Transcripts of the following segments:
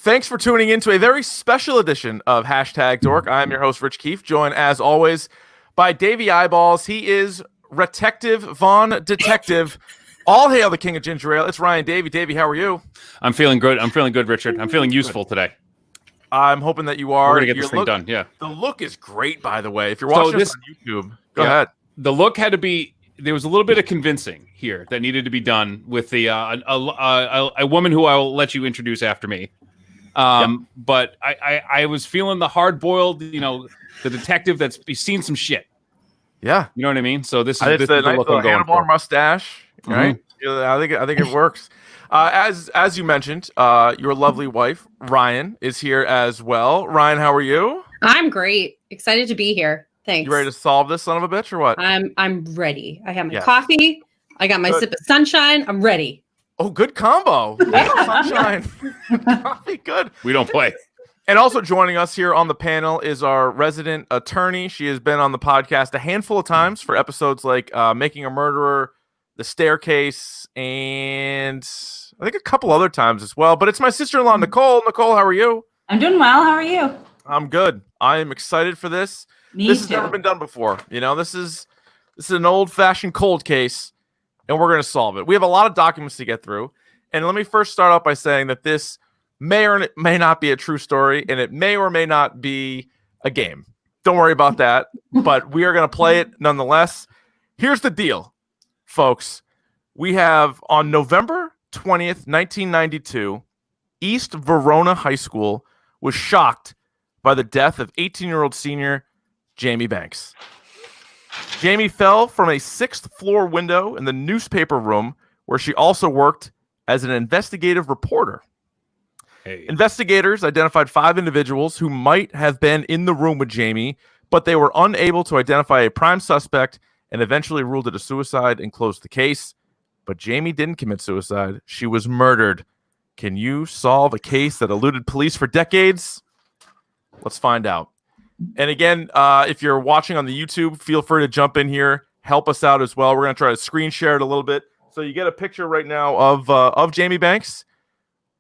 Thanks for tuning in to a very special edition of Hashtag Dork. I'm your host, Rich Keefe, joined as always by Davey Eyeballs. He is Retective Von Detective. All hail the king of ginger ale. It's Ryan Davey. Davey, how are you? I'm feeling good. Richard. I'm feeling useful today. I'm hoping that you are. We're going to get this thing done, yeah. The look is great, by the way. If you're watching this on YouTube, go ahead. The look had to be, there was a little bit of convincing here that needed to be done with the a woman who I will let you introduce after me. But I was feeling the hard-boiled, the detective that's seen some shit. Yeah. You know what I mean? So this is the nice look I'm going for. Mustache, right? Mm-hmm. I think it works. As you mentioned, your lovely wife, Ryan, is here as well. Ryan, how are you? I'm great. Excited to be here. Thanks. You ready to solve this son of a bitch or what? I'm ready. I have my coffee. I got my sip of sunshine. I'm ready. Oh, good combo. Sunshine. Coffee, good. We don't play. And also joining us here on the panel is our resident attorney. She has been on the podcast a handful of times for episodes like Making a Murderer, The Staircase, and I think a couple other times as well. But it's my sister-in-law, Nicole. Nicole, how are you? I'm doing well. How are you? I'm good. I am excited for this. This has never been done before. This is an old-fashioned cold case, and we're going to solve it. We have a lot of documents to get through. And let me first start off by saying that this may or may not be a true story, and it may or may not be a game. Don't worry about that, but we are going to play it nonetheless. Here's the deal, folks. We have on November 20th, 1992, East Verona High School was shocked by the death of 18-year-old senior Jamie Banks. Jamie fell from a 6th floor window in the newspaper room where she also worked as an investigative reporter. Hey. Investigators identified 5 individuals who might have been in the room with Jamie, but they were unable to identify a prime suspect and eventually ruled it a suicide and closed the case. But Jamie didn't commit suicide. She was murdered. Can you solve a case that eluded police for decades? Let's find out. And again, if you're watching on the YouTube, feel free to jump in here. Help us out as well. We're going to try to screen share it a little bit. So you get a picture right now of Jamie Banks.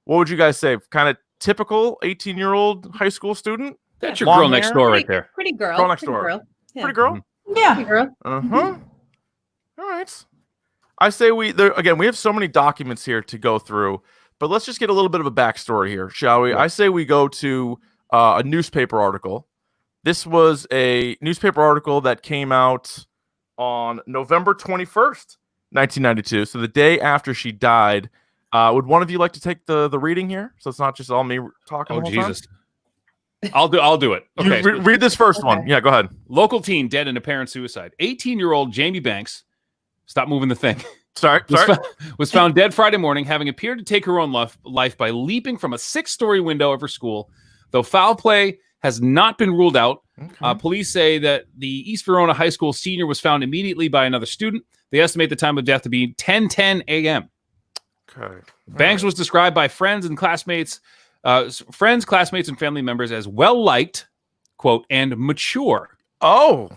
What would you guys say? Kind of typical 18-year-old high school student? That's your girl next door right there. Pretty girl. Girl next door. Yeah. Pretty girl? Yeah. Pretty girl. Uh-huh. All right. I say we have so many documents here to go through, but let's just get a little bit of a backstory here, shall we? Yeah. I say we go to a newspaper article. This was a newspaper article that came out on November 21st, 1992, so the day after she died. Would one of you like to take the reading here, so it's not just all me talking? Oh, Jesus. I'll do it. Okay. Read this first one. Yeah, go ahead. Local teen dead in apparent suicide. 18-year-old Jamie Banks. Stop moving the thing. Sorry. Was found dead Friday morning, having appeared to take her own life by leaping from a 6-story window of her school. Though foul play has not been ruled out, police say that the East Verona High School senior was found immediately by another student. They estimate the time of death to be 10:10 a.m. Okay. Banks was described by friends, classmates, and family members as well-liked, quote, and mature. Oh.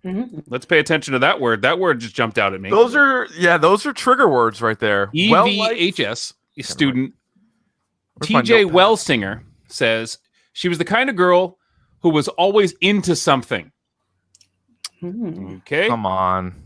Mm-hmm. Let's pay attention to that word. That word just jumped out at me. Those are trigger words right there. EVHS student TJ Wellsinger says she was the kind of girl who was always into something. Okay. Come on.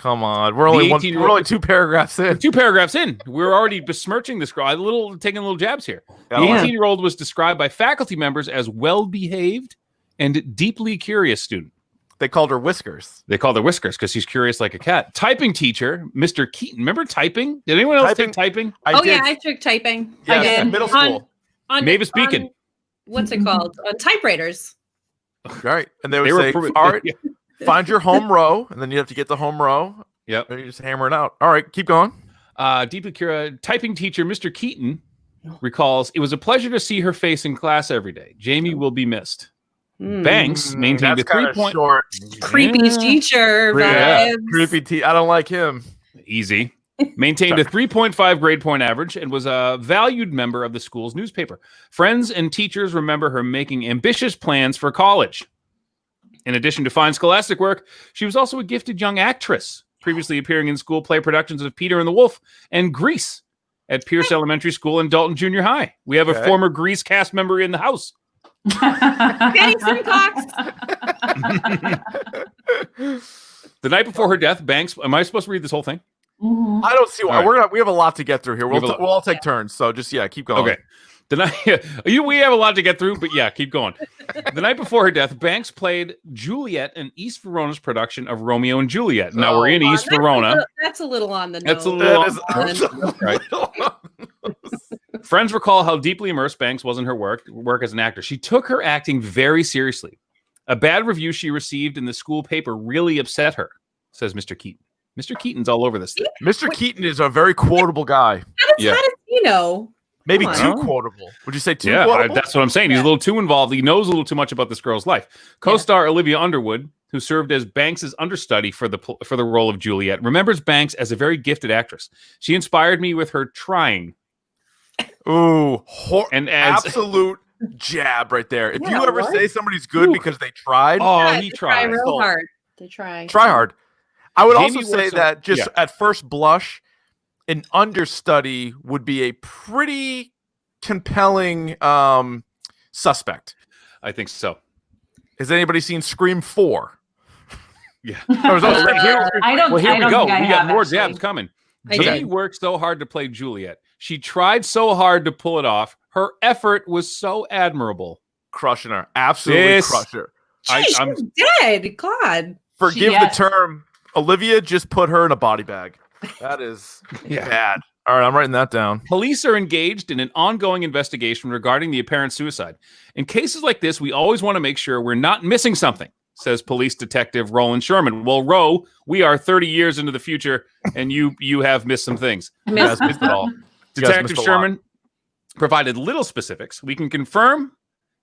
We're only 2 paragraphs in. 2 paragraphs in. We're already besmirching this girl. Taking little jabs here. The 18-year-old was described by faculty members as well-behaved and deeply curious student. They called her Whiskers. They called her Whiskers because she's curious like a cat. Typing teacher, Mr. Keaton. Remember typing? Did anyone else take typing? I did. I took typing. Yeah, I did. Middle school. Mavis Beacon. What's it called? On typewriters. Right. And they would say, all right, find your home row, and then you have to get the home row. Yep. And you just hammer it out. All right, keep going. Deeply curious typing teacher, Mr. Keaton, recalls, it was a pleasure to see her face in class every day. Jamie will be missed. Banks maintained a 3-point short. Creepy teacher vibes. Creepy I don't like him. Easy. Maintained a 3.5 grade point average and was a valued member of the school's newspaper. Friends and teachers remember her making ambitious plans for college. In addition to fine scholastic work, she was also a gifted young actress, previously appearing in school play productions of Peter and the Wolf and Grease. at Pierce Elementary School and Dalton Junior High. We have a former Grease cast member in the house. Penny Simcox. The night before her death, Banks. Am I supposed to read this whole thing? Mm-hmm. I don't see why. Right. We have a lot to get through here. We'll all take turns. So just keep going. Okay. The night we have a lot to get through, but keep going. The night before her death, Banks played Juliet in East Verona's production of Romeo and Juliet. Now we're in East Verona. That's a little on the nose. That's a little right. Friends recall how deeply immersed Banks was in her work as an actor. She took her acting very seriously. A bad review she received in the school paper really upset her, says Mr. Keaton. Mr. Keaton's all over this thing. Mr. Keaton is a very quotable guy. How does he know? Maybe too quotable. Would you say too quotable? That's what I'm saying. He's a little too involved. He knows a little too much about this girl's life. Co-star Olivia Underwood, who served as Banks's understudy for the role of Juliet, remembers Banks as a very gifted actress. She inspired me with her trying. Ooh, absolute jab right there. If you ever say somebody's good because they tried, he tried real hard. They try hard. I would also say that just at first blush, an understudy would be a pretty compelling suspect. I think so. Has anybody seen Scream 4? Yeah. I don't. Here we go. We got more actually. Jabs coming. Jamie worked so hard to play Juliet. She tried so hard to pull it off. Her effort was so admirable. Crushing her. Absolutely crushing her. She's dead. God. Forgive the term. Olivia just put her in a body bag. That is bad. All right, I'm writing that down. Police are engaged in an ongoing investigation regarding the apparent suicide. In cases like this, we always want to make sure we're not missing something, says police detective Roland Sherman. Well, Ro, we are 30 years into the future, and you have missed some things. Missed it all. Detective Sherman provided little specifics. We can confirm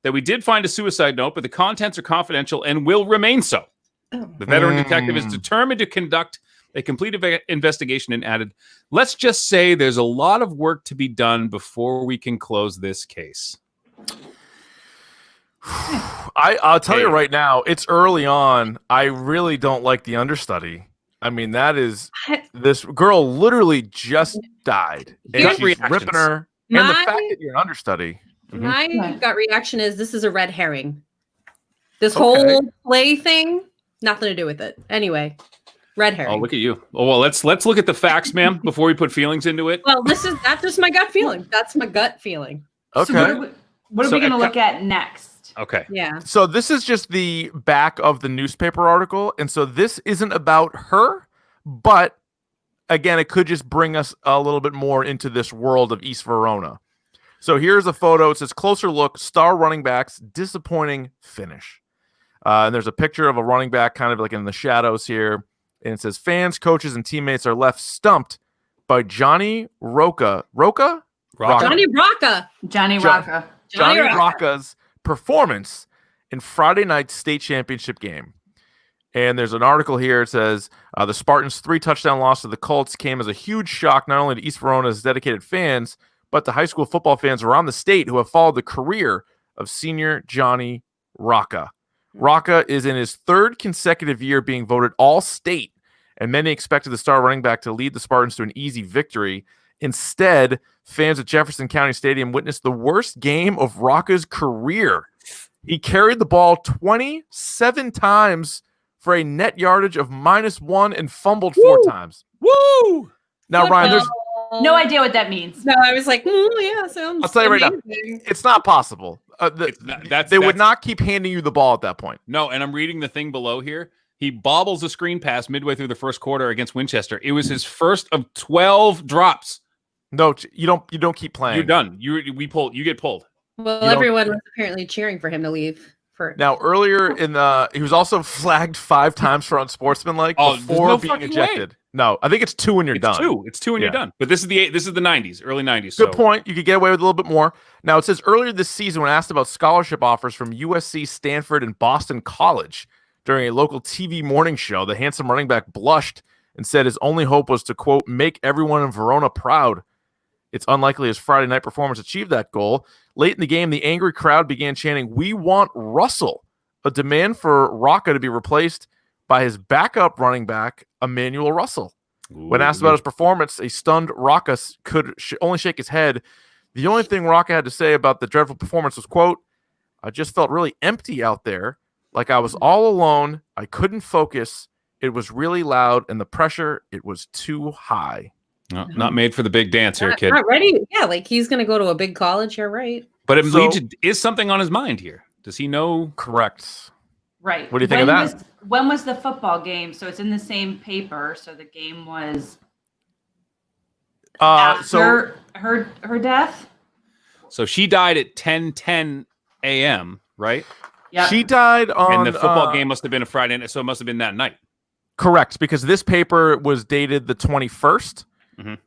that we did find a suicide note, but the contents are confidential and will remain so. The veteran detective is determined to conduct a complete investigation and added, let's just say there's a lot of work to be done before we can close this case. I'll tell you right now, it's early on. I really don't like the understudy. I mean, this girl literally just died. And she's ripping her. And the fact that you're an understudy. My gut reaction is this is a red herring. This whole play thing, nothing to do with it. Anyway, red herring. Oh, look at you. Oh, well, let's look at the facts, ma'am, before we put feelings into it. Well, that's just my gut feeling. That's my gut feeling. Okay. So what are we going to look at next? Okay. Yeah. So this is just the back of the newspaper article. And so this isn't about her, but again, it could just bring us a little bit more into this world of East Verona. So here's a photo. It says, closer look, star running backs, disappointing finish. And there's a picture of a running back kind of like in the shadows here. And it says, fans, coaches, and teammates are left stumped by Johnny Rocca. Johnny Rocca. Johnny Rocca. Johnny Rocca's performance in Friday night's state championship game. And there's an article here. It says, the Spartans' 3-touchdown loss to the Colts came as a huge shock not only to East Verona's dedicated fans, but to high school football fans around the state who have followed the career of senior Johnny Rocca. Rocca is in his 3rd consecutive year being voted All-State, and many expected the star running back to lead the Spartans to an easy victory. Instead, fans at Jefferson County Stadium witnessed the worst game of Rocca's career. He carried the ball 27 times for a net yardage of -1 and fumbled 4 times. Woo! Now, Ryan, there's no idea what that means. No, I was like, yeah, sounds I'll tell you right now, it's not possible. They would not keep handing you the ball at that point. No, and I'm reading the thing below here. He bobbles a screen pass midway through the first quarter against Winchester. It was his first of 12 drops. No, you don't keep playing. You're done. You get pulled. Well, everyone was apparently cheering for him to leave. Now, earlier he was also flagged 5 times for unsportsmanlike before being ejected. Way. No, I think it's 2 when you're done. It's 2 when you're done. But this is the 90s, early 90s. Good point. You could get away with a little bit more. Now, it says earlier this season when asked about scholarship offers from USC, Stanford, and Boston College during a local TV morning show, the handsome running back blushed and said his only hope was to, quote, make everyone in Verona proud. It's unlikely his Friday night performance achieved that goal. Late in the game, the angry crowd began chanting, "We want Russell," a demand for Rocca to be replaced by his backup running back, Emmanuel Russell. When asked about his performance, a stunned Rocca could only shake his head. The only thing Rocca had to say about the dreadful performance was, quote, "I just felt really empty out there, like I was all alone. I couldn't focus. It was really loud, and the pressure, it was too high." No, not made for the big dance here, kid. Not ready. Yeah, like he's going to go to a big college. You're right. But it leads to, is something on his mind here? Does he know? Correct. Right. What do you think of that? When was the football game? So it's in the same paper. So the game was after her death. So she died at 10:10 a.m., right? Yeah. She died on... And the football game must have been a Friday night, so it must have been that night. Correct, because this paper was dated the 21st,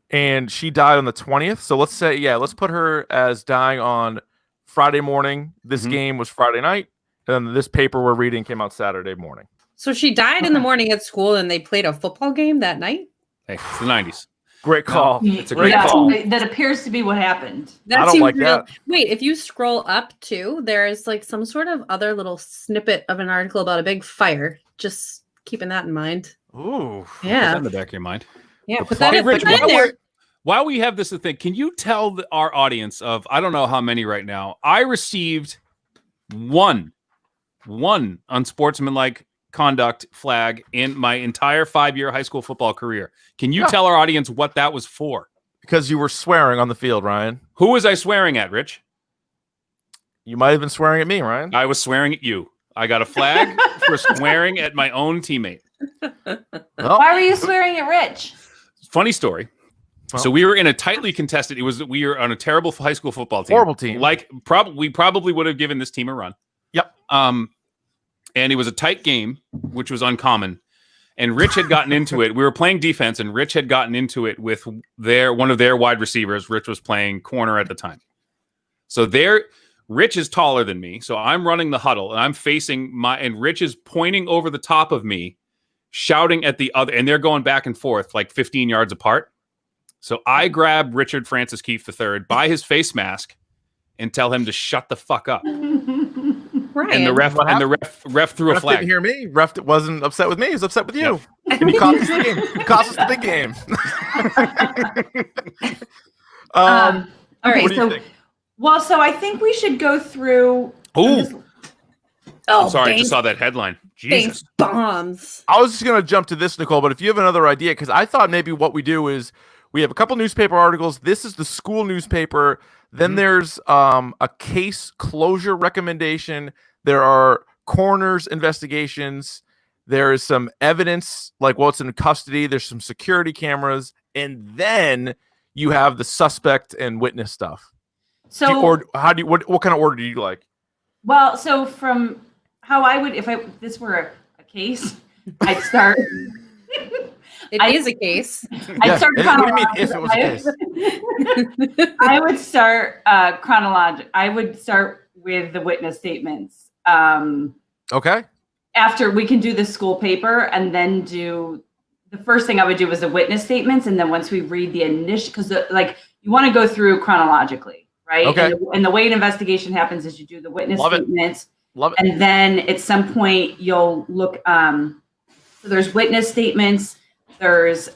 and she died on the 20th. So let's say, let's put her as dying on Friday morning. This game was Friday night, and then this paper we're reading came out Saturday morning. So she died in the morning at school, and they played a football game that night? Hey, it's the 90s. Great call. It's a great call. That appears to be what happened. That I don't seems like real. that. Wait, if you scroll up too, there's like some sort of other little snippet of an article about a big fire. Just keeping that in mind. Ooh. Put Yeah. that in the back of your mind. Yeah, put that in Rich, there. while we have this thing, can you tell our audience of, I don't know how many right now, I received one unsportsmanlike conduct flag in my entire 5-year high school football career. Can you tell our audience what that was for? Because you were swearing on the field, Ryan. Who was I swearing at, Rich? You might have been swearing at me, Ryan. I was swearing at you. I got a flag for swearing at my own teammate. Why were you swearing at Rich? Funny story. Well, so we were in a tightly contested. We were on a terrible high school football team. Horrible team. Like we probably would have given this team a run. Yep. And it was a tight game, which was uncommon. And Rich had gotten into it. We were playing defense, and Rich had gotten into it with one of their wide receivers. Rich was playing corner at the time. So Rich is taller than me, so I'm running the huddle, and I'm facing and Rich is pointing over the top of me, shouting at the other, and they're going back and forth like 15 yards apart. So I grab Richard Francis Keefe III by his face mask and tell him to shut the fuck up. Right. And the ref threw a flag. Didn't hear me. Ref wasn't upset with me. He was upset with you. Yep. You cost us the game. You cost us the big game. All right. What do you think? So I think we should go through. Oh, I'm sorry. I bank- just saw that headline. Jesus. bank bombs. I was just going to jump to this, Nicole, but if you have another idea, because I thought maybe what we do is we have a couple newspaper articles. This is the school newspaper. Then there's a case closure recommendation. There are coroner's investigations. There is some evidence, like what's in custody. There's some security cameras. And then you have the suspect and witness stuff. So, what kind of order do you like? well, so from how I would, if this were a case, I'd start. It is a case. I'd start What do you mean if it was a case? I would start chronological. I would start with the witness statements. Okay. After we can do the school paper, and then do the first thing I would do was the witness statements, and then once we read the initial, because you want to go through chronologically, right? Okay. And the way an investigation happens is you do the witness statements. Love it. And then at some point you'll look. So there's witness statements. There's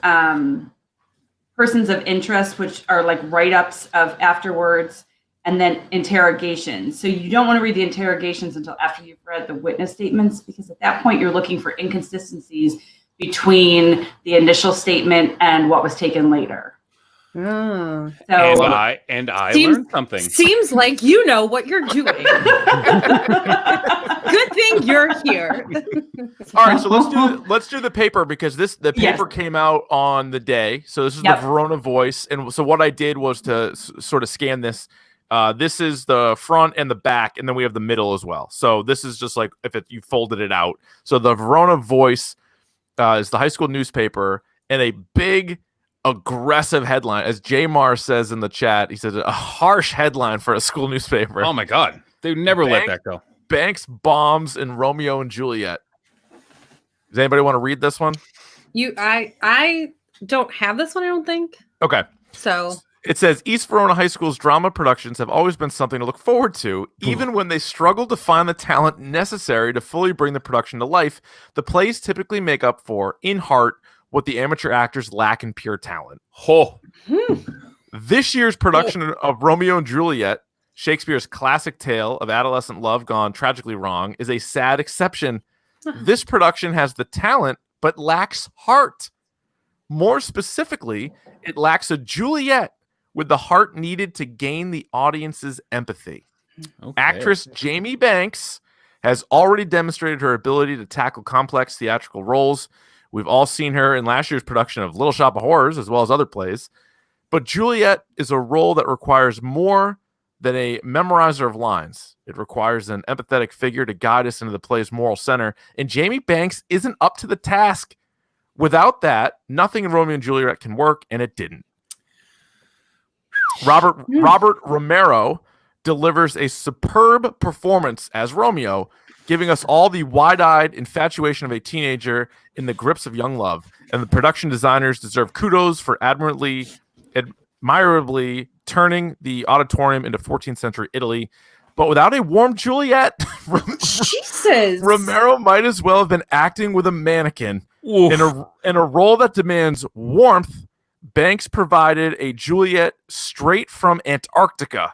persons of interest, which are like write-ups of afterwards, and then interrogations. So you don't want to read the interrogations until after you've read the witness statements, because at that point you're looking for inconsistencies between the initial statement and what was taken later. Oh. So And I learned something. Seems like you know what you're doing. Good thing you're here. All right, so let's do the paper, because the paper came out on the day. So this is the Verona Voice, and so what I did was to sort of scan this. This is the front and the back, and then we have the middle as well. So this is just like if you folded it out. So the Verona Voice is the high school newspaper, and a big aggressive headline, as J Mar says in the chat. He says a harsh headline for a school newspaper. Oh my God, they would never let that go. Banks bombs in Romeo and Juliet. Does anybody want to read this one? I don't have this one, I don't think. Okay. So it says East Verona High School's drama productions have always been something to look forward to, even when they struggle to find the talent necessary to fully bring the production to life. The plays typically make up for, in heart, what the amateur actors lack in pure talent. Oh. This year's production of Romeo and Juliet, Shakespeare's classic tale of adolescent love gone tragically wrong, is a sad exception. This production has the talent, but lacks heart. More specifically, it lacks a Juliet with the heart needed to gain the audience's empathy. Okay. Actress Jamie Banks has already demonstrated her ability to tackle complex theatrical roles. We've all seen her in last year's production of Little Shop of Horrors, as well as other plays. But Juliet is a role that requires more than a memorizer of lines. It requires an empathetic figure to guide us into the play's moral center, and Jamie Banks isn't up to the task. Without that, nothing in Romeo and Juliet can work, and it didn't. Robert Romero delivers a superb performance as Romeo, giving us all the wide-eyed infatuation of a teenager in the grips of young love. And the production designers deserve kudos for admirably turning the auditorium into 14th century Italy. But without a warm Juliet, Jesus, Romero might as well have been acting with a mannequin. In a role that demands warmth. Banks provided a Juliet straight from Antarctica.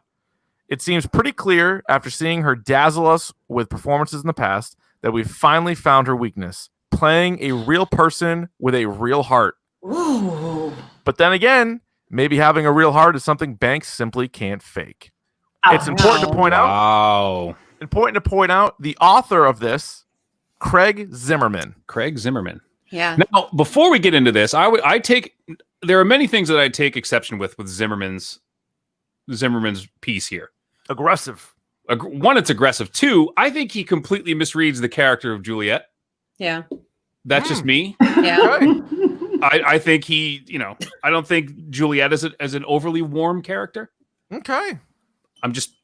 It seems pretty clear after seeing her dazzle us with performances in the past that we've finally found her weakness, playing a real person with a real heart. Ooh. But then again, maybe having a real heart is something Banks simply can't fake. It's important to point out. Important to point out the author of this, Craig Zimmerman. Yeah. Now, before we get into this, there are many things that I take exception with Zimmerman's piece here. Aggressive. One, it's aggressive. Two, I think he completely misreads the character of Juliet. Yeah. That's just me. Yeah. I think I don't think Juliet is an overly warm character. Okay. I'm just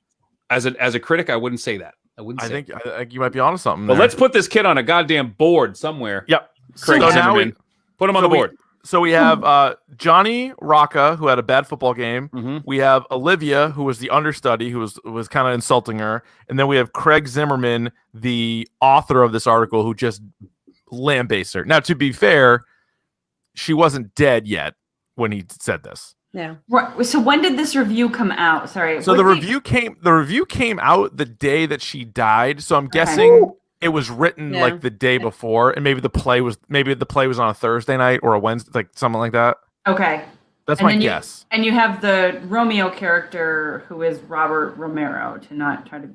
as a critic, I wouldn't say that. I think you might be onto something. But let's put this kid on a goddamn board somewhere. Yep. Craig Zimmerman. Put him on the board. So we have Johnny Rocca, who had a bad football game. Mm-hmm. We have Olivia, who was the understudy, who was kind of insulting her. And then we have Craig Zimmerman, the author of this article, who just lambasted her. Now, to be fair, she wasn't dead yet when he said this. Yeah. Right. So when did this review come out? Sorry. So the review came out the day that she died. So I'm guessing it was written like the day before, and maybe the play was on a Thursday night or a Wednesday, like something like that. Okay. That's my guess. And you have the Romeo character who is Robert Romero, to not try to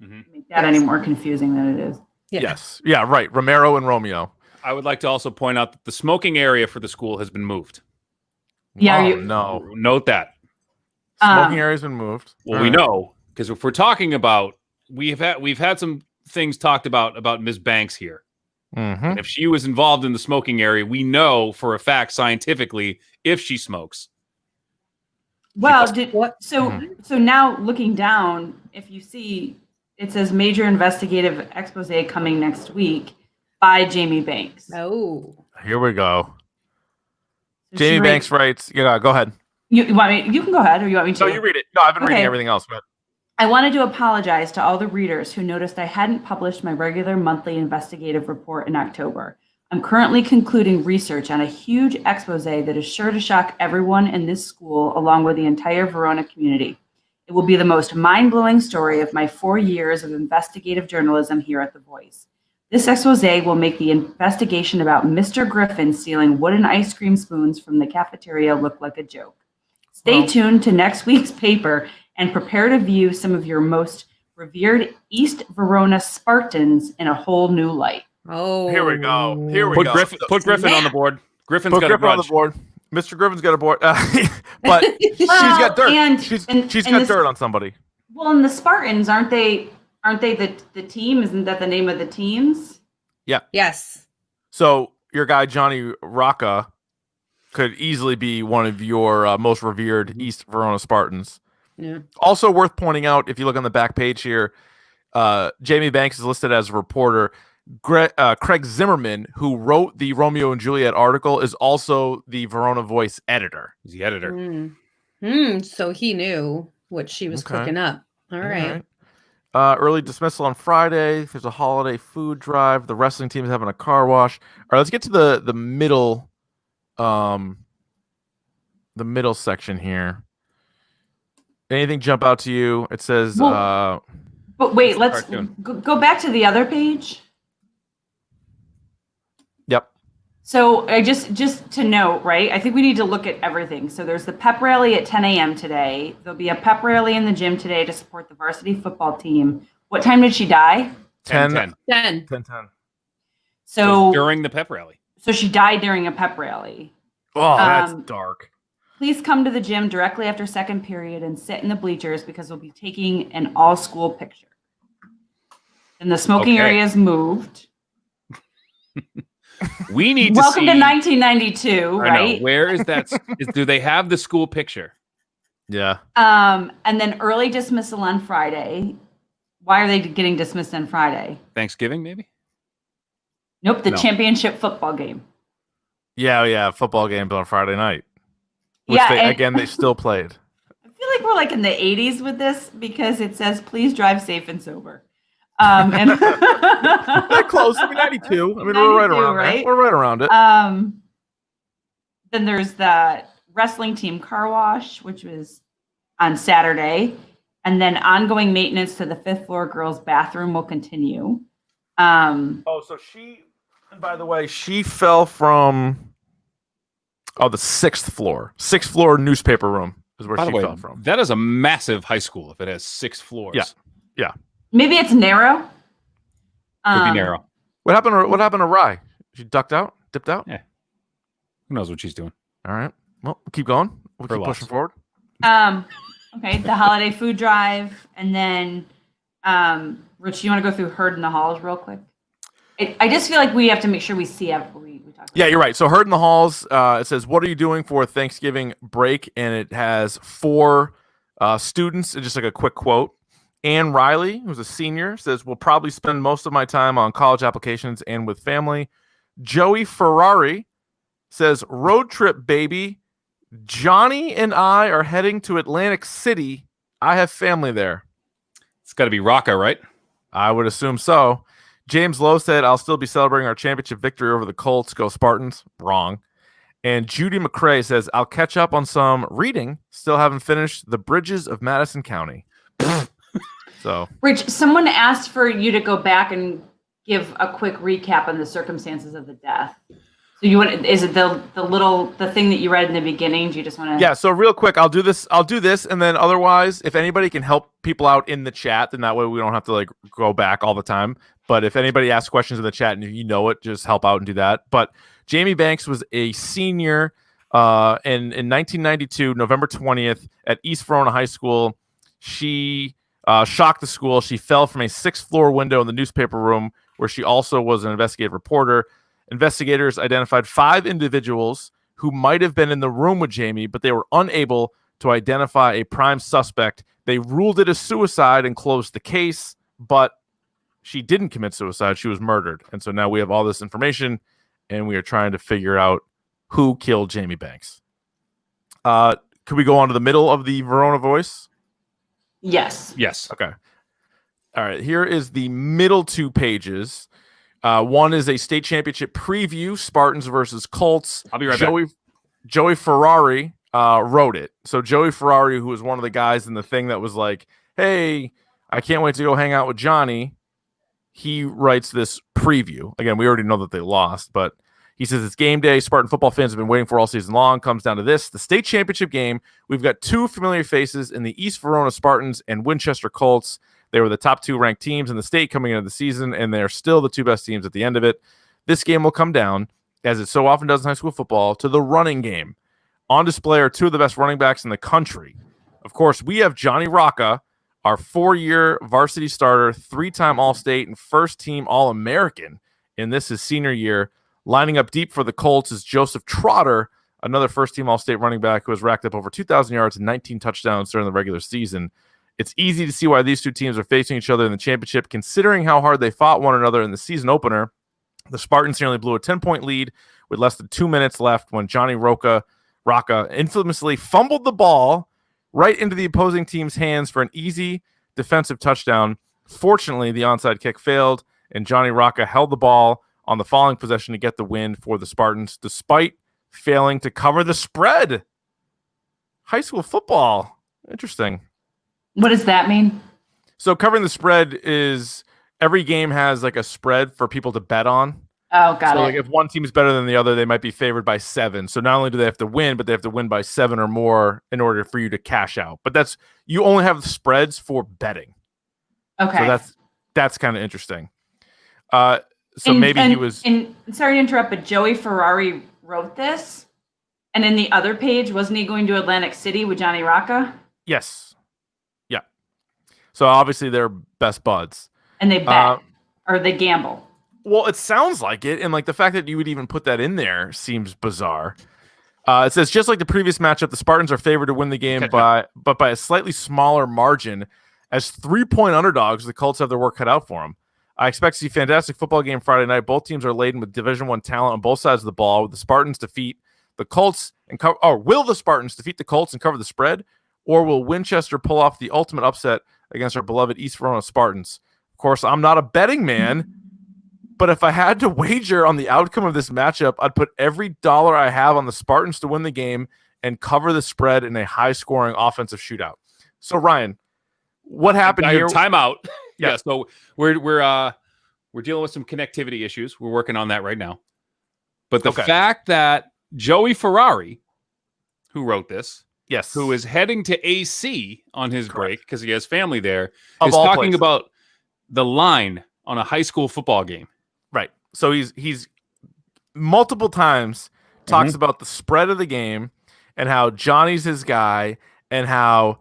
make that any more confusing than it is. Yeah. Yes. Yeah, right. Romero and Romeo. I would like to also point out that the smoking area for the school has been moved. Yeah. No. Note that. Smoking area has been moved. Well, we know, because if we're talking about, we've had some things talked about Ms. Banks here. Mm-hmm. And if she was involved in the smoking area, we know for a fact scientifically if she smokes. Well, so now looking down, if you see, it says major investigative expose coming next week by Jamie Banks. Oh, here we go. Jamie Banks writes, go ahead. You want me? You can go ahead, or you want me to? No, you read it. No, I've been reading everything else. But I wanted to apologize to all the readers who noticed I hadn't published my regular monthly investigative report in October. I'm currently concluding research on a huge expose that is sure to shock everyone in this school, along with the entire Verona community. It will be the most mind-blowing story of my 4 years of investigative journalism here at The Voice. This expose will make the investigation about Mr. Griffin stealing wooden ice cream spoons from the cafeteria look like a joke. Stay tuned to next week's paper and prepare to view some of your most revered East Verona Spartans in a whole new light. Oh, here we go. Put Griffin on the board. Griffin's got Griffin on the board. Mr. Griffin's got a board, but she's got dirt. She's got dirt on somebody. Well, and the Spartans aren't they the team? Isn't that the name of the teams? Yeah. Yes. So your guy Johnny Rocca could easily be one of your most revered East Verona Spartans. Yeah. Also worth pointing out, if you look on the back page here, Jamie Banks is listed as a reporter. Craig Zimmerman, who wrote the Romeo and Juliet article, is also the Verona Voice editor. He's the editor. So he knew what she was cooking up. All right. Early dismissal on Friday. There's a holiday food drive. The wrestling team is having a car wash. All right, let's get to the middle the middle section here. Anything jump out to you? It says but wait, let's go back to the other page. Yep. So I just to note, right? I think we need to look at everything. So there's the pep rally at 10 a.m. today. There'll be a pep rally in the gym today to support the varsity football team. What time did she die? 10. So during the pep rally. So she died during a pep rally. Oh, that's dark. Please come to the gym directly after second period and sit in the bleachers because we'll be taking an all-school picture. And the smoking area is moved. We need Welcome to to 1992, right? Where is that? Do they have the school picture? Yeah. And then early dismissal on Friday. Why are they getting dismissed on Friday? Thanksgiving, maybe? Nope, the championship football game. Yeah, football games on Friday night. Which they still played. I feel like we're like in the 80s with this because it says, please drive safe and sober. And that close. I mean, 92. I mean, we're right around right? We're right around it. Then there's the wrestling team car wash, which was on Saturday. And then ongoing maintenance to the 5th floor girls' bathroom will continue. So by the way, she fell from the 6th floor. 6th floor newspaper room is where she fell from. That is a massive high school if it has 6 floors. Yeah. Maybe it's narrow. Could be narrow. What happened to Rye? She dipped out? Yeah. Who knows what she's doing? All right. Well, keep going. We'll keep pushing forward. Okay, the holiday food drive, and then Rich, you want to go through Herd in the Halls real quick? I just feel like we have to make sure we see everything we talk about. Yeah, you're right. So Herd in the Halls, it says, what are you doing for Thanksgiving break? And it has 4 students, just like a quick quote. Ann Riley, who's a senior, says, we'll probably spend most of my time on college applications and with family. Joey Ferrari says, road trip, baby. Johnny and I are heading to Atlantic City. I have family there. It's got to be Rocca, right? I would assume so. James Lowe said, I'll still be celebrating our championship victory over the Colts. Go Spartans. Wrong. And Judy McCrae says, I'll catch up on some reading. Still haven't finished The Bridges of Madison County. So, Rich, someone asked for you to go back and give a quick recap on the circumstances of the death. So you want? Is it the thing that you read in the beginning? Do you just want to? Yeah. So real quick, I'll do this, and then otherwise, if anybody can help people out in the chat, then that way we don't have to go back all the time. But if anybody asks questions in the chat and you know it, just help out and do that. But Jamie Banks was a senior in 1992, November 20th at East Verona High School. She shocked the school. She fell from a 6th floor window in the newspaper room where she also was an investigative reporter. Investigators identified 5 individuals who might have been in the room with Jamie, but they were unable to identify a prime suspect. They ruled it a suicide and closed the case, but she didn't commit suicide. She was murdered. And so now we have all this information, and we are trying to figure out who killed Jamie Banks. Could we go on to the middle of the Verona Voice? Yes. Okay. All right. Here is the middle 2 pages. One is a state championship preview, Spartans versus Colts. I'll be right back. Joey Ferrari wrote it. So Joey Ferrari, who was one of the guys in the thing that was like, hey, I can't wait to go hang out with Johnny. He writes this preview. Again, we already know that they lost, but he says it's game day. Spartan football fans have been waiting for all season long. Comes down to this, the state championship game. We've got 2 familiar faces in the East Verona Spartans and Winchester Colts. They were the top 2 ranked teams in the state coming into the season, and they're still the 2 best teams at the end of it. This game will come down, as it so often does in high school football, to the running game. On display are 2 of the best running backs in the country. Of course, we have Johnny Rocca, our 4-year varsity starter, 3-time All-State and first-team All-American in this his senior year. Lining up deep for the Colts is Joseph Trotter, another first-team All-State running back who has racked up over 2,000 yards and 19 touchdowns during the regular season. It's easy to see why these 2 teams are facing each other in the championship, considering how hard they fought one another in the season opener. The Spartans nearly blew a 10-point lead with less than 2 minutes left when Johnny Rocca infamously fumbled the ball right into the opposing team's hands for an easy defensive touchdown. Fortunately, the onside kick failed, and Johnny Rocca held the ball on the following possession to get the win for the Spartans. Despite failing to cover the spread. High school football. Interesting. What does that mean? So covering the spread is every game has like a spread for people to bet on. Oh, got it. Like if one team is better than the other, they might be favored by 7. So not only do they have to win, but they have to win by 7 or more in order for you to cash out. But you only have the spreads for betting. Okay. So that's kind of interesting. He was. And sorry to interrupt, but Joey Ferrari wrote this, and in the other page, wasn't he going to Atlantic City with Johnny Rocca? Yes. Yeah. So obviously they're best buds. And they bet or they gamble. Well, it sounds like it, and like the fact that you would even put that in there seems bizarre. It says just like the previous matchup, the Spartans are favored to win the game by a slightly smaller margin. As 3-point underdogs, the Colts have their work cut out for them. I expect to see a fantastic football game Friday night. Both teams are laden with Division I talent on both sides of the ball. Will the Spartans defeat the Colts will the Spartans defeat the Colts and cover the spread, or will Winchester pull off the ultimate upset against our beloved East Verona Spartans? Of course, I'm not a betting man. But if I had to wager on the outcome of this matchup, I'd put every dollar I have on the Spartans to win the game and cover the spread in a high-scoring offensive shootout. So, Ryan, what happened here? Timeout. Yeah. So we're dealing with some connectivity issues. We're working on that right now. But the fact that Joey Ferrari, who wrote this, who is heading to AC on his break because he has family there, is talking about the line on a high school football game. Right. So he's multiple times talks about the spread of the game and how Johnny's his guy and how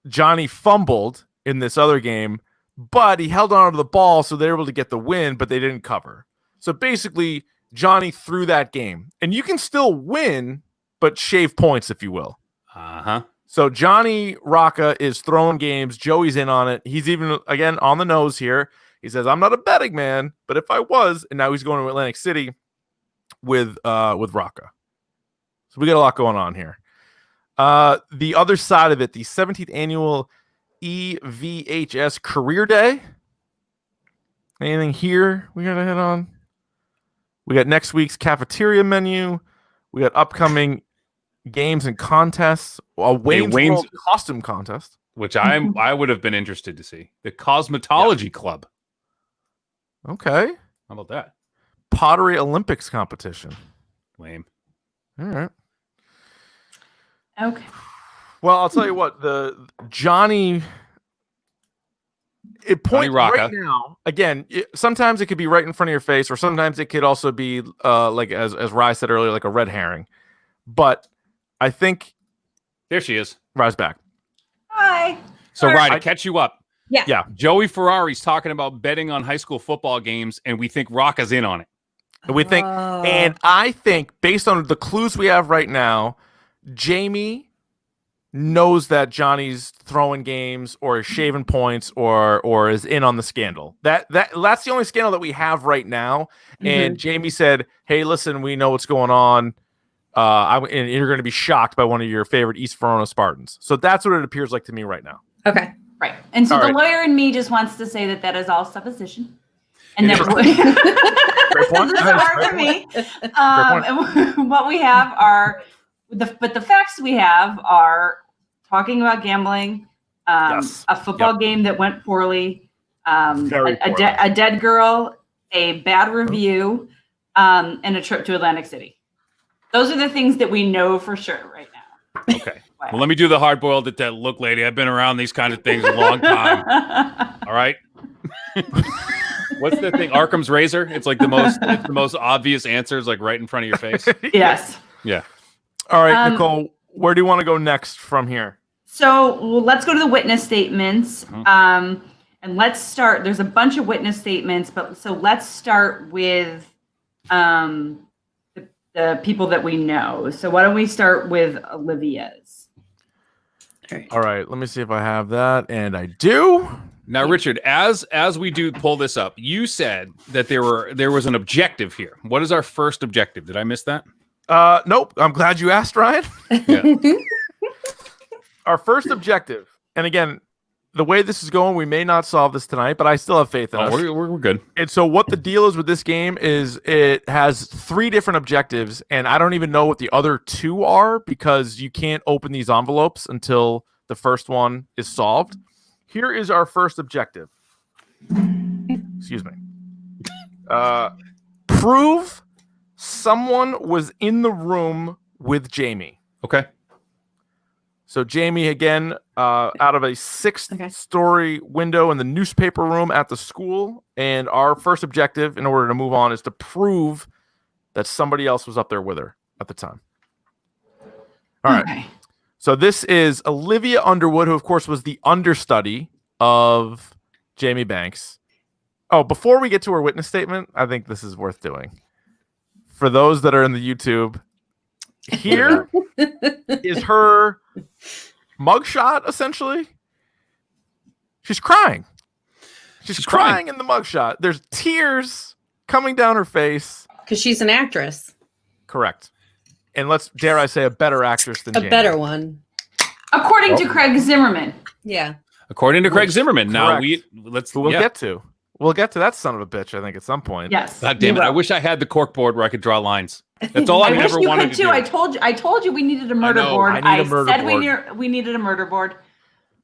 Johnny fumbled in this other game, but he held on to the ball, so they were able to get the win, but they didn't cover. So basically, Johnny threw that game. And you can still win, but shave points, if you will. Uh-huh. So Johnny Rocca is throwing games. Joey's in on it. He's even, again, on the nose here. He says, I'm not a betting man, but if I was, and now he's going to Atlantic City with Rocca. So we got a lot going on here. The other side of it, the 17th annual EVHS Career Day. Anything here we got to hit on? We got next week's cafeteria menu. We got upcoming games and contests. A Wayne's World costume contest. Which I would have been interested to see. The Cosmetology Club. Okay. How about that? Pottery Olympics competition. Lame. All right. Okay. Well, I'll tell you what, the Johnny point right now, again, sometimes it could be right in front of your face, or sometimes it could also be like as Rye said earlier, like a red herring. But I think there she is. Rye's back. Hi. So Rye, to catch you up. Yeah. Joey Ferrari's talking about betting on high school football games, and we think Rocca's in on it. We think, and I think based on the clues we have right now, Jamie knows that Johnny's throwing games or is shaving points or is in on the scandal. That's the only scandal that we have right now. And Jamie said, "Hey, listen, we know what's going on. And you're going to be shocked by one of your favorite East Verona Spartans." So that's what it appears like to me right now. Okay. Right. And so lawyer in me just wants to say that is all supposition. And that Great point. This is hard for me. And what we have are the facts we have are talking about gambling, a football game that went poorly, a dead girl, a bad review, and a trip to Atlantic City. Those are the things that we know for sure right now. Okay. Well, let me do the hard-boiled at that. Look, lady, I've been around these kind of things a long time. All right. What's the thing? Arkham's razor. It's like the most obvious answers, like right in front of your face. Yes. Yeah. All right, Nicole, where do you want to go next from here? So let's go to the witness statements. And let's start. There's a bunch of witness statements, so let's start with the people that we know. So why don't we start with Olivia's? All right, let me see if I have that, and I do. Now, Richard, as we do pull this up, you said that there was an objective here. What is our first objective? Did I miss that? Nope. I'm glad you asked, Ryan. Yeah. Our first objective, and again, the way this is going, we may not solve this tonight, but I still have faith in us. We're good. And so what the deal is with this game is it has 3 different objectives, and I don't even know what the other 2 are because you can't open these envelopes until the first one is solved. Here is our first objective. Excuse me. Prove someone was in the room with Jamie. Okay. So Jamie, again, out of a 6th-story window in the newspaper room at the school. And our first objective, in order to move on, is to prove that somebody else was up there with her at the time. All right. So this is Olivia Underwood, who, of course, was the understudy of Jamie Banks. Oh, before we get to her witness statement, I think this is worth doing. For those that are in the YouTube, here is her mugshot, essentially. She's crying. She's crying in the mugshot. There's tears coming down her face. Because she's an actress. Correct. And dare I say, a better actress than Jamie. A better one. According to Craig Zimmerman. Yeah. According to Craig Zimmerman. Now we'll get to. We'll get to that son of a bitch, I think, at some point. Yes. God damn it. I wish I had the cork board where I could draw lines. That's all I ever wanted to do. I told you we needed a murder board. I said we needed a murder board.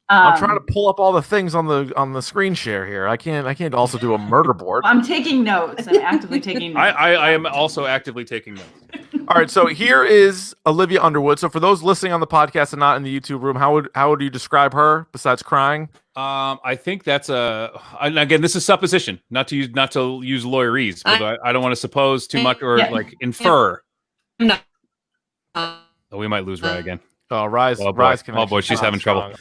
I'm trying to pull up all the things on the screen share here. I can't also do a murder board. I'm taking notes. I'm actively taking notes. I am also actively taking notes. All right, so here is Olivia Underwood. So for those listening on the podcast and not in the YouTube room, how would you describe her besides crying? I think that's and again, this is supposition, not to use lawyerese, but I don't want to suppose too much or infer. No. We might lose Rye again. Oh, Rye's connection. Oh boy, she's having trouble.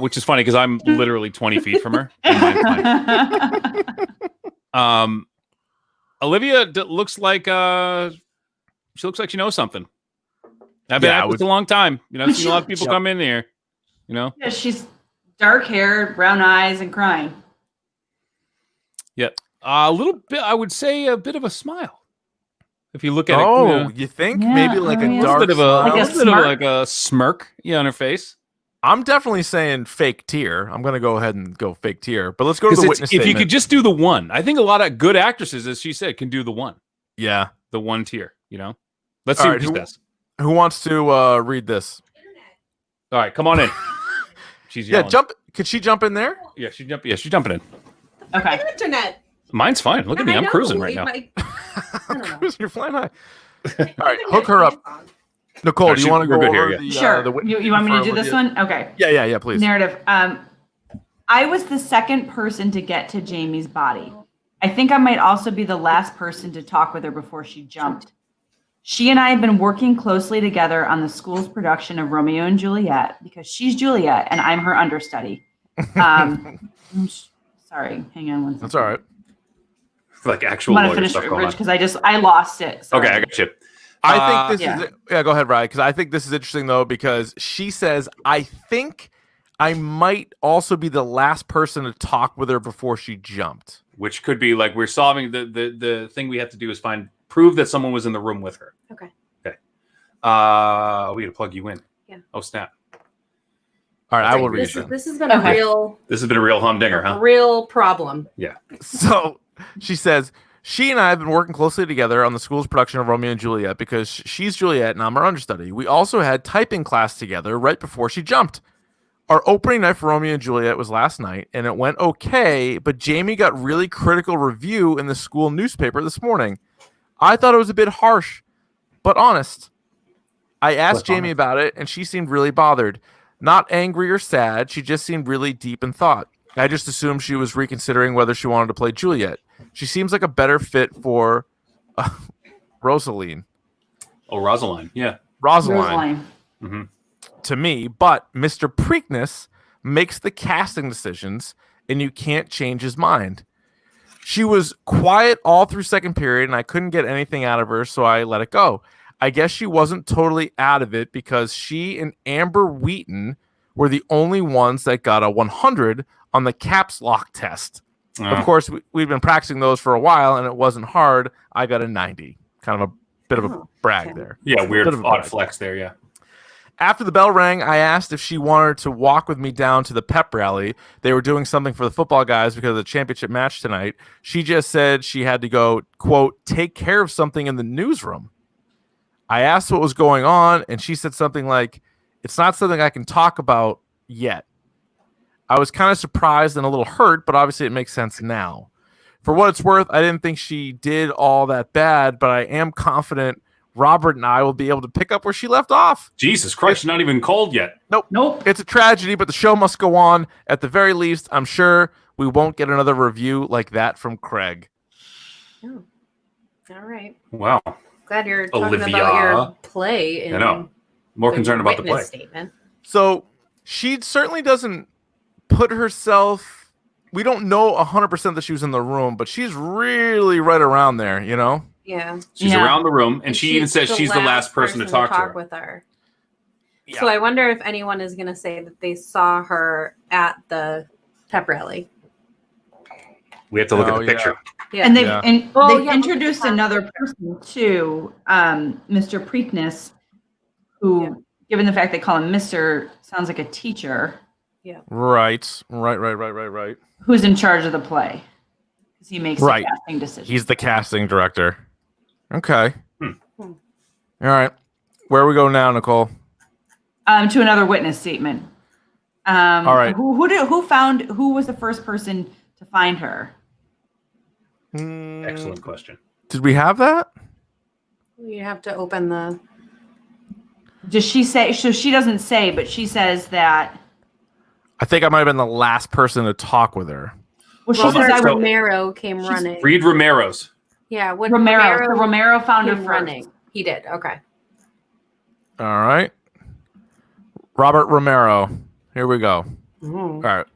Which is funny because I'm literally 20 feet from her. Olivia looks like she looks like she knows something. I've been at this a long time. I've seen a lot of people come in here. Yeah, she's dark hair, brown eyes, and crying. Yeah, a little bit. I would say a bit of a smile. If you look at it, you think maybe like a dark, bit of a smirk, on her face. I'm definitely saying fake tear. I'm going to go ahead and go fake tear. But let's go to the witness statement. If you could just do the one. I think a lot of good actresses, as she said, can do the one. Yeah. The one tear, Let's see what she says. Who wants to read this? All right, come on in. She's yelling. Yeah, could she jump in there? Yeah, she's jumping in. Okay. Internet. Mine's fine. Look at me. I'm cruising right now. I'm cruising. You're flying high. All right, hook her up. Nicole, do you want to go over Sure. You want me to do this one? Okay. Yeah, please. Narrative. I was the second person to get to Jamie's body. I think I might also be the last person to talk with her before she jumped. She and I have been working closely together on the school's production of Romeo and Juliet because she's Juliet and I'm her understudy. Sorry, hang on one second. That's all right. Like actual lawyer finish stuff going on. Because I lost it. Sorry. Okay, I got you. I think this is go ahead, Ryan, because I think this is interesting though, because she says, I think I might also be the last person to talk with her before she jumped. Which could be like we're solving the thing we have to do is prove that someone was in the room with her. Okay. We got to plug you in. Yeah. Oh snap. All right, I will read it. This has been a real. This has been a real humdinger, huh? A real problem. Yeah. So she says, she and I have been working closely together on the school's production of Romeo and Juliet because she's Juliet and I'm her understudy. We also had typing class together right before she jumped. Our opening night for Romeo and Juliet was last night, and it went okay, but Jamie got really critical review in the school newspaper this morning. I thought it was a bit harsh, but honest. I asked Jamie about it, and she seemed really bothered. Not angry or sad, she just seemed really deep in thought. I just assumed she was reconsidering whether she wanted to play Juliet. She seems like a better fit for Rosaline. Oh, Rosaline, yeah. Rosaline. Mm-hmm. To me, but Mr. Preakness makes the casting decisions, and you can't change his mind. She was quiet all through second period, and I couldn't get anything out of her, so I let it go. I guess she wasn't totally out of it because she and Amber Wheaton were the only ones that got a 100 on the caps lock test. Of course, we've been practicing those for a while, and it wasn't hard. I got a 90. Kind of a bit of a brag there. Yeah, weird odd flex there, yeah. After the bell rang, I asked if she wanted to walk with me down to the pep rally. They were doing something for the football guys because of the championship match tonight. She just said she had to go, quote, take care of something in the newsroom. I asked what was going on, and she said something like, it's not something I can talk about yet. I was kind of surprised and a little hurt, but obviously it makes sense now. For what it's worth, I didn't think she did all that bad, but I am confident Robert and I will be able to pick up where she left off. Jesus Christ, she's not even cold yet. Nope. It's a tragedy, but the show must go on. At the very least, I'm sure we won't get another review like that from Craig. Oh. All right. Wow. Glad you're talking Olivia. about your play. I know. More concerned about the play. Statement. So she certainly doesn't put herself... We don't know 100% that she was in the room, but she's really right around there, you know? Yeah. She's around the room, and she even says she's the last person to talk to her. With her. Yeah. So I wonder if anyone is going to say that they saw her at the pep rally. We have to look at the picture. Yeah. And they've yeah, introduced another person too, Mr. Preakness, who, given the fact they call him Mr., sounds like a teacher. Yeah. Right. Who's in charge of the play? Because he makes the Right. casting decisions. He's the casting director. Okay. Hmm. All right. Where we go now, Nicole? To another witness statement. All right. Who was the first person to find her? Excellent question. Did we have that? You have to open the... Does she say? So she doesn't say, but she says that. I think I might have been the last person to talk with her. Well, she Robert says I would. Romero came running. Read Romero's. Yeah. When Romero found her came first. running. He did. Okay. All right. Robert Romero. Here we go. Mm. All right.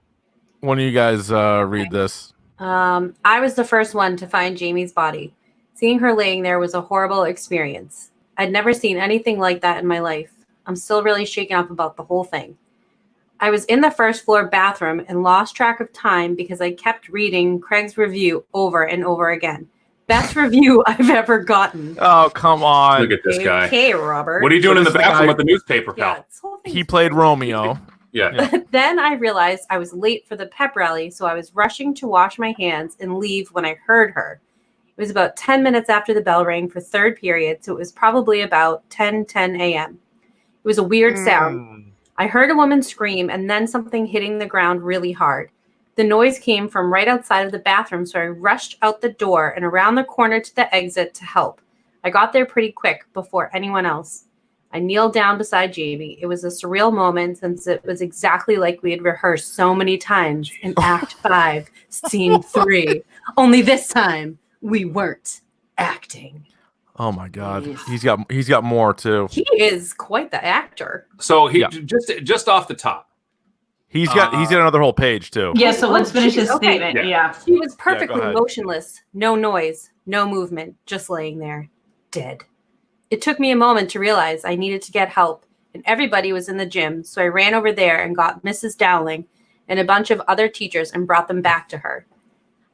One of you guys read this. I was the first one to find Jamie's body. Seeing her laying there was a horrible experience. I'd never seen anything like that in my life. I'm still really shaken up about the whole thing. I was in the first floor bathroom and lost track of time because I kept reading Craig's review over and over again. Best review I've ever gotten. Oh, come on. Look at this guy. Okay, Robert. What are you doing in the this bathroom guy- with the newspaper, pal? Yeah, this whole thing's He played Romeo. Yeah. Then I realized I was late for the pep rally, so I was rushing to wash my hands and leave when I heard her. It was about 10 minutes after the bell rang for third period, so it was probably about 10:10 a.m. It was a weird sound. I heard a woman scream and then something hitting the ground really hard. The noise came from right outside of the bathroom, so I rushed out the door and around the corner to the exit to help. I got there pretty quick before anyone else. I kneeled down beside Jamie. It was a surreal moment since it was exactly like we had rehearsed so many times in Act 5, Scene 3. Only this time, we weren't acting. Oh my God. Jeez. He's got more too. He is quite the actor. So he Yeah. just off the top. He's got another whole page too. Yeah. So let's finish his Okay. statement. Yeah. Yeah. She was perfectly ahead. motionless, no noise, no movement, just laying there, dead. It took me a moment to realize I needed to get help, and everybody was in the gym, so I ran over there and got Mrs. Dowling and a bunch of other teachers and brought them back to her.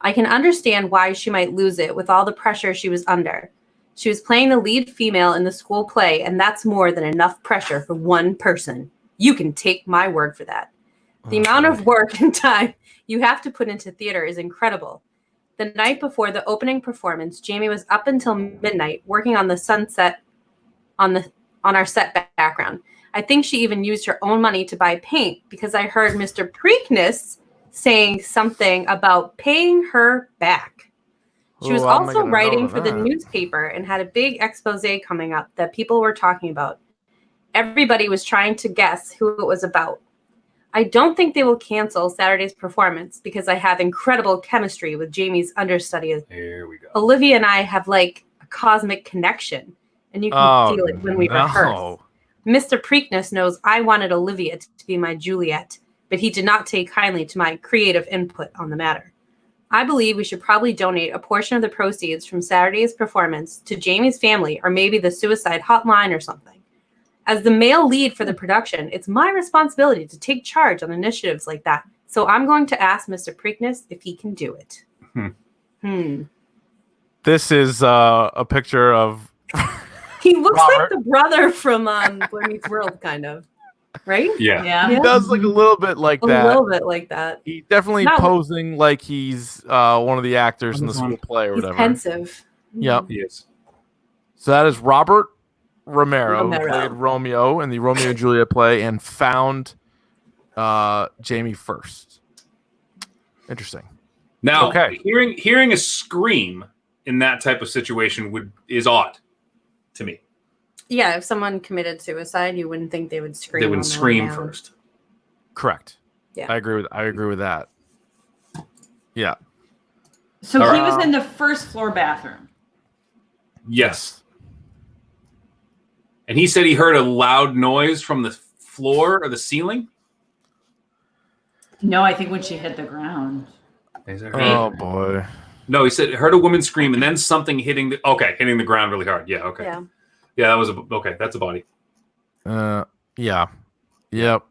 I can understand why she might lose it with all the pressure she was under. She was playing the lead female in the school play, and that's more than enough pressure for one person. You can take my word for that. The amount of work and time you have to put into theater is incredible. The night before the opening performance, Jamie was up until midnight working on the sunset on our set background. I think she even used her own money to buy paint because I heard Mr. Preakness saying something about paying her back. She was I'm also making a note writing of for the that. newspaper and had a big expose coming up that people were talking about. Everybody was trying to guess who it was about. I don't think they will cancel Saturday's performance because I have incredible chemistry with Jamie's understudy. Here we go. Olivia and I have like a cosmic connection, and you can feel it when we rehearse. Mr. Preakness knows I wanted Olivia to be my Juliet, but he did not take kindly to my creative input on the matter. I believe we should probably donate a portion of the proceeds from Saturday's performance to Jamie's family or maybe the suicide hotline or something. As the male lead for the production, it's my responsibility to take charge on initiatives like that. So I'm going to ask Mr. Preakness if he can do it. This is a picture of He looks Robert. like the brother from Boy Meets World, kind of. Right? Yeah. He does look a little bit like A that. little bit like that. He definitely Not- posing like he's one of the actors in the school play or He's whatever. pensive. Yep. He is. So that is Robert Romero, who Romero. played Romeo in the Romeo and Juliet play and found Jamie first. Interesting. Now, Okay. hearing a scream in that type of situation is odd to me. Yeah, if someone committed suicide, you wouldn't think they would scream. They on wouldn't their scream way down. first. Correct. Yeah. I agree with that. Yeah. So All he right. was in the first floor bathroom. Yes. And he said he heard a loud noise from the floor or the ceiling. No, I think when she hit the ground. Is that right? Oh boy. No, he said heard a woman scream and then something hitting the ground really hard. Yeah, okay. Yeah. Yeah, that was okay. That's a body. Yeah. Yep.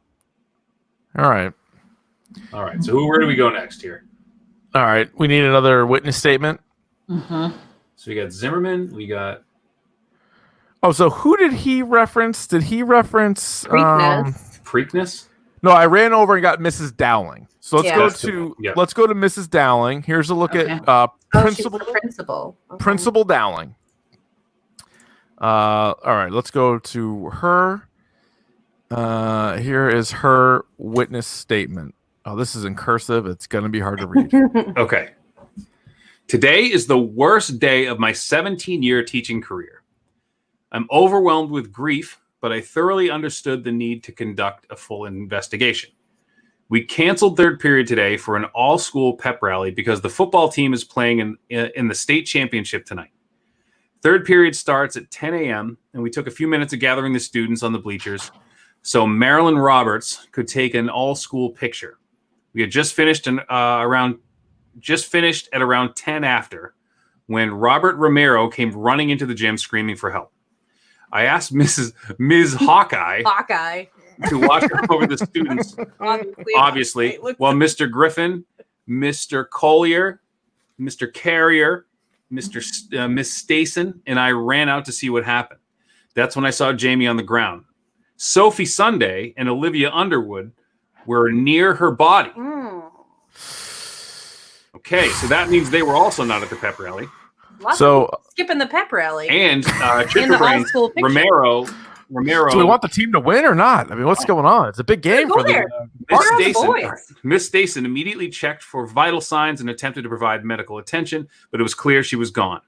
All right. All right. So where do we go next here? All right. We need another witness statement. Mm-hmm. So we got Zimmerman. We got Oh, so who did he reference? Did he reference Preakness. Preakness. No, I ran over and got Mrs. Dowling. So let's Yeah. go That's the to one. Yeah. let's go to Mrs. Dowling. Here's a look Okay. at Oh, Principal she's the principal. Okay. Principal Dowling. All right, let's go to her. Here is her witness statement. Oh, this is in cursive. It's going to be hard to read. Okay. Today is the worst day of my 17-year teaching career. I'm overwhelmed with grief, but I thoroughly understood the need to conduct a full investigation. We canceled third period today for an all-school pep rally because the football team is playing in the state championship tonight. Third period starts at 10 a.m., and we took a few minutes of gathering the students on the bleachers so Marilyn Roberts could take an all-school picture. We had just finished at around 10 after when Robert Romero came running into the gym screaming for help. I asked Ms. Hawkeye Hawkeye. to watch over the students, obviously, Hey, look- while Mr. Griffin, Mr. Collier, Mr. Carrier, Miss Stason, and I ran out to see what happened. That's when I saw Jamie on the ground. Sophie Sunday and Olivia Underwood were near her body. Okay, so that means they were also not at the pep rally. So, skipping the pep rally. And And the Chickerbrains, all-school picture. Romero. do we want the team to win or not? I mean, what's going on? It's a big game Go for there. the Miss Stason immediately checked for vital signs and attempted to provide medical attention, but it was clear she was gone.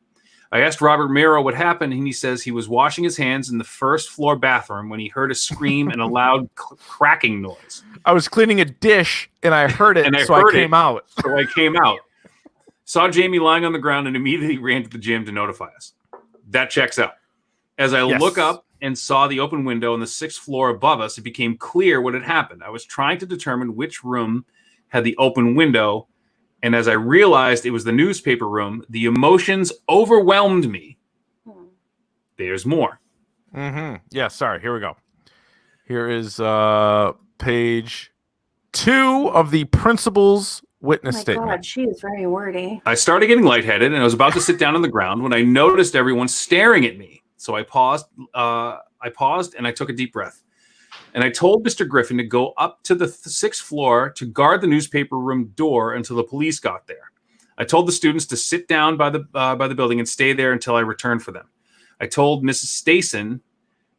I asked Robert Romero what happened, and he says he was washing his hands in the first floor bathroom when he heard a scream and a loud cracking noise. I was cleaning a dish and I heard it, so I came out. So I came out, saw Jamie lying on the ground, and immediately ran to the gym to notify us. That checks out. As I look up and saw the open window on the 6th floor above us, it became clear what had happened. I was trying to determine which room had the open window, and as I realized it was the newspaper room, the emotions overwhelmed me. There's more. Mm-hmm. Yeah, sorry. Here we go. Here is page 2 of the principal's witness statement. God, she is very wordy. I started getting lightheaded, and I was about to sit down on the ground when I noticed everyone staring at me. So I paused. And I took a deep breath. And I told Mr. Griffin to go up to the 6th floor to guard the newspaper room door until the police got there. I told the students to sit down by the building and stay there until I returned for them. I told Mrs. Stason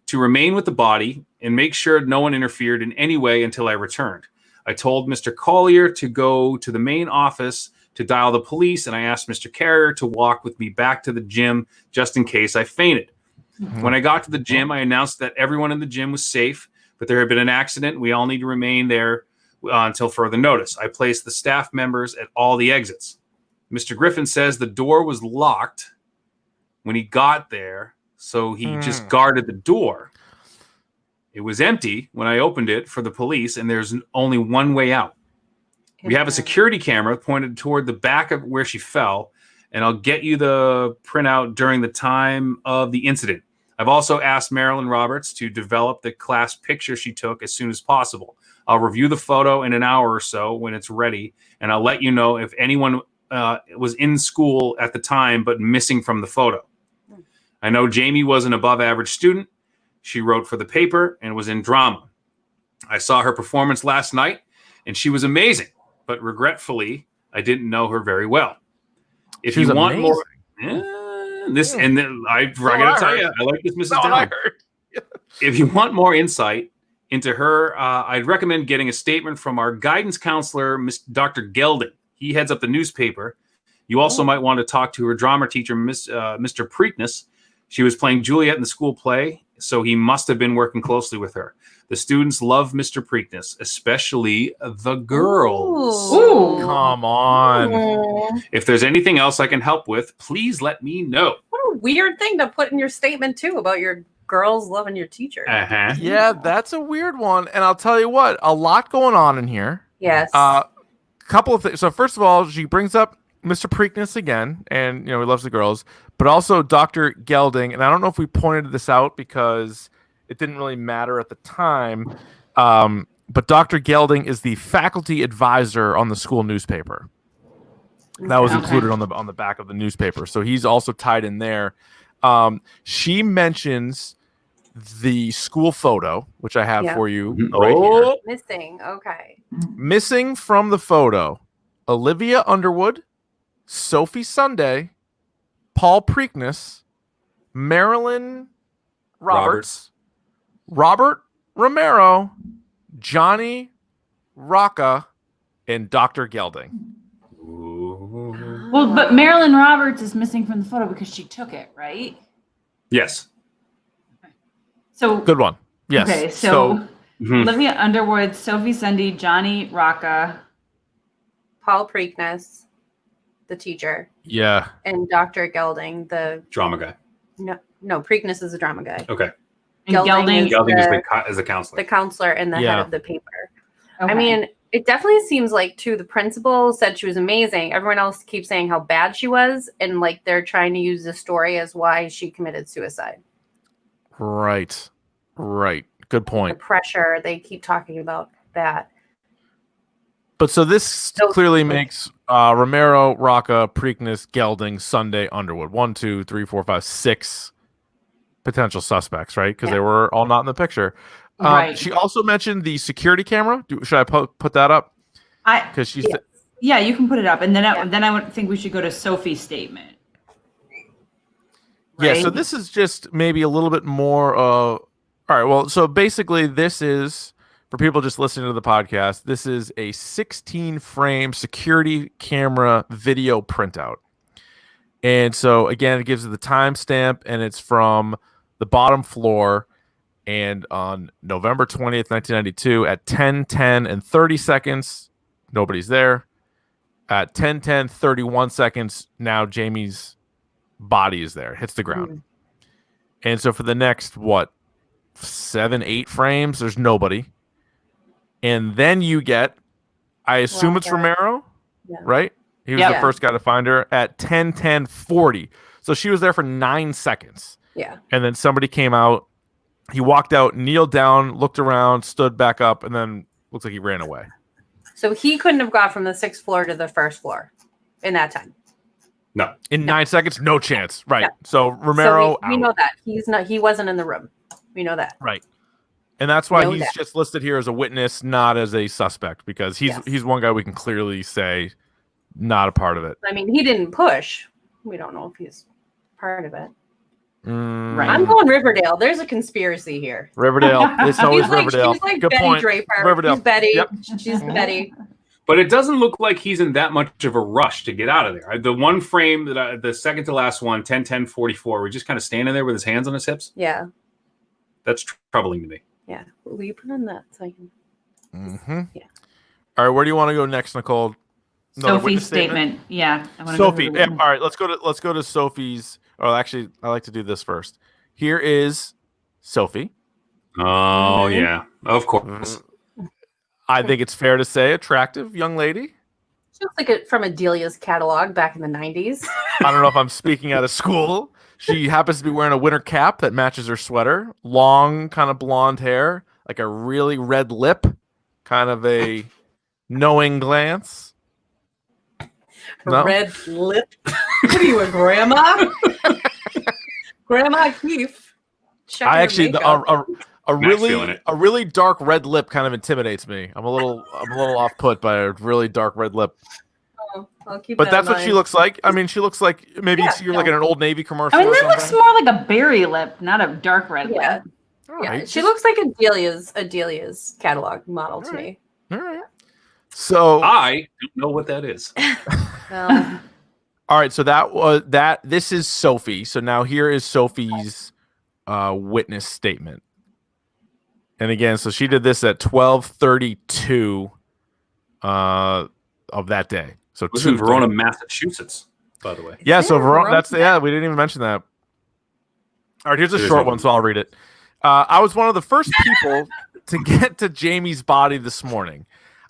to remain with the body and make sure no one interfered in any way until I returned. I told Mr. Collier to go to the main office to dial the police, and I asked Mr. Carrier to walk with me back to the gym just in case I fainted. Mm-hmm. When I got to the gym, I announced that everyone in the gym was safe, but there had been an accident. We all need to remain there until further notice. I placed the staff members at all the exits. Mr. Griffin says the door was locked when he got there, so he just guarded the door. It was empty when I opened it for the police, and there's only one way out. We have a security camera pointed toward the back of where she fell, and I'll get you the printout during the time of the incident. I've also asked Marilyn Roberts to develop the class picture she took as soon as possible. I'll review the photo in an hour or so when it's ready, and I'll let you know if anyone was in school at the time but missing from the photo. I know Jamie was an above average student. She wrote for the paper and was in drama. I saw her performance last night, and she was amazing. But regretfully, I didn't know her very well. If She's you want amazing. more, I gotta tell you, I like this Mrs. Dowling. If you want more insight into her, I'd recommend getting a statement from our guidance counselor, Dr. Gelding. He heads up the newspaper. You also might want to talk to her drama teacher, Mr. Preakness. She was playing Juliet in the school play, so he must have been working closely with her. The students love Mr. Preakness, especially the girls. Ooh. Come on. If there's anything else I can help with, please let me know. What a weird thing to put in your statement, too, about your girls loving your teacher. Uh-huh. Yeah, that's a weird one. And I'll tell you what, a lot going on in here. Yes. Couple of things. So first of all, she brings up Mr. Preakness again, and he loves the girls, but also Dr. Gelding. And I don't know if we pointed this out because it didn't really matter at the time. But Dr. Gelding is the faculty advisor on the school newspaper. That was included on the back of the newspaper. So he's also tied in there. She mentions the school photo, which I have for you right here. Missing. Okay. Missing from the photo, Olivia Underwood, Sophie Sunday, Paul Preakness, Marilyn Roberts, Robert Romero, Johnny Rocca, and Dr. Gelding. Well, but Marilyn Roberts is missing from the photo because she took it, right? Yes. So Good one. Yes. Okay, so Olivia Underwood, Sophie Sunday, Johnny Rocca, Paul Preakness, the teacher. Yeah. And Dr. Gelding, the drama guy. No, Preakness is the drama guy. Okay. Gelding is the counselor. The counselor and the head of the paper. Okay. I mean, it definitely seems like, too, the principal said she was amazing. Everyone else keeps saying how bad she was, and like they're trying to use the story as why she committed suicide. Right. Good point. The pressure, they keep talking about that. But so this clearly makes Romero, Rocca, Preakness, Gelding, Sunday, Underwood. 1, 2, 3, 4, 5, 6 potential suspects, right? Because they were all not in the picture. Right. She also mentioned the security camera. Should I put that up? Because she said, yeah, you can put it up, and then I would think we should go to Sophie's statement. Yeah. Right? So this is just maybe a little bit more. All right. Well, so basically, this is for people just listening to the podcast. This is a 16-frame security camera video printout, and so again, it gives you the timestamp, and it's from the bottom floor. And on November 20th, 1992, at 10:10 and 30 seconds, nobody's there. At 10:10, 31 seconds, now Jamie's body is there, hits the ground. And so for the next, 7, 8 frames, there's nobody. And then you get, I assume it's Romero, right? He was the first guy to find her at 10:10, 40. So she was there for 9 seconds. Yeah. And then somebody came out. He walked out, kneeled down, looked around, stood back up, and then looks like he ran away. So he couldn't have got from the 6th floor to the 1st floor in that time. No. In 9 seconds, no chance. Right. No. So Romero, so we know that. He wasn't in the room. We know that. Right. And that's why he's just listed here as a witness, not as a suspect, because he's one guy we can clearly say not a part of it. I mean, he didn't push. We don't know if he's part of it. Right. I'm going Riverdale. There's a conspiracy here. Riverdale. It's always Riverdale. She's like Good Betty point. Draper. Riverdale. She's Betty. Yep. She's Betty. But it doesn't look like he's in that much of a rush to get out of there. The one frame that the second to last one, 10:10:44, we're just kind of standing there with his hands on his hips. Yeah. That's troubling to me. Yeah. Will you put on that so I can? Yeah. All right. Where do you want to go next, Nicole? Sophie's statement. Yeah. Sophie. All right. Let's go to Sophie's. Oh, actually, I like to do this first. Here is Sophie. Oh, yeah. Of course. I think it's fair to say attractive young lady. She looks like it from a Delia's catalog back in the 90s. I don't know if I'm speaking out of school. She happens to be wearing a winter cap that matches her sweater. Long, kind of blonde hair, like a really red lip, kind of a knowing glance. No? Red lip. What are you, a grandma? Grandma Keefe. I actually a really dark red lip kind of intimidates me. I'm a little off put by a really dark red lip. Oh, I'll keep but that's what she looks like. I mean, she looks like maybe you're like in an Old Navy commercial. I mean, that looks more like a berry lip, not a dark red lip. Yeah, right, she looks like Adelia's catalog model to me. All right. So I don't know what that is. Well, all right, so that was that. This is Sophie. So now here is Sophie's witness statement. And again, so she did this at 12:32 of that day. So it was in Verona, Massachusetts, by the way. Yeah, so Verona, we didn't even mention that. All right, here's a short one, so I'll read it. I was one of the first people to get to Jamie's body this morning.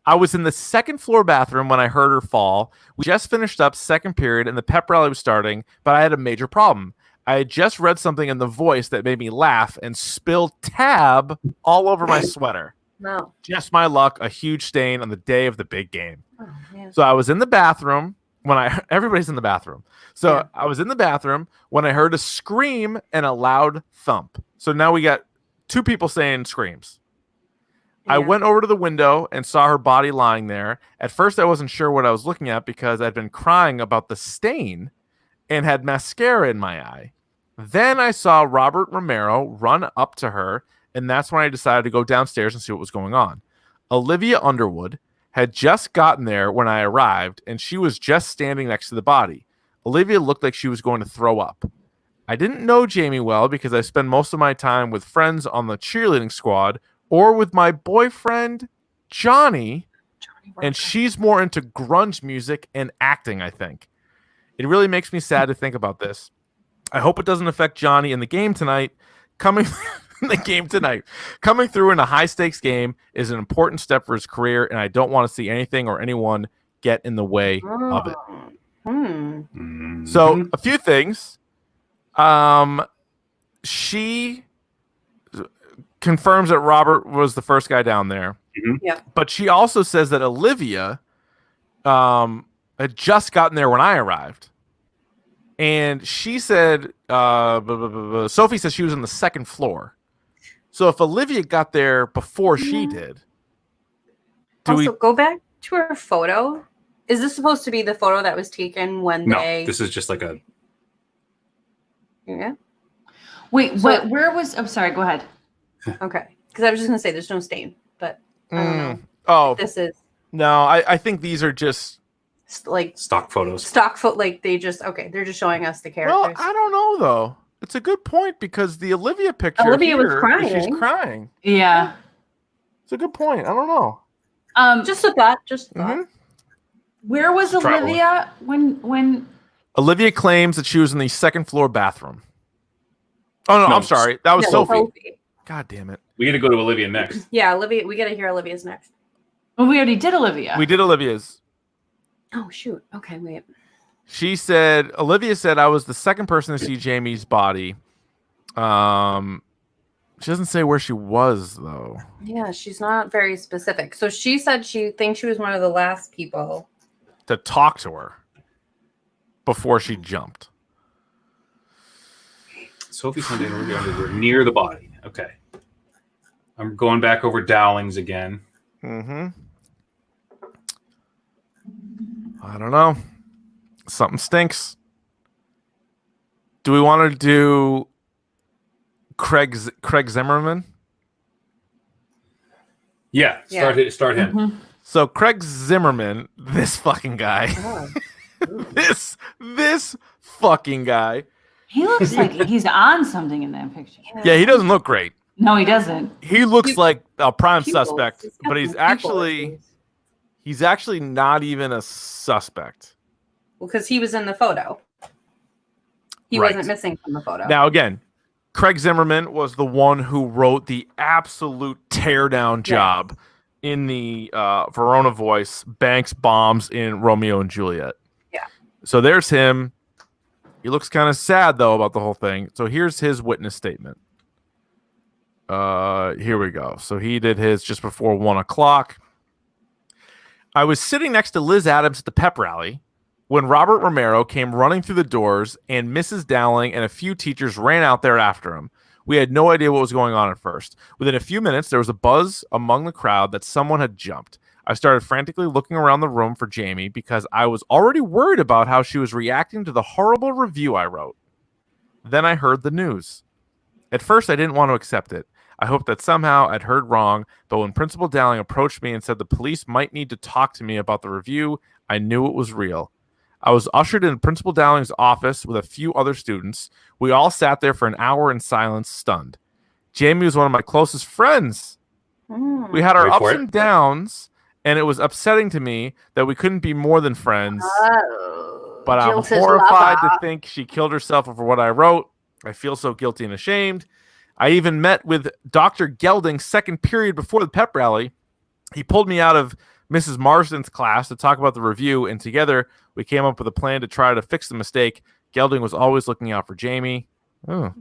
I was in the second floor bathroom when I heard her fall. We just finished up second period and the pep rally was starting, but I had a major problem. I had just read something in The Voice that made me laugh and spilled tab all over my sweater. No. Just my luck, a huge stain on the day of the big game. Oh, man. So I was in the bathroom everybody's in the bathroom. So I was in the bathroom when I heard a scream and a loud thump. So now we got two people saying screams. Yeah. I went over to the window and saw her body lying there. At first, I wasn't sure what I was looking at because I'd been crying about the stain and had mascara in my eye. Then I saw Robert Romero run up to her, and that's when I decided to go downstairs and see what was going on. Olivia Underwood had just gotten there when I arrived, and she was just standing next to the body. Olivia looked like she was going to throw up. I didn't know Jamie well because I spend most of my time with friends on the cheerleading squad or with my boyfriend, Johnny, and she's more into grunge music and acting, I think. It really makes me sad to think about this. I hope it doesn't affect Johnny in the game tonight. Coming through in a high-stakes game is an important step for his career, and I don't want to see anything or anyone get in the way of it. So, a few things. She confirms that Robert was the first guy down there. Yeah. But she also says that Olivia had just gotten there when I arrived. And she said, Sophie says she was on the second floor. So if Olivia got there before she did. Go back to her photo. Is this supposed to be the photo that was taken when they... No, this is just like a... Yeah. Wait, where was... I'm sorry, go ahead. Okay. Because I was just going to say there's no stain, but I don't know. Oh. This is... No, I think these are just... like stock photos. Like they're just showing us the characters. Well, I don't know though. It's a good point because the Olivia picture. Olivia was crying. She's crying. Yeah, it's a good point. I don't know. Just a thought. Just a thought. Where was Olivia when? Olivia claims that she was in the second floor bathroom. Oh no, I'm sorry. That was Sophie. God damn it. We got to go to Olivia next. Yeah, Olivia. We got to hear Olivia's next. Well, we already did Olivia. We did Olivia's. Oh, shoot. Okay, wait. Olivia said, I was the second person to see Jamie's body. She doesn't say where she was, though. Yeah, she's not very specific. So she said she thinks she was one of the last people to talk to her before she jumped. Sophie Sunday and Olivia Underwood were near the body. Okay. I'm going back over Dowling's again. I don't know. Something stinks. Do we want to do Craig Zimmerman? Yeah, start him. So Craig Zimmerman, this fucking guy. this fucking guy. He looks like he's on something in that picture. Yeah, he doesn't look great. No, he doesn't. He looks like a prime suspect, but he's actually not even a suspect. Well, because he was in the photo. He wasn't missing from the photo. Now, again, Craig Zimmerman was the one who wrote the absolute teardown job in the Verona Voice, Banks bombs in Romeo and Juliet. Yeah. So there's him. He looks kind of sad, though, about the whole thing. So here's his witness statement. Here we go. So he did his just before 1 o'clock. I was sitting next to Liz Adams at the pep rally. when Robert Romero came running through the doors and Mrs. Dowling and a few teachers ran out there after him. We had no idea what was going on at first. Within a few minutes, there was a buzz among the crowd that someone had jumped. I started frantically looking around the room for Jamie because I was already worried about how she was reacting to the horrible review I wrote. Then I heard the news. At first, I didn't want to accept it. I hoped that somehow I'd heard wrong, but when Principal Dowling approached me and said the police might need to talk to me about the review, I knew it was real. I was ushered into Principal Dowling's office with a few other students. We all sat there for an hour in silence, stunned. Jamie was one of my closest friends. We had our ups and downs, and it was upsetting to me that we couldn't be more than friends. But I'm horrified to think she killed herself over what I wrote. I feel so guilty and ashamed. I even met with Dr. Gelding second period before the pep rally. He pulled me out of Mrs. Marsden's class to talk about the review, and together we came up with a plan to try to fix the mistake. Gelding was always looking out for Jamie. But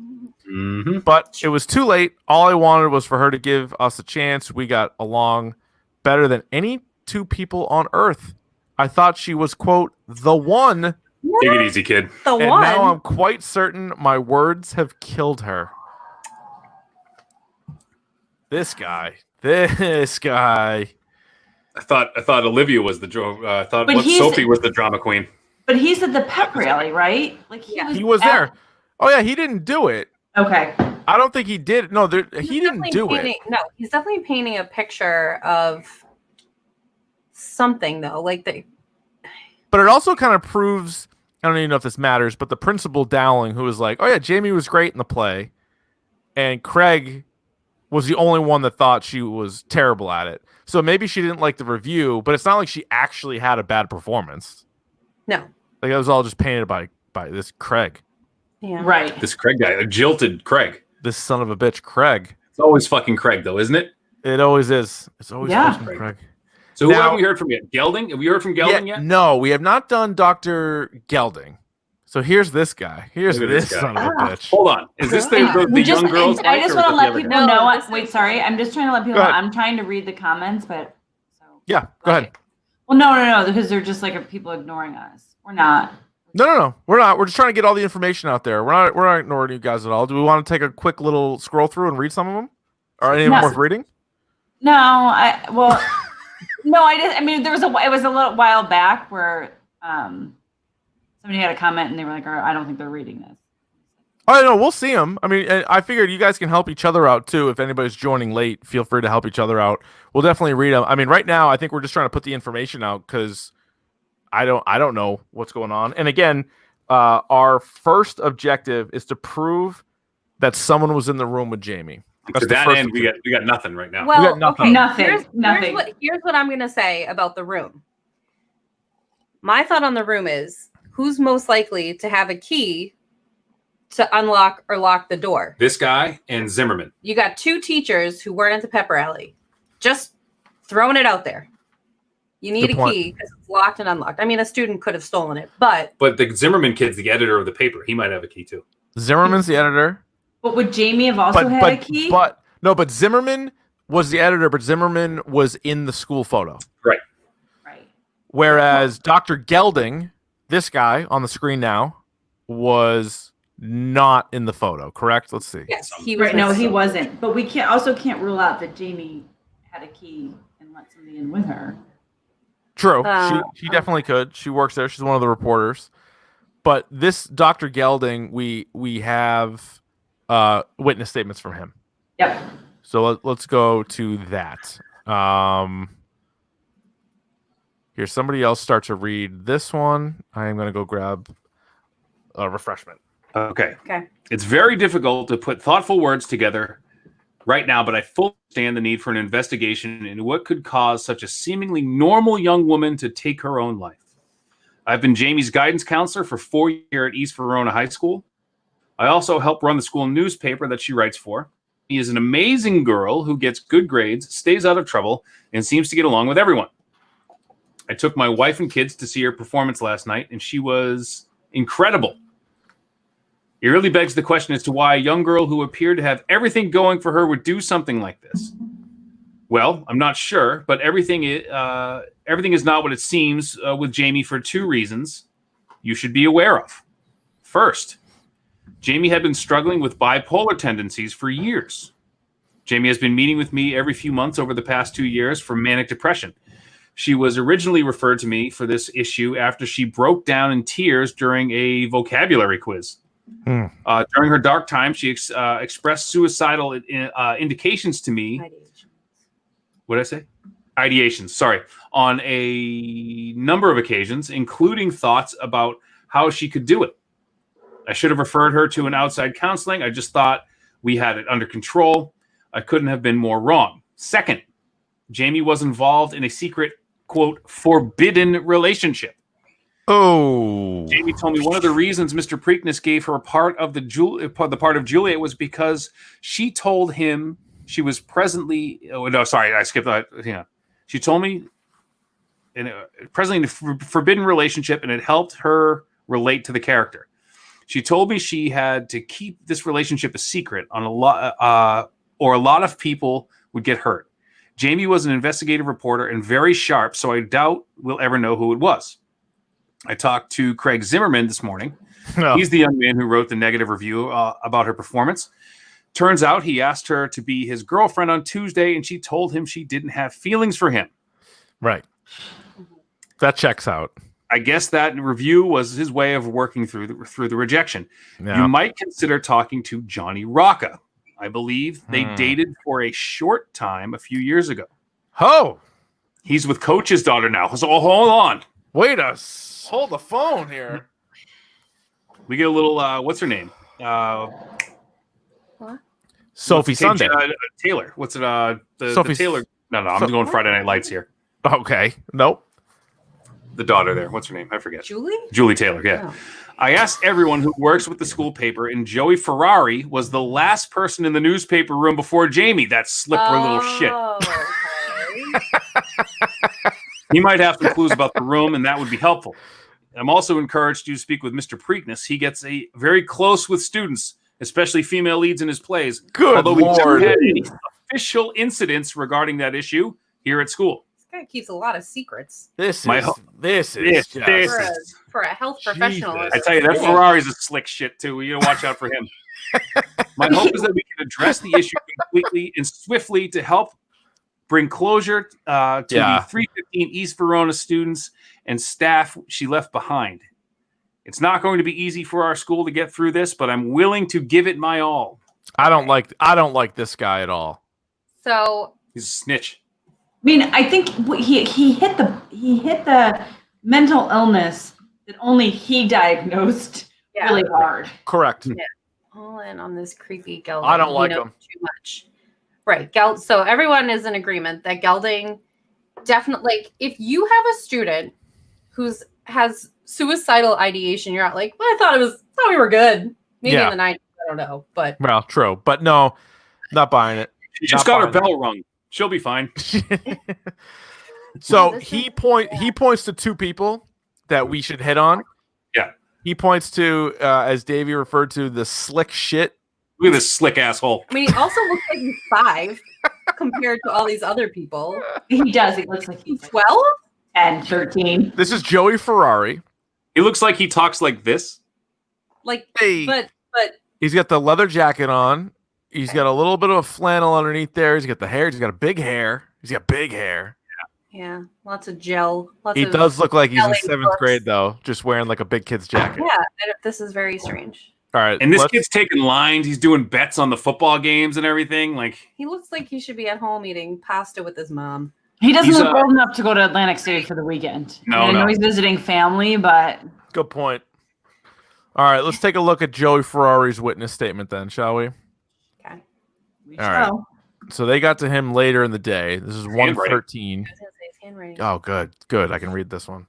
it was too late. All I wanted was for her to give us a chance. We got along better than any two people on Earth. I thought she was, quote, the one. Take it easy, kid. The and one. Now I'm quite certain my words have killed her. This guy. I thought Olivia was the Sophie was the drama queen. But he's at the pep rally, right? Like he was there. Oh yeah, he didn't do it. Okay. I don't think he did. No, he didn't do it. No, he's definitely painting a picture of something though. But it also kind of proves, I don't even know if this matters, but the Principal Dowling, who was like, oh yeah, Jamie was great in the play, and Craig was the only one that thought she was terrible at it. So maybe she didn't like the review, but it's not like she actually had a bad performance. No. Like it was all just painted by this Craig. Yeah. Right. This Craig guy, a jilted Craig. This son of a bitch, Craig. It's always fucking Craig, though, isn't it? It always is. It's always fucking Craig. So who have we heard from yet? Gelding? Have we heard from Gelding yet? No, we have not done Dr. Gelding. So here's this guy. Here's this son of a bitch. Hold on. Is this the young girls? I just want to let people guy? know. Wait, sorry. I'm just trying to let people know. I'm trying to read the comments, but yeah, go ahead. Well, no, because they're just like people ignoring us. We're not. No, we're not. We're just trying to get all the information out there. We're not ignoring you guys at all. Do we want to take a quick little scroll through and read some of them? Or any of them worth reading? No, no, I didn't. I mean, it was a little while back where somebody had a comment and they were like, I don't think they're reading this. Oh, no, we'll see them. I mean, I figured you guys can help each other out, too. If anybody's joining late, feel free to help each other out. We'll definitely read them. I mean, right now, I think we're just trying to put the information out because I don't know what's going on. And again, our first objective is to prove that someone was in the room with Jamie. To that end, we got nothing right now. Well, we got nothing. Okay. Nothing. Here's what I'm going to say about the room. My thought on the room is, who's most likely to have a key to unlock or lock the door? This guy and Zimmerman. You got two teachers who weren't at the pep rally. Just throwing it out there. You need a key because it's locked and unlocked. I mean, a student could have stolen it, but the Zimmerman kid's the editor of the paper. He might have a key too. Zimmerman's the editor. But would Jamie have also had a key? But Zimmerman was the editor, but Zimmerman was in the school photo. Right. Whereas Dr. Gelding, this guy on the screen now, was not in the photo, correct? Let's see. Yes, he was. Right, no, he wasn't. But we can't rule out that Jamie had a key and let somebody in with her. True. She definitely could. She works there. She's one of the reporters. But this Dr. Gelding, we have witness statements from him. Yep. So let's go to that. Here, somebody else start to read this one. I am going to go grab a refreshment. Okay. It's very difficult to put thoughtful words together right now, but I fully understand the need for an investigation into what could cause such a seemingly normal young woman to take her own life. I've been Jamie's guidance counselor for 4 years at East Verona High School. I also help run the school newspaper that she writes for. She is an amazing girl who gets good grades, stays out of trouble, and seems to get along with everyone. I took my wife and kids to see her performance last night, and she was incredible. It really begs the question as to why a young girl who appeared to have everything going for her would do something like this. Well, I'm not sure, but everything is not what it seems with Jamie for two reasons. you should be aware of. First, Jamie had been struggling with bipolar tendencies for years. Jamie has been meeting with me every few months over the past 2 years for manic depression. She was originally referred to me for this issue after she broke down in tears during a vocabulary quiz. During her dark time, she expressed suicidal indications to me. What did I say? Ideations, sorry. On a number of occasions, including thoughts about how she could do it. I should have referred her to an outside counseling. I just thought we had it under control. I couldn't have been more wrong. Second, Jamie was involved in a secret, quote, forbidden relationship. Oh. Jamie told me one of the reasons Mr. Preakness gave her a part of the part of Juliet was because she told him she was presently. Oh no, sorry, I skipped that. Hang on. She told me presently in a forbidden relationship, and it helped her relate to the character. She told me she had to keep this relationship a secret on a lot of people would get hurt. Jamie was an investigative reporter and very sharp, so I doubt we'll ever know who it was. I talked to Craig Zimmerman this morning. No. He's the young man who wrote the negative review about her performance. Turns out he asked her to be his girlfriend on Tuesday, and she told him she didn't have feelings for him. Right. That checks out. I guess that review was his way of working through the rejection. Yeah. You might consider talking to Johnny Rocca. I believe they dated for a short time a few years ago. Oh. He's with Coach's daughter now. So hold on. Hold the phone here. We get a little, what's her name? What? Sophie Sunday. Taylor. What's it? Sophie Taylor. No, I'm going Friday Night Lights here. Okay. Nope. The daughter there. What's her name? I forget. Julie Taylor, yeah. Oh. I asked everyone who works with the school paper, and Joey Ferrari was the last person in the newspaper room before Jamie. That slippery little shit. Okay. He might have some clues about the room, and that would be helpful. I'm also encouraged you to speak with Mr. Preakness. He gets very close with students, especially female leads in his plays. Good Although Lord. we haven't had any official incidents regarding that issue here at school. This guy keeps a lot of secrets. This is for a health professional. I tell you, that Ferrari's a slick shit too. You gotta watch out for him. My hope is that we can address the issue completely and swiftly to help bring closure to the 315 East Verona students and staff she left behind. It's not going to be easy for our school to get through this, but I'm willing to give it my all. I don't like this guy at all. So he's a snitch. I mean, I think he hit the mental illness that only he diagnosed really hard. Correct. Yeah. All in on this creepy Gelding. I don't like him too much. Right. So everyone is in agreement that Gelding definitely, like, if you have a student has suicidal ideation, you're not like, well, I thought we were good. Maybe in the 90s, I don't know. But well, true. But no, not buying it. She just got her bell rung. She'll be fine. So he points to two people that we should hit on. Yeah. He points to, as Davey referred to, the slick shit. Look at this slick asshole. I mean, he also looks like he's 5 compared to all these other people. He does. He looks like he's 12? 10, 13. This is Joey Ferrari. He looks like he talks like this. Like, hey. But he's got the leather jacket on. He's got a little bit of a flannel underneath there. He's got the hair. He's got a big hair. He's got big hair. Yeah, lots of gel. He does look like he's in 7th grade, though, just wearing like a big kid's jacket. Yeah, this is very strange. All right, and this kid's taking lines. He's doing bets on the football games and everything. Like, he looks like he should be at home eating pasta with his mom. He doesn't look old enough to go to Atlantic City for the weekend. I know he's visiting family, but good point. All right, let's take a look at Joey Ferrari's witness statement then, shall we? Okay. All right. So they got to him later in the day. This is 1:13. Oh, good. I can read this one.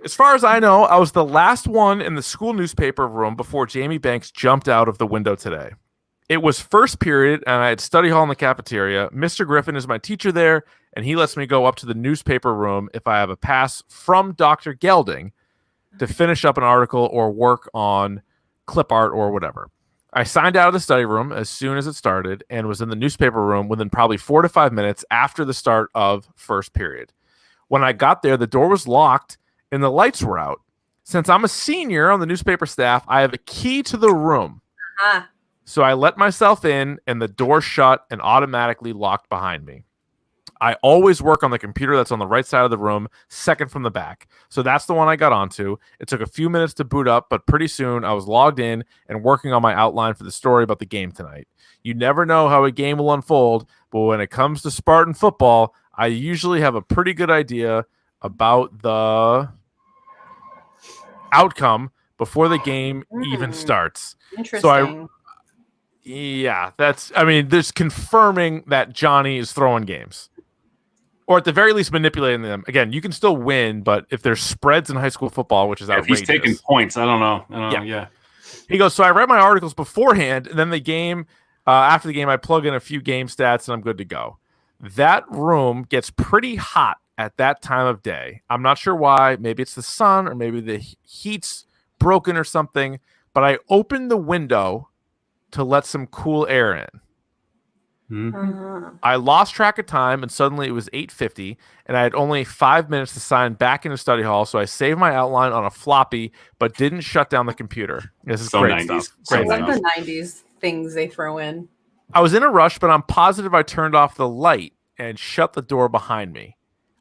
As far as I know, I was the last one in the school newspaper room before Jamie Banks jumped out of the window today. It was first period, and I had study hall in the cafeteria. Mr. Griffin is my teacher there, and he lets me go up to the newspaper room if I have a pass from Dr. Gelding to finish up an article or work on clip art or whatever. I signed out of the study room as soon as it started and was in the newspaper room within probably 4 to 5 minutes after the start of first period. When I got there, the door was locked and the lights were out. Since I'm a senior on the newspaper staff, I have a key to the room. Ah. So I let myself in, and the door shut and automatically locked behind me. I always work on the computer that's on the right side of the room, second from the back. So that's the one I got onto. It took a few minutes to boot up, but pretty soon I was logged in and working on my outline for the story about the game tonight. You never know how a game will unfold, but when it comes to Spartan football, I usually have a pretty good idea about the outcome before the game even starts. Interesting. There's confirming that Johnny is throwing games. Or at the very least manipulating them. Again, you can still win, but if there's spreads in high school football, which is outrageous. If he's taking points, I don't know. Yeah. He goes, so I read my articles beforehand, and then the game, after the game, I plug in a few game stats, and I'm good to go. That room gets pretty hot at that time of day. I'm not sure why. Maybe it's the sun, or maybe the heat's broken or something, but I opened the window to let some cool air in. I lost track of time, and suddenly it was 8:50, and I had only 5 minutes to sign back into study hall, so I saved my outline on a floppy, but didn't shut down the computer. This is so great 90s. stuff. I Great love stuff. the 90s things they throw in. I was in a rush, but I'm positive I turned off the light and shut the door behind me.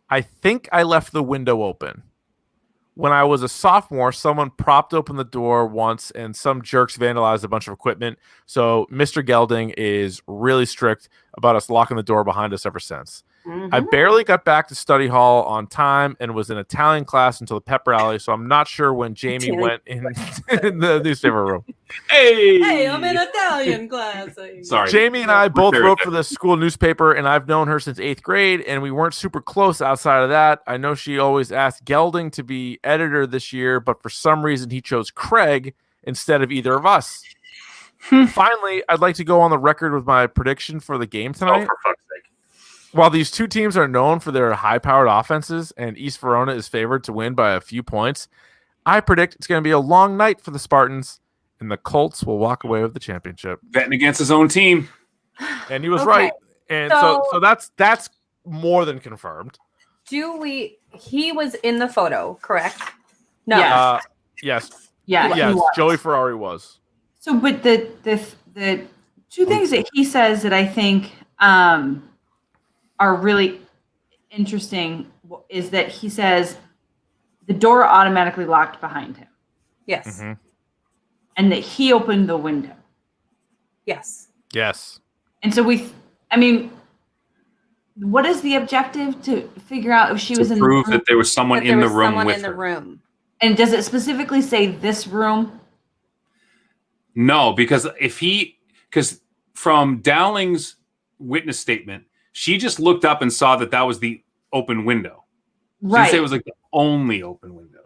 I think I left the window open. When I was a sophomore, someone propped open the door once, and some jerks vandalized a bunch of equipment. So Mr. Gelding is really strict about us locking the door behind us ever since. I barely got back to study hall on time and was in Italian class until the pep rally, so I'm not sure when Jamie went in the newspaper room. Hey, I'm in Italian class. Sorry. Jamie and I both wrote for the school newspaper, and I've known her since 8th grade, and we weren't super close outside of that. I know she always asked Gelding to be editor this year, but for some reason he chose Craig instead of either of us. Finally, I'd like to go on the record with my prediction for the game tonight. Oh, for fuck's sake. While these two teams are known for their high-powered offenses and East Verona is favored to win by a few points, I predict it's going to be a long night for the Spartans, and the Colts will walk away with the championship. Betting against his own team. And he was right. And so that's more than confirmed. He was in the photo, correct? No. Yes. Yeah. Yes, Joey Ferrari was. So, but the two things that he says that I think are really interesting is that he says the door automatically locked behind him. Yes. And that he opened the window. Yes. Yes. And so what is the objective to figure out if she was in the room? To prove that there was someone in the room with her. Room. And does it specifically say this room? No, because from Dowling's witness statement, she just looked up and saw that was the open window. She didn't say it was like the only open window.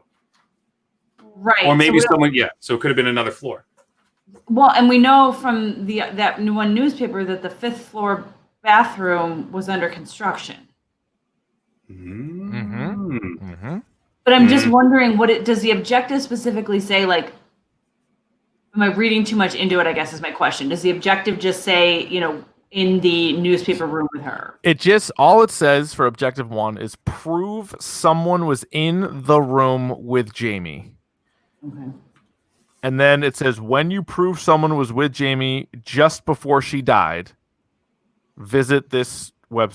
Right. Or maybe so it could have been another floor. Well, and we know from that one newspaper that the 5th floor bathroom was under construction. But I'm just wondering, does the objective specifically say, like, am I reading too much into it, I guess is my question. Does the objective just say, in the newspaper room with her? All it says for objective 1 is prove someone was in the room with Jamie. Okay. And then it says, when you prove someone was with Jamie just before she died, visit this web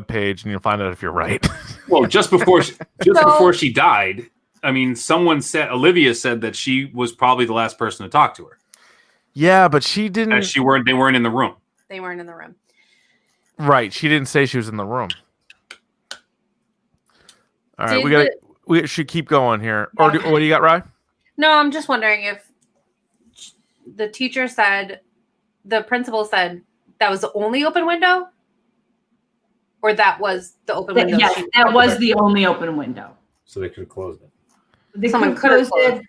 page and you'll find out if you're right. Well, just before she died, I mean, Olivia said that she was probably the last person to talk to her. Yeah, but she didn't. They weren't in the room. They weren't in the room. Right. She didn't say she was in the room. All right, we should keep going here. Or what do you got, Rye? No, I'm just wondering if the principal said that was the only open window, or that was the open window. Yes, that was the only open window. So they could have closed Someone it. Someone could have closed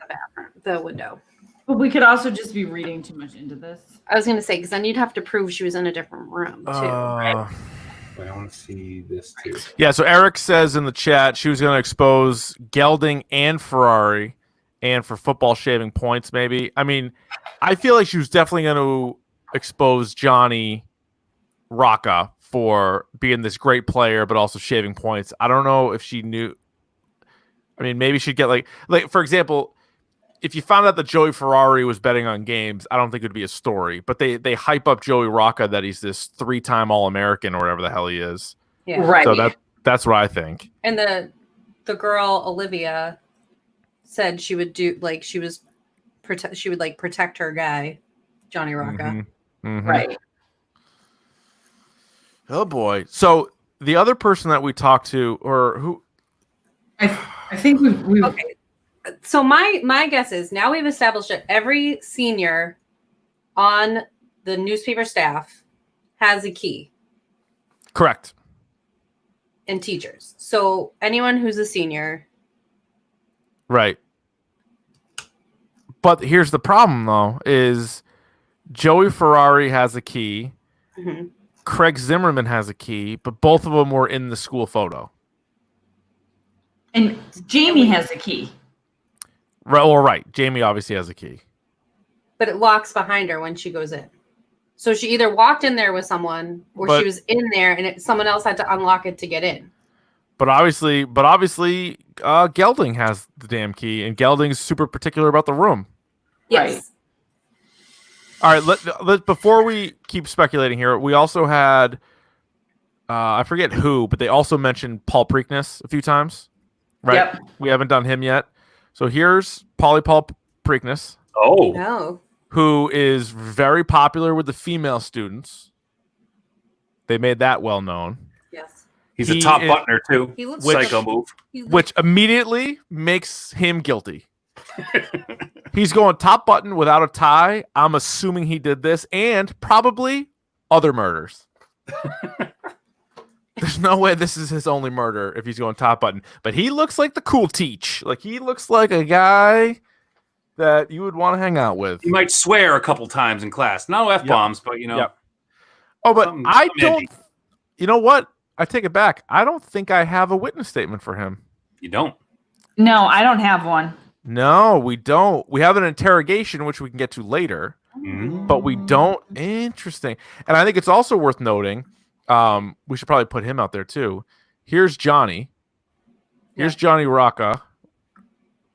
the window. But we could also just be reading too much into this. I was going to say, because then you'd have to prove she was in a different room, too. Right? But I want to see this, too. Yeah, so Eric says in the chat she was going to expose Gelding and Ferrari, and for football shaving points, maybe. I mean, I feel like she was definitely going to expose Johnny Rocca for being this great player, but also shaving points. I don't know if she knew. I mean, maybe she'd get like for example, if you found out that Joey Ferrari was betting on games, I don't think it would be a story. But they hype up Joey Rocca that he's this 3-time All-American or whatever the hell he is. Yeah. Right. So that's what I think. And the girl Olivia said she would do like she would like protect her guy, Johnny Rocca. Mm-hmm. Mm-hmm. Right. Oh boy. So the other person that we talked to, or who? I think we Okay. So my guess is now we've established that every senior on the newspaper staff has a key. Correct. And teachers. So anyone who's a senior. Right. But here's the problem, though, is Joey Ferrari has a key. Mm-hmm. Craig Zimmerman has a key, but both of them were in the school photo. and Jamie has a key. Right. Jamie obviously has a key. But it locks behind her when she goes in. So she either walked in there with someone or she was in there and someone else had to unlock it to get in. But obviously, Gelding has the damn key, and Gelding's super particular about the room. Yes. Right. All right. Let before we keep speculating here, we also had I forget who, but they also mentioned Paul Preakness a few times. Right. Yep. We haven't done him yet. So here's Paul Preakness. Oh, No. Who is very popular with the female students. They made that well known. Yes. he's a top buttoner too. He looks Psycho move. Which immediately makes him guilty. He's going top button without a tie. I'm assuming he did this and probably other murders. There's no way this is his only murder if he's going top button. But he looks like the cool teach. Like he looks like a guy that you would want to hang out with. He might swear a couple times in class. No F-bombs, but you know. Yep. Oh, but I don't. edgy. You know what? I take it back. I don't think I have a witness statement for him. You don't. No, I don't have one. No, we don't. We have an interrogation, which we can get to later, Mhm. but we don't. Interesting. And I think it's also worth noting, we should probably put him out there too. Here's Johnny. Here's Johnny Rocca.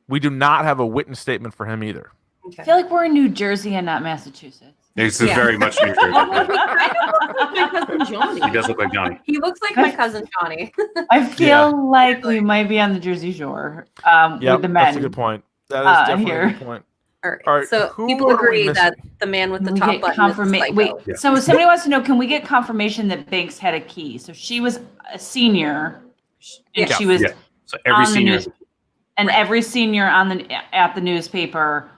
We do not have a witness statement for him either. Okay. I feel like we're in New Jersey and not Massachusetts. This is very much New Jersey. I don't look like my cousin Johnny. He does look like Johnny. He looks like my cousin Johnny. I feel like we might be on the Jersey Shore with the men. That's a good point. That is definitely here. a good point. All right. All right, So who people are we agree missing? that the man with the Can we top get button is the confirmation? psycho. Wait, Yeah. so somebody wants to know, can we get confirmation that Banks had a key? So she was a senior, and Yeah. she was Yeah. So every on the senior. news, and every senior at the newspaper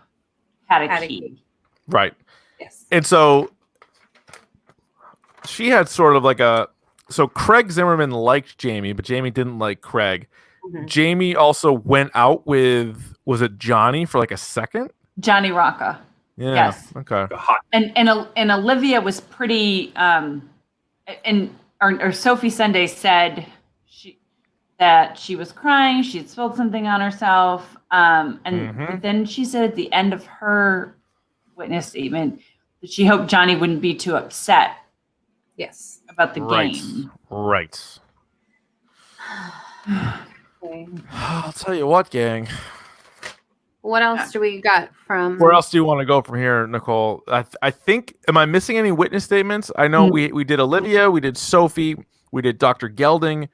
had a key. Right. Yes. And so she had sort of like so Craig Zimmerman liked Jamie, but Jamie didn't like Craig. Mhm. Jamie also went out with, was it Johnny for like a second? Johnny Rocca. Yeah. Yes. Okay. Hot. And Olivia was pretty or Sophie Sunday said that she was crying, she had spilled something on herself. And then she said at the end of her witness statement that she hoped Johnny wouldn't be too upset Yes. about the Right. game. Right. Okay. I'll tell you what, gang. What else do we got from? Where else do you want to go from here, Nicole? I think, am I missing any witness statements? I know we did Olivia, we did Sophie, we did Dr. Gelding.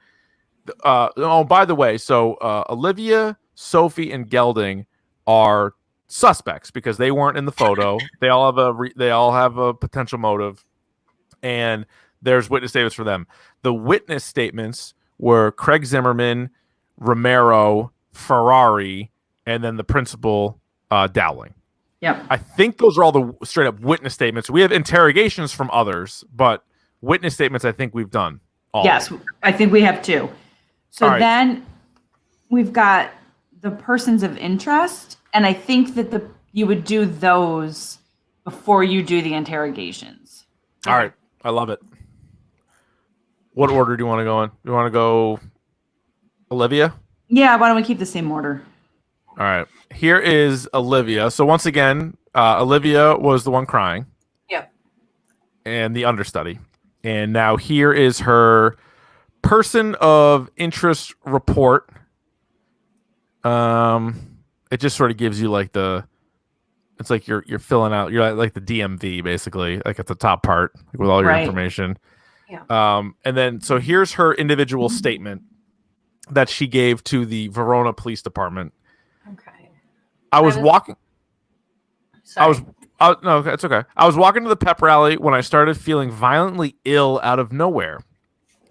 Oh, by the way, so Olivia, Sophie, and Gelding are suspects because they weren't in the photo. They all have a potential motive, and there's witness statements for them. The witness statements were Craig Zimmerman, Romero, Ferrari, and then the principal, Dowling. Yep. I think those are all the straight up witness statements. We have interrogations from others, but witness statements I think we've done. All. Yes, I think we have two. So All right. then we've got the persons of interest, and I think that you would do those before you do the interrogations. All right. I love it. What order do you want to go in? You want to go Olivia? Yeah, why don't we keep the same order? All right. Here is Olivia. So once again, Olivia was the one crying. Yep. And the understudy. And now here is her person of interest report. And it just sort of gives you like it's like you're filling out, you're like the DMV basically, like at the top part, like with all your information. Yeah. And then so here's her individual statement that she gave to the Verona Police Department. Okay. I was walking. Sorry. No, it's okay. I was walking to the pep rally when I started feeling violently ill out of nowhere.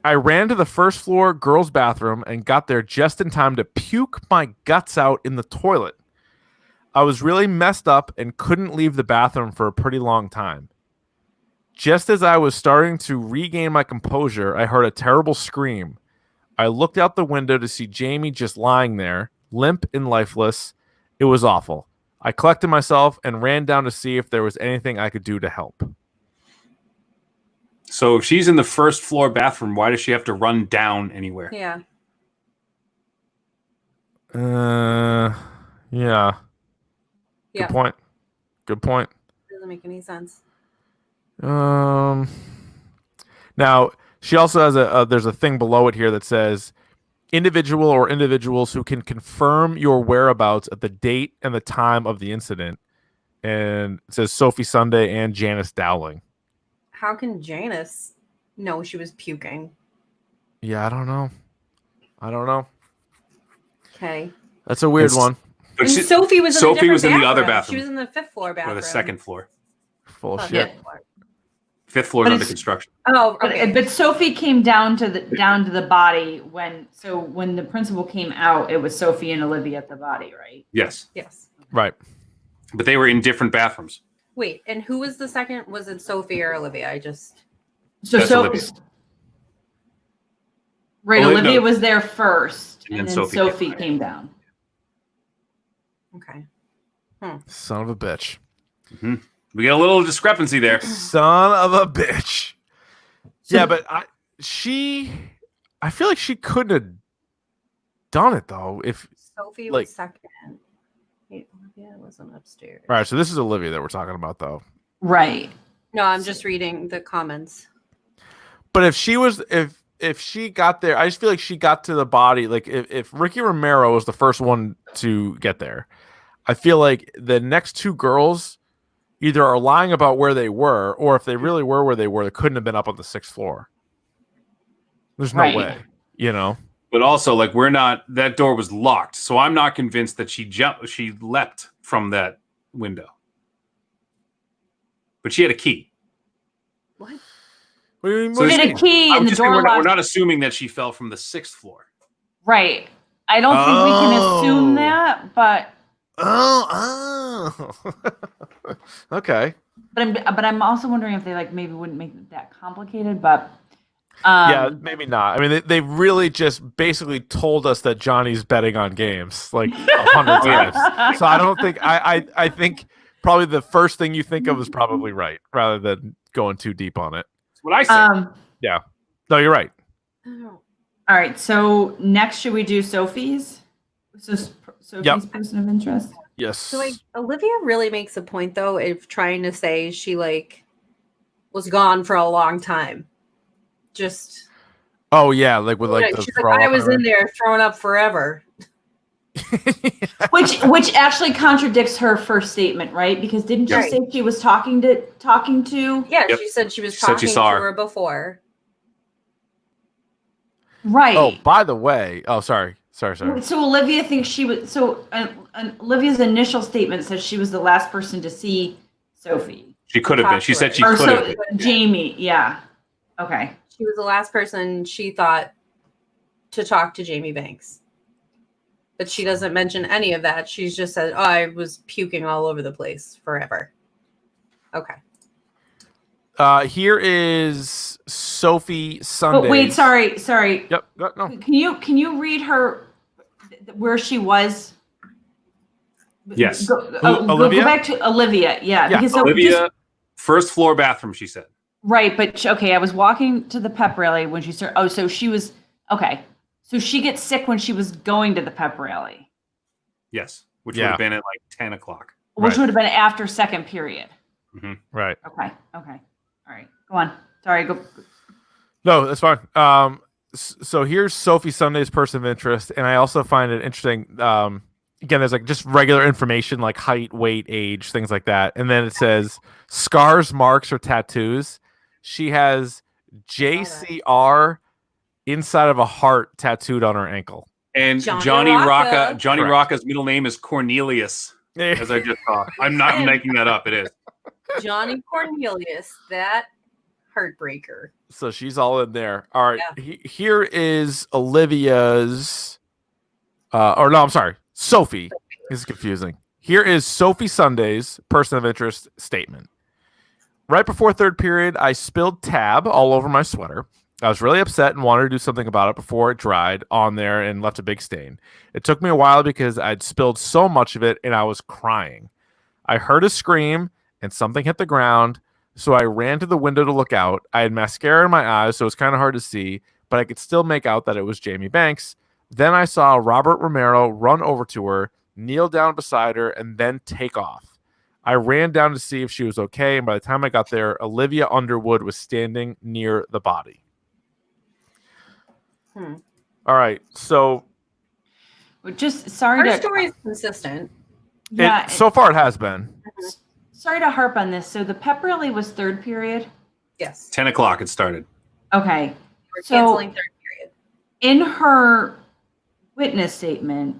I ran to the first floor girls' bathroom and got there just in time to puke my guts out in the toilet. I was really messed up and couldn't leave the bathroom for a pretty long time. Just as I was starting to regain my composure, I heard a terrible scream. I looked out the window to see Jamie just lying there, limp and lifeless. It was awful. I collected myself and ran down to see if there was anything I could do to help. So if she's in the first floor bathroom, why does she have to run down anywhere? Yeah. Yeah. Yeah. Good point. Doesn't make any sense. Now she also has there's a thing below it here that says individual or individuals who can confirm your whereabouts at the date and the time of the incident. And it says Sophie Sunday and Janice Dowling. How can Janice know she was puking? Yeah, I don't know. Okay. That's a weird one. And Sophie was in Sophie a was in different the other bathroom. bathroom. She was in the 5th floor bathroom. Or the 2nd floor. Full Oh, shit. yeah. 5th floor is under construction. Oh, okay. But Sophie came down to the body when the principal came out. It was Sophie and Olivia at the body, right? Yes. Yes. Right. But they were in different bathrooms. Wait, and who was the second? Was it Sophie or Olivia? That's Olivia. Right, Olivia Olivia was there first, And and then then Sophie Sophie came down. Okay. Son of a bitch. Mm-hmm. We got a little discrepancy there. Son of a bitch. Yeah, but I feel like she couldn't have done it though. If Sophie like- was second. Wait, Olivia wasn't upstairs. all right, so this is Olivia that we're talking about though. Right. No, I'm just reading the comments. But if she got there, I just feel like she got to the body. Like if Ricky Romero was the first one to get there, I feel like the next two girls either are lying about where they were, or if they really were where they were, they couldn't have been up on the 6th floor. There's no way, you know. But also, like, that door was locked, so I'm not convinced that she leapt from that window. But she had a key. What? What do you mean, So She had a key I'm and the just saying door we're locked. not assuming that she fell from the 6th floor. Right. I don't think we can assume that, but Okay. but I'm also wondering if they maybe wouldn't make it that complicated, but Yeah, maybe not. I mean, they really just basically told us that Johnny's betting on games like 100 times. So I don't think I think probably the first thing you think of is probably right, rather than going too deep on it. That's what I said. Yeah. No, you're right. Oh. All right. So next, should we do Sophie's? So Sophie's person of interest. Yes. So Olivia really makes a point though of trying to say she was gone for a long time. Just oh yeah, like with like the she's like, I was in there throwing up forever. Which actually contradicts her first statement, right? Because didn't she say she was talking to? Yeah, Yep. she said she was She said talking she to saw her. her before. Right. Oh, by the way. Oh, sorry. So Olivia thinks she was. So Olivia's initial statement says she was the last person to see Sophie. She could have been. She said she Or could have been. Jamie. Yeah. Okay. She was the last person she thought to talk to Jamie Banks. But she doesn't mention any of that. She's just said, oh, I was puking all over the place forever. Okay. Here is Sophie Sunday. Oh, wait, sorry. Yep. No. Can you read her where she was? Yes. Olivia? Go back to Olivia. Yeah. Yeah. Because Olivia, first floor bathroom, she said. Right, but okay, I was walking to the pep rally when she started. Oh, so she was okay. So she gets sick when she was going to the pep rally. Yes, which would have been at like 10 o'clock. Which would have been after second period. Mm-hmm. Right. Okay. All right. Go on. Sorry. Go. No, that's fine. So here's Sophie Sunday's person of interest, and I also find it interesting. again, there's like just regular information like height, weight, age, things like that. And then it says scars, marks, or tattoos. She has JCR inside of a heart tattooed on her ankle. And Johnny Rocca's middle name is Cornelius, as I just thought. I'm not making that up. It is. Johnny Cornelius, that heartbreaker. So she's all in there. All right. Yeah. Here is Olivia's. Sophie. This is confusing. Here is Sophie Sunday's person of interest statement. Right before third period, I spilled tab all over my sweater. I was really upset and wanted to do something about it before it dried on there and left a big stain. It took me a while because I'd spilled so much of it and I was crying. I heard a scream and something hit the ground, so I ran to the window to look out. I had mascara in my eyes, so it was kind of hard to see, but I could still make out that it was Jamie Banks. Then I saw Robert Romero run over to her, kneel down beside her, and then take off. I ran down to see if she was okay, and by the time I got there, Olivia Underwood was standing near the body. All right, so just sorry. Her story is consistent. Yeah, so far it has been. Sorry to harp on this. So the pep rally was third period. Yes. 10 o'clock it started. Okay. We're canceling third period. In her witness statement,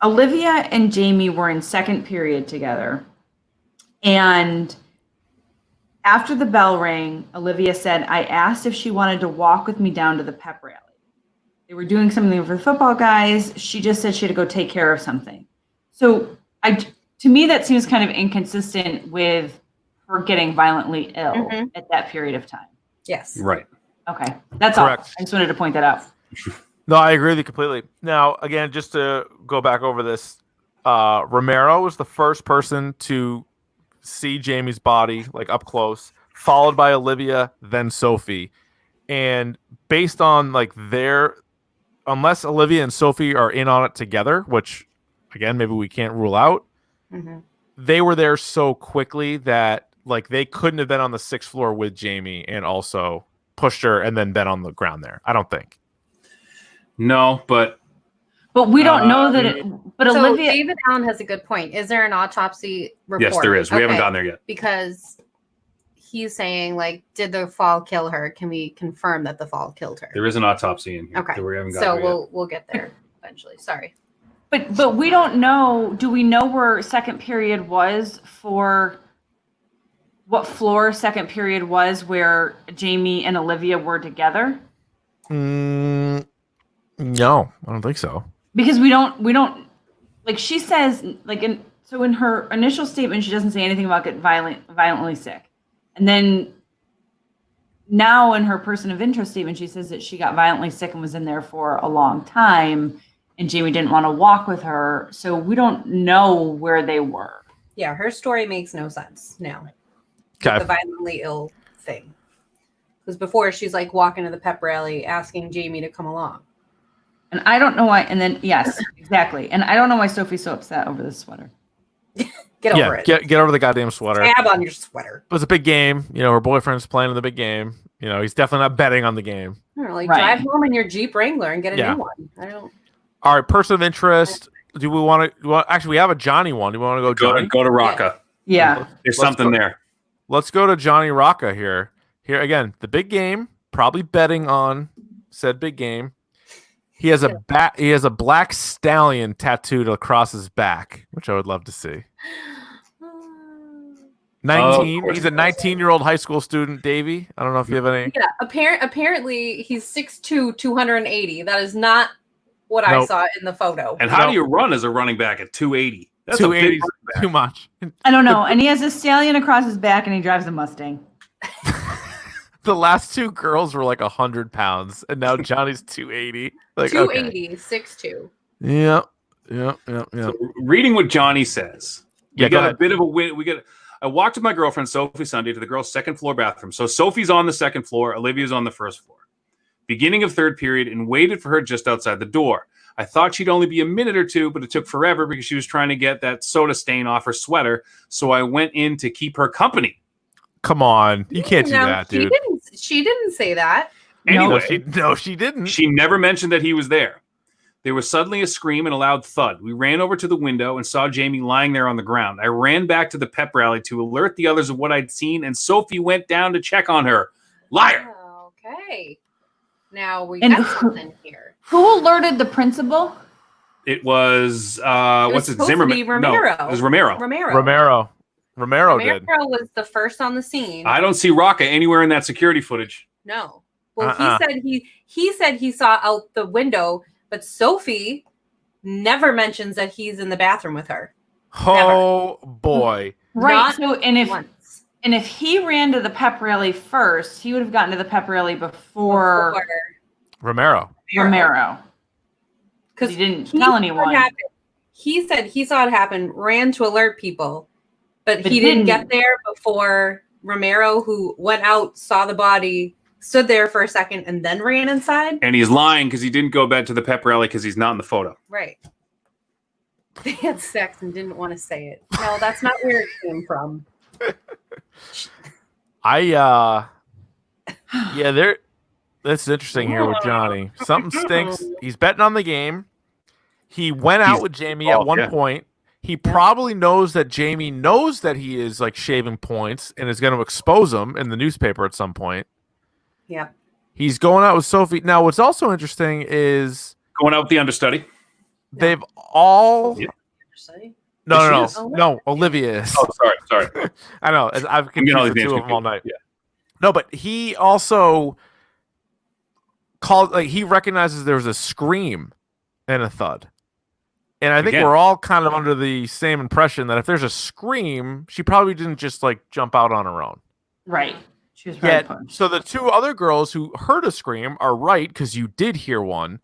Olivia and Jamie were in second period together, and after the bell rang, Olivia said, I asked if she wanted to walk with me down to the pep rally. They were doing something for the football guys. She just said she had to go take care of something. So to me, that seems kind of inconsistent with her getting violently ill at that period of time. Yes. Right. Okay. That's correct. All. I just wanted to point that out. No, I agree with you completely. Now, again, just to go back over this, Romero was the first person to see Jamie's body like up close, followed by Olivia, then Sophie. And based on like unless Olivia and Sophie are in on it together, which again, maybe we can't rule out, they were there so quickly that like they couldn't have been on the 6th floor with Jamie and also pushed her and then been on the ground there. I don't think. No, but we don't know that. But so Olivia, David Allen has a good point. Is there an autopsy report? Yes, there is. We haven't gotten there yet because he's saying like, did the fall kill her? Can we confirm that the fall killed her? There is an autopsy in here. Okay, we haven't so we'll get there eventually. Sorry, but we don't know. Do we know where second period was for? What floor second period was where Jamie and Olivia were together? No, I don't think so. Because we don't like she says like in her initial statement she doesn't say anything about getting violently sick. And then now in her person of interest statement she says that she got violently sick and was in there for a long time and Jamie didn't want to walk with her. So we don't know where they were. Yeah, her story makes no sense now. Okay. The violently ill thing. Because before she's like walking to the pep rally asking Jamie to come along. And I don't know why. And then, yes, exactly. And I don't know why Sophie's so upset over this sweater. Get over it. Get over the goddamn sweater. Tab on your sweater. It was a big game. You know, her boyfriend's playing in the big game. You know, he's definitely not betting on the game. Like drive home in your Jeep Wrangler and get a new one. I don't. All right, person of interest. Do we want to? Actually, we have a Johnny one. Do we want to go Johnny? Go to Rocca. Yeah. There's something there. Let's go to Johnny Rocca here. Here again, the big game. Probably betting on said big game. He has a black stallion tattooed across his back, which I would love to see. 19. He's a 19-year-old high school student, Davey. I don't know if you have any. Yeah, apparently he's 6'2", 280. That is not what I saw in the photo. And how do you run as a running back at 280? That's 280 too much. I don't know. And he has a stallion across his back and he drives a Mustang. The last two girls were like 100 pounds, and now Johnny's 280. Like 280, 6'2". Yeah. So reading what Johnny says, we got a bit of a win. I walked with my girlfriend Sophie Sunday to the girls' second floor bathroom. So Sophie's on the second floor, Olivia's on the first floor. Beginning of third period, and waited for her just outside the door. I thought she'd only be a minute or two, but it took forever because she was trying to get that soda stain off her sweater. So I went in to keep her company. Come on, you can't do that, dude. She didn't say that. Anyway, no, she didn't. She never mentioned that he was there. There was suddenly a scream and a loud thud. We ran over to the window and saw Jamie lying there on the ground. I ran back to the pep rally to alert the others of what I'd seen, and Sophie went down to check on her. Liar! Okay. Now we got something here. Who alerted the principal? It was, what's it? Zimmerman. Romero. No, it was Romero. Romero did. Romero was the first on the scene. I don't see Rocca anywhere in that security footage. No. Well, he said he saw out the window, but Sophie never mentions that he's in the bathroom with her. Oh boy. Right. Not So and if he ran to the pep rally first, he would have gotten to the pep rally before Romero. Because he didn't tell anyone. He said he saw it happen, ran to alert people, but he didn't get there before Romero, who went out, saw the body, stood there for a second, and then ran inside. And he's lying because he didn't go back to the pep rally because he's not in the photo. Right. They had sex and didn't want to say it. No, that's not where it came from. That's interesting here with Johnny. Something stinks. He's betting on the game. He went out with Jamie at one point. He probably knows that Jamie knows that he is like shaving points and is going to expose him in the newspaper at some point. Yeah. He's going out with Sophie. Now, what's also interesting is going out with the understudy. They've all. Yeah. No. Olivia is. Oh, sorry. I know. I've confused the two of them all night. Yeah. No, but he also called. Like he recognizes there was a scream and a thud, and I think we're all kind of under the same impression that if there's a scream, she probably didn't just like jump out on her own. Right. She was probably punched. So the two other girls who heard a scream are right because you did hear one,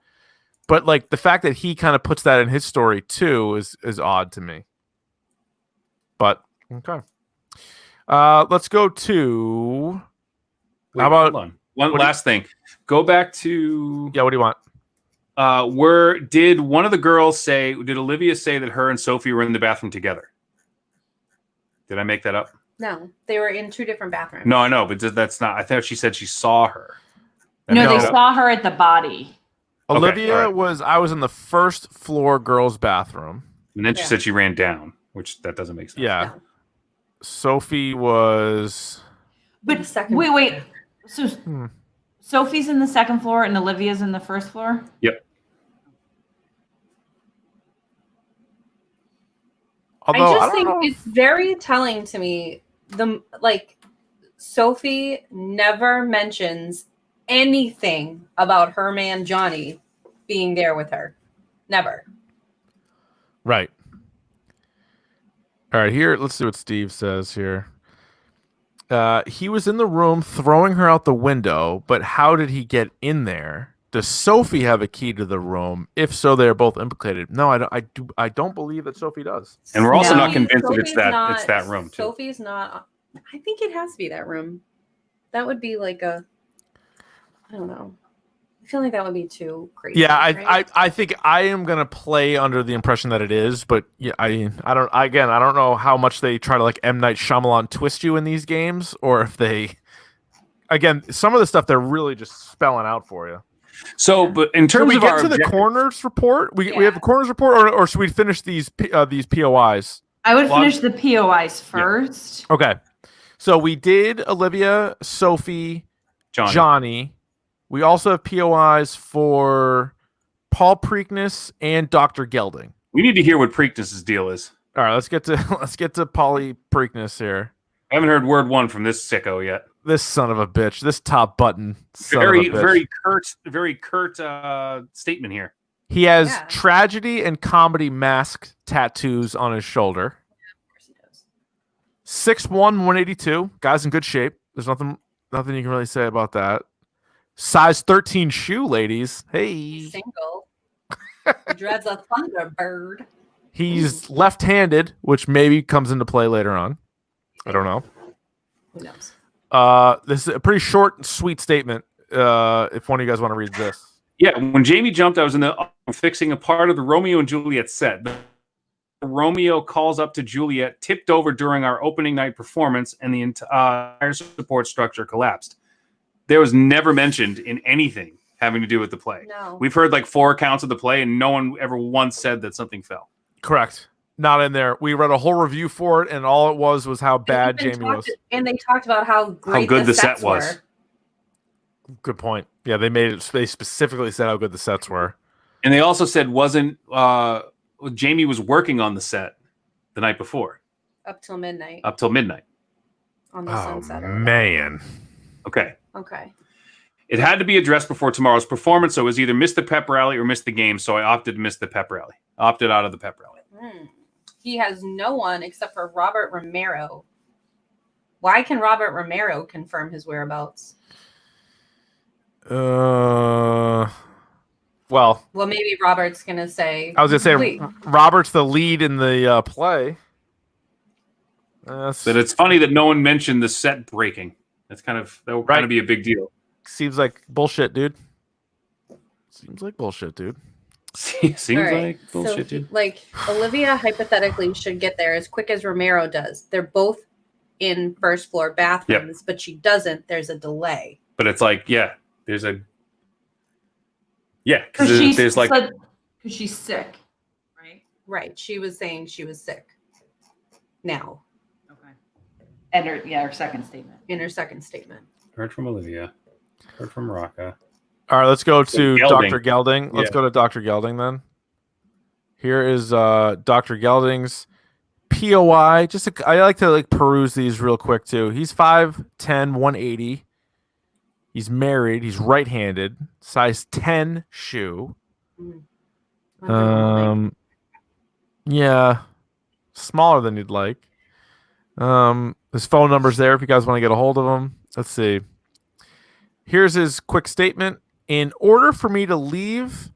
but like the fact that he kind of puts that in his story too is odd to me. But okay, let's go to. How about hold on. One last thing? Go back to What do you want? Did one of the girls say? Did Olivia say that her and Sophie were in the bathroom together? Did I make that up? No, they were in two different bathrooms. No, I know, but that's not. I thought she said she saw her. No, they saw her at the body. Olivia was. I was in the first floor girls' bathroom, and then she said she ran down, which that doesn't make sense. Yeah, Sophie was. But wait. So Sophie's in the second floor and Olivia's in the first floor? Yep. Although, I think it's very telling to me. Sophie never mentions anything about her man Johnny being there with her. Never. Right. All right, here, let's see what Steve says here. He was in the room throwing her out the window, but how did he get in there? Does Sophie have a key to the room? If so, they're both implicated. No, I don't believe that Sophie does. And we're also not convinced that it's that room too. Sophie's not. I think it has to be that room. That would be like I don't know. I feel like that would be too crazy. Yeah, right? I think I am gonna play under the impression that it is, but yeah, I don't know how much they try to like M. Night Shyamalan twist you in these games, or if they, again, some of the stuff they're really just spelling out for you. So, but in terms of get to the coroner's report, we have the coroner's report, or should we finish these POIs? I would finish the POIs first. Yeah. Okay, so we did Olivia, Sophie, Johnny. We also have POIs for Paul Preakness and Dr. Gelding. We need to hear what Preakness's deal is. All right, let's get to Paulie Preakness here. I haven't heard word one from this sicko yet. This son of a bitch. This top button. Very curt statement here. He has tragedy and comedy mask tattoos on his shoulder. Yeah, of course he does. 6'1", 182. Guy's in good shape. There's nothing you can really say about that. Size 13 shoe, ladies. Hey. He's single. He drives a Thunderbird. He's left-handed, which maybe comes into play later on. I don't know. Who knows? This is a pretty short and sweet statement. If one of you guys want to read this. Yeah, when Jamie jumped, I was in the fixing a part of the Romeo and Juliet set. Romeo calls up to Juliet, tipped over during our opening night performance, and the entire support structure collapsed. There was never mentioned in anything having to do with the play. No. We've heard like 4 accounts of the play, and no one ever once said that something fell. Correct. Not in there. We read a whole review for it, and all it was how bad Jamie was. And they talked about how great good the set sets was. were. Good point. Yeah, they specifically said how good the sets were. And they also said Jamie was working on the set the night before. Up till midnight. On the sunset. Man. Okay. Okay. It had to be addressed before tomorrow's performance, so it was either miss the pep rally or miss the game, so I opted to miss the pep rally. Opted out of the pep rally. He has no one except for Robert Romero. Why can Robert Romero confirm his whereabouts? Well, maybe Robert's going to say... I was going to say, Robert's the lead in the play. But it's funny that no one mentioned the set breaking. That will kind of be a big deal. Seems like bullshit, dude. Seems like bullshit, dude. Dude. Like, Olivia hypothetically should get there as quick as Romero does. They're both in first floor bathrooms, but she doesn't. There's a delay. But it's like, there's a... Yeah, because she's sick, right? Right. She was saying she was sick. Now. Okay. And her second statement. In her second statement. Heard from Olivia. Heard from Rocca. All right, let's go to Gelding. Dr. Gelding. Let's go to Dr. Gelding then. Here is Dr. Gelding's POI. I like to peruse these real quick too. He's 5'10", 180. He's married. He's right-handed. Size 10 shoe. Yeah, smaller than you'd like. His phone number's there if you guys want to get a hold of him. Let's see. Here's his quick statement. In order for me to leave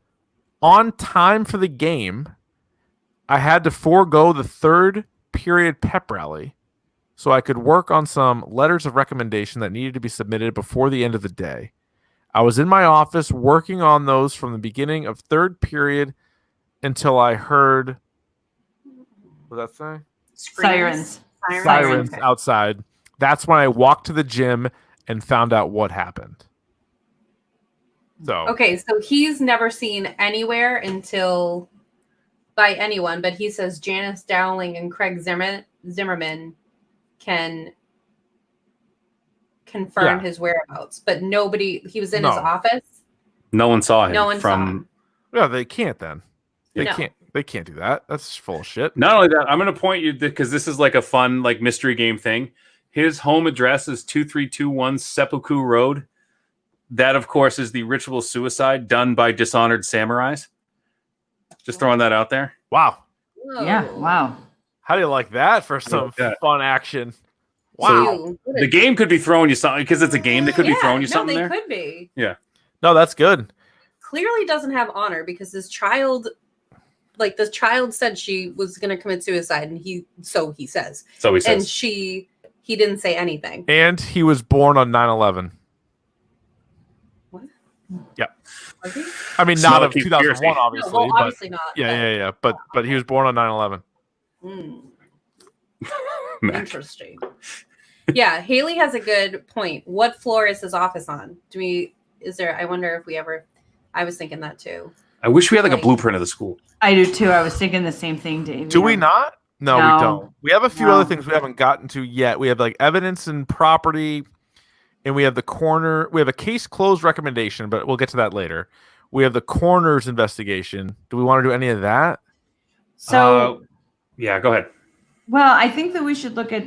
on time for the game, I had to forego the third period pep rally so I could work on some letters of recommendation that needed to be submitted before the end of the day. I was in my office working on those from the beginning of third period until I heard... What does that say? Sirens outside. That's when I walked to the gym and found out what happened. So he's never seen anywhere until by anyone, but he says Janice Dowling and Craig Zimmerman can confirm his whereabouts, but nobody. He was in his office. No one saw him. Saw him. Yeah, they can't then. They can't. They can't do that. That's full of shit. Not only that, I'm going to point you because this is like a fun mystery game thing. His home address is 2321 Seppuku Road. That, of course, is the ritual suicide done by dishonored samurais. Just throwing that out there. Wow. Whoa. Yeah. Wow. How do you like that for some fun action? Wow. So the game could be throwing you something because it's a game. They could be throwing you something there. Could be. Yeah. No, that's good. Clearly doesn't have honor because this child, the child said she was going to commit suicide, and he says. So he says. And he didn't say anything. And he was born on 9/11. What? Yeah. Was he? I mean, not of 2001, obviously. No, well, obviously not. Yeah. But he was born on 9/11. Interesting. Yeah, Haley has a good point. What floor is his office on? I wonder if we ever... I was thinking that too. I wish we had a blueprint of the school. I do too. I was thinking the same thing, Dave. Do we not? No, we don't. We have a few other things we haven't gotten to yet. We have evidence and property, and we have the coroner. We have a case closed recommendation, but we'll get to that later. We have the coroner's investigation. Do we want to do any of that? So, yeah, go ahead. Well, I think that we should look at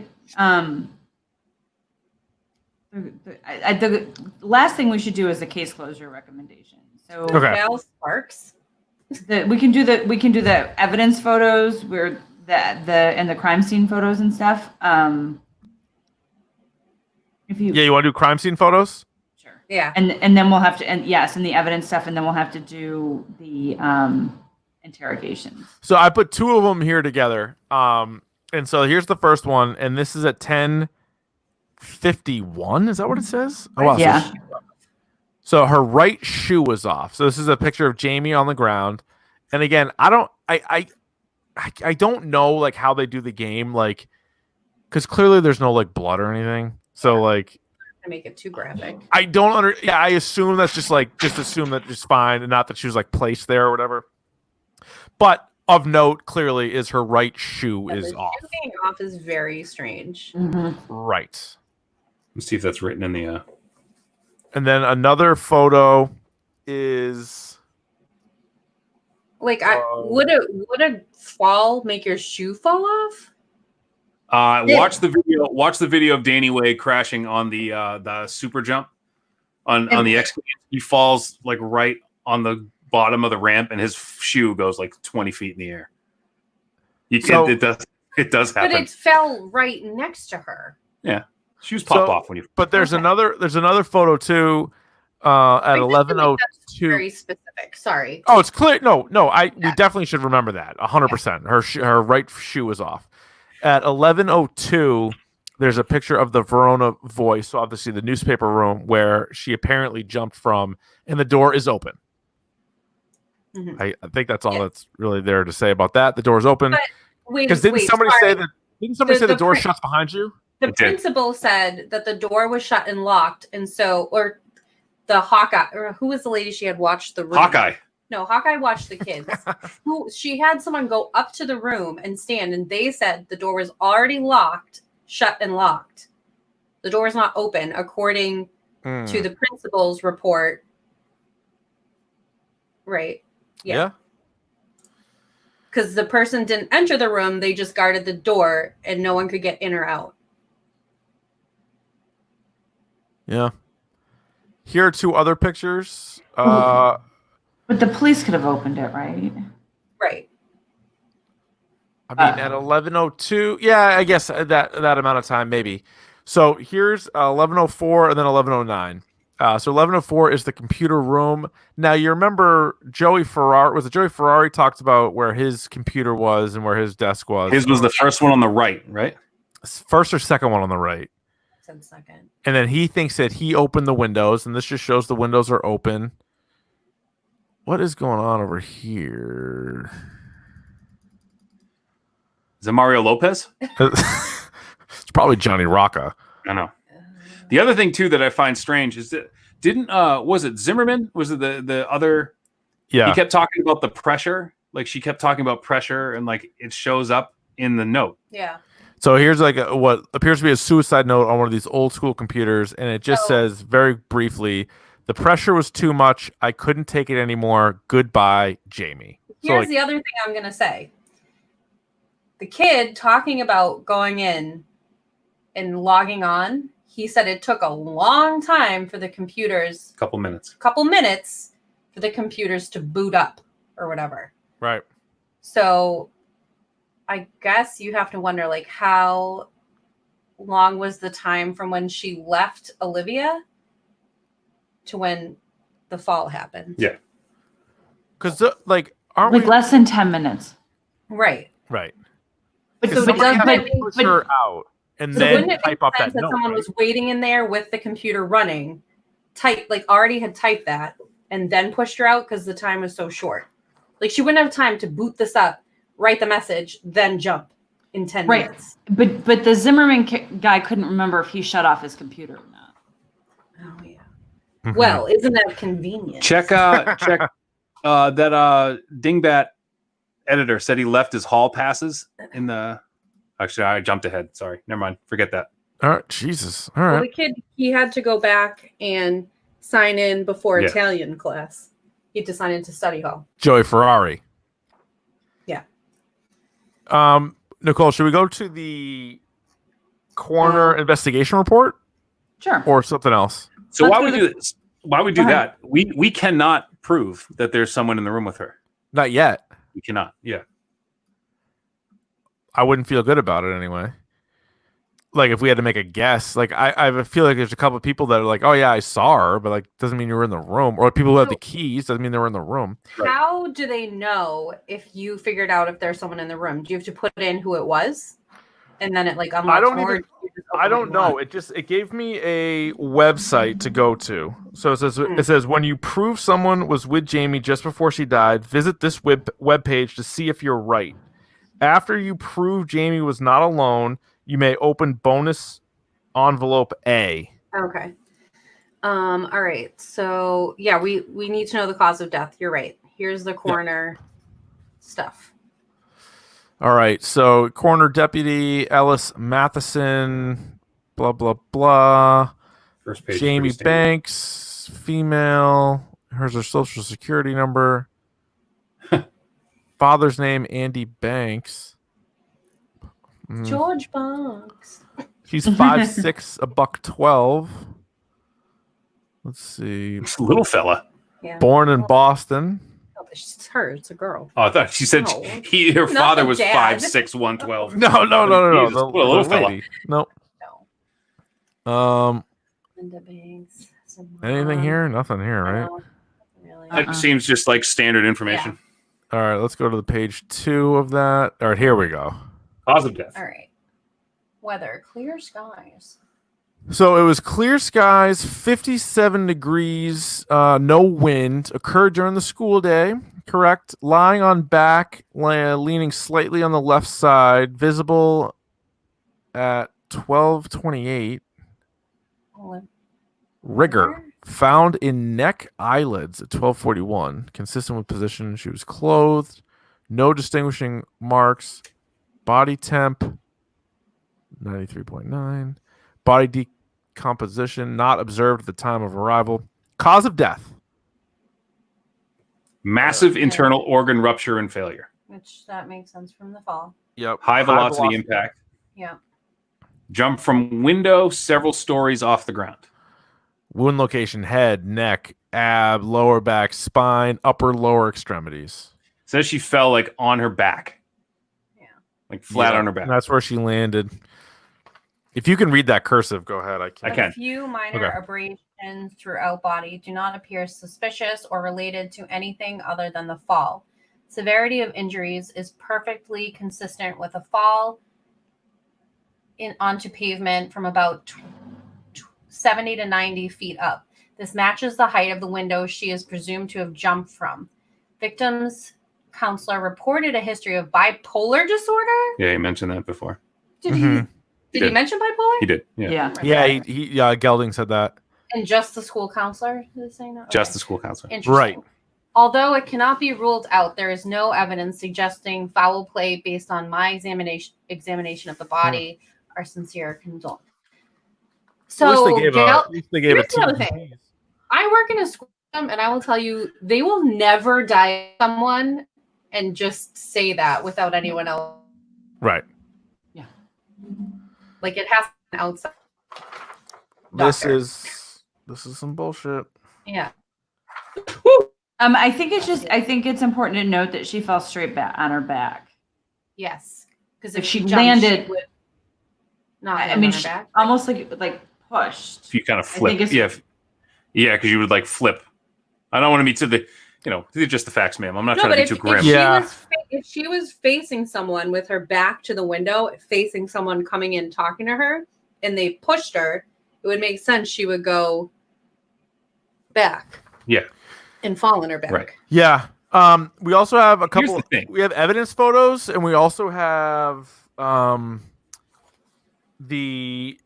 the last thing we should do is the case closure recommendation. So, Val Sparks. We can do the evidence photos where and the crime scene photos and stuff. You want to do crime scene photos? Sure. Yeah. And then we'll have to and the evidence stuff, and then we'll have to do the interrogations. So I put two of them here together. And so here's the first one, and this is at 10:51. Is that what it says? Oh, wow. Yeah. So her right shoe was off. So this is a picture of Jamie on the ground. And again, I don't know how they do the game, because clearly there's no blood or anything. So to make it too graphic. I don't Yeah, I assume that's just assume that it's fine, and not that she was like placed there or whatever. But of note, clearly, is her right shoe is the off. shoe being off is very strange. Right. Let's see if that's written in the. And then another photo is like, would a fall make your shoe fall off? Watch the video of Danny Way crashing on the super jump on the excavator. He falls like right on the bottom of the ramp, and his shoe goes like 20 feet in the air. It does happen. But it fell right next to her. Yeah, shoes pop off when you. But there's another photo too. At 11:02. Very specific. Sorry. Oh, it's clear. No. We definitely should remember that 100%. Her right shoe is off. At 11:02, there's a picture of the Verona Voice, so obviously the newspaper room where she apparently jumped from, and the door is open. Mm-hmm. I think that's all that's really there to say about that. The door is open. Because didn't somebody say the door shuts behind you? The principal said that the door was shut and locked, and so, or the Hawkeye, or who was the lady she had watched the room? Hawkeye. No, Hawkeye watched the kids. She had someone go up to the room and stand, and they said the door was already locked, shut and locked. The door is not open, according to the principal's report. Right. Yeah. Because the person didn't enter the room, they just guarded the door, and no one could get in or out. Yeah. Here are two other pictures. But the police could have opened it, right? Right. I mean, at 11:02, yeah, I guess that amount of time, maybe. So here's 11:04 and then 11:09. So 11:04 is the computer room. Now, you remember Joey Ferrari talked about where his computer was and where his desk was. His was the first one on the right, right? First or second one on the right. Second. And then he thinks that he opened the windows, and this just shows the windows are open. What is going on over here? Is it Mario Lopez? It's probably Johnny Rocca. I know. The other thing too that I find strange is that was it Zimmerman? Was it the other? Yeah. He kept talking about the pressure. Like she kept talking about pressure, and like it shows up in the note. Yeah. So here's like what appears to be a suicide note on one of these old school computers, and it just says very briefly, "The pressure was too much. I couldn't take it anymore. Goodbye, Jamie." Here's the other thing I'm going to say. The kid talking about going in and logging on, he said it took a long time for the computers. Couple minutes for the computers to boot up or whatever. Right. So I guess you have to wonder, like, how long was the time from when she left Olivia to when the fall happened? Yeah. Because, aren't we... less than 10 minutes. Right. Right. But push her out and then type up that note. Someone was waiting in there with the computer running, already had typed that, and then pushed her out because the time was so short. Like, she wouldn't have time to boot this up, write the message, then jump in 10 minutes. But the Zimmerman guy couldn't remember if he shut off his computer or not. Oh yeah. Mm-hmm. Well, isn't that convenient? Check that dingbat editor said he left his hall passes in the. Actually, I jumped ahead. Sorry, never mind. Forget that. All right, Jesus. All right. Well, the kid, he had to go back and sign in before Italian class. He had to sign into study hall. Joey Ferrari. Yeah. Nicole, should we go to the coroner investigation report? Sure. Or something else? So while we do that, we cannot prove that there's someone in the room with her. Not yet. We cannot. Yeah. I wouldn't feel good about it anyway. Like, if we had to make a guess, like I feel like there's a couple of people that are like, oh yeah, I saw her, but like doesn't mean you were in the room. Or people who have the keys doesn't mean they were in the room. How do they know if you figured out if there's someone in the room? Do you have to put in who it was, and then it like unlocks more? I don't know. It gave me a website to go to. So it says when you prove someone was with Jamie just before she died, visit this web page to see if you're right. After you prove Jamie was not alone, you may open bonus envelope A. Okay. All right. So yeah, we need to know the cause of death. You're right. Here's the coroner stuff. All right. So coroner deputy Ellis Matheson, blah blah blah. First page. Jamie Banks, female. Here's her social security number. Father's name Andy Banks. George Banks. She's 5'6", $112. Let's see. It's a little fella. Yeah. Born in Boston. Oh, it's her. It's a girl. Oh, I thought she said No. her Not father the was dad. 5'6", 112. No. Jesus, The, what a little the fella. lady. Nope. No. Linda Banks. Anything here? Nothing here, right? No, really. That seems just like standard information. All right, let's go to the page 2 of that. All right, here we go. Cause of death. All right. Weather, clear skies. So it was clear skies, 57 degrees, no wind, occurred during the school day, correct? Lying on back, leaning slightly on the left side, visible at 12:28. Rigor, found in neck eyelids at 12:41, consistent with position. She was clothed, no distinguishing marks, body temp, 93.9. Body decomposition not observed at the time of arrival. Cause of death. Massive internal organ rupture and failure. Which that makes sense from the fall. Yep. High velocity impact. Yeah. Jump from window several stories off the ground. Wound location: head, neck, ab, lower back, spine, upper, lower extremities. Says she fell like on her back. Yeah. Like flat Yeah, on her back. That's where she landed. If you can read that cursive, go ahead. I can. A few minor abrasions throughout body do not appear suspicious or related to anything other than the fall. Severity of injuries is perfectly consistent with a fall onto pavement from about 70 to 90 feet up. This matches the height of the window she is presumed to have jumped from. Victim's counselor reported a history of bipolar disorder. Yeah, he mentioned that before. Did he mention bipolar? He did. Yeah. Yeah, Gelding said that. And just the school counselor is saying that? Just the school counselor. Interesting. Right. Although it cannot be ruled out, there is no evidence suggesting foul play based on my examination of the body. Our sincere condolences. So, at least they gave here's it another thing. I work in a school and I will tell you, they will never diagnose someone and just say that without anyone else. Right. Yeah. Like it has an outside. This doctor. is some bullshit. Yeah. I think it's important to note that she fell straight back on her back. Yes. Because If she landed, not I mean, on her back. almost like pushed. If you kind of I flip. think it's- Yeah, because you would like flip. I don't want to be to the, these are just the facts, ma'am. I'm not trying to be too grim. If she was facing someone with her back to the window, facing someone coming in talking to her, and they pushed her, it would make sense she would go back. Yeah. And fall on her back. Right. Yeah. We also have a couple. Here's the thing. We have evidence photos, and we also have the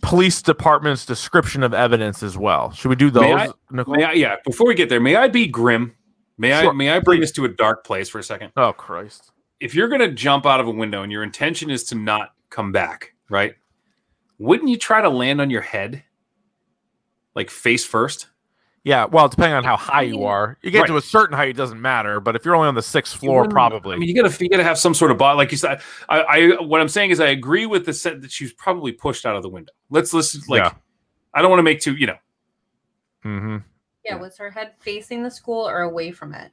police department's description of evidence as well. Should we do those, Nicole? Before we get there, may I be grim? Sure, May I bring this to a dark place for a second? Oh, Christ. If you're going to jump out of a window and your intention is to not come back, right? Wouldn't you try to land on your head? Like face first? Yeah, well, depending on how high you are. You get to a certain height, it doesn't matter. But if you're only on the 6th floor, probably. I mean, you gotta have some sort of body. Like you said, what I'm saying is I agree with the set that she was probably pushed out of the window. Let's I don't want to make too, Mm-hmm. Yeah, was her head facing the school or away from it?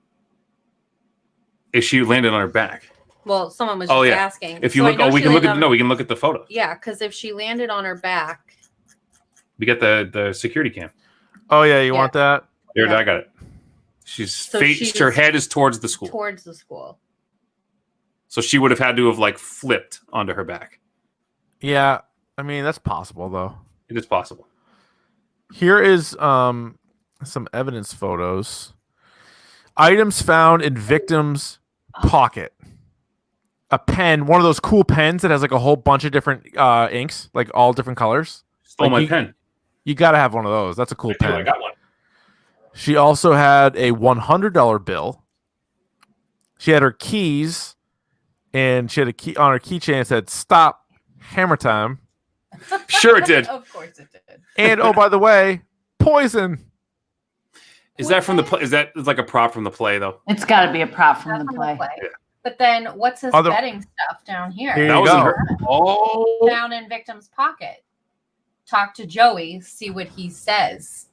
If she landed on her back. Well, someone was just asking. If you look, we can look at we can look at the photos. Yeah, because if she landed on her back, we get the security cam. Oh yeah, you want that? Here, I got it. She's her head is towards the school. Towards the school. So she would have had to have flipped onto her back. Yeah, I mean that's possible though. It is possible. Here is some evidence photos. Items found in victim's pocket. A pen, one of those cool pens that has a whole bunch of different inks, like all different colors. Stole my pen. You got to have one of those. That's a cool pen. I got one. She also had a $100 bill. She had her keys, and she had a key on her keychain that said "Stop, hammer time." Sure it did. Of course it did. And oh, by the way, poison. Is that from the play? Is that like a prop from the play though? It's got to be a prop from the play. Yeah. But then what's his betting stuff down here? Here That you was in go. her. Oh, Down in victim's pocket. Talk to Joey, see what he says.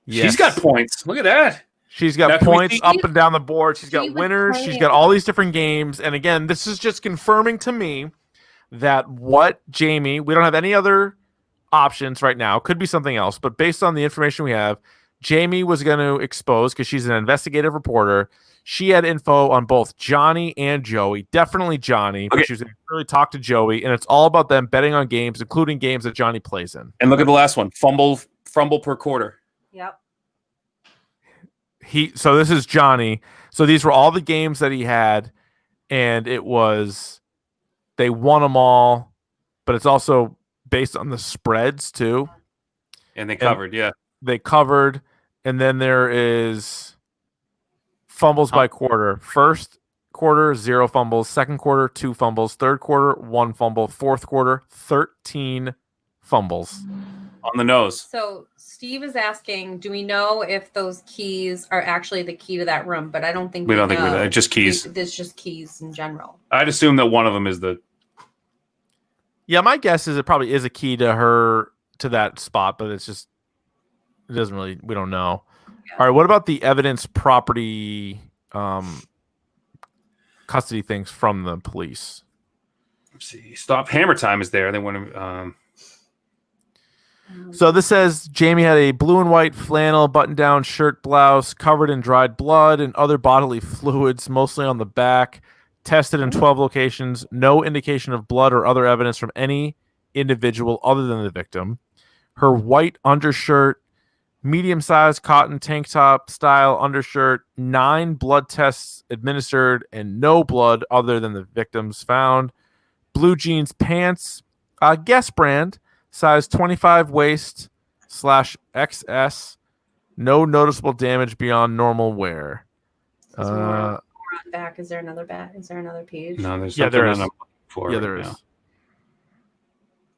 she's got points. Look at that. She's got Now, can we points see- up and down the board. She's got She was winners. She's playing- got all these different games. And again, this is just confirming to me that what Jamie, we don't have any other options right now. Could be something else. But based on the information we have, Jamie was going to expose, because she's an investigative reporter. She had info on both Johnny and Joey. Definitely Johnny. But Okay. she was going to really talk to Joey. And it's all about them betting on games, including games that Johnny plays in. And look at the last one. Fumble per quarter. Yep. So this is Johnny. So these were all the games that he had, and it was they won them all, but it's also based on the spreads too. And they covered, yeah. They covered, and then there is fumbles by quarter. First quarter, 0 fumbles. Second quarter, 2 fumbles. Third quarter, 1 fumble. Fourth quarter, 13 fumbles. On the nose. So Steve is asking, do we know if those keys are actually the key to that room? But I don't think We don't think we know. know. Just keys. There's just keys in general. I'd assume that one of them is the. Yeah, my guess is it probably is a key to that spot, but it doesn't really, we don't know. Yeah. All right, what about the evidence property custody things from the police? Let's see. Stop hammer time is there. They want to. So this says Jamie had a blue and white flannel button-down shirt blouse covered in dried blood and other bodily fluids, mostly on the back. Tested in 12 locations. No indication of blood or other evidence from any individual other than the victim. Her white undershirt, medium-sized cotton tank top style undershirt, 9 blood tests administered, and no blood other than the victims found. Blue jeans pants, Guess brand, size 25 waist /XS. No noticeable damage beyond normal wear. Back. Is there another page? No, there's Yeah, there something is. that I'm looking for Yeah, there right is. now.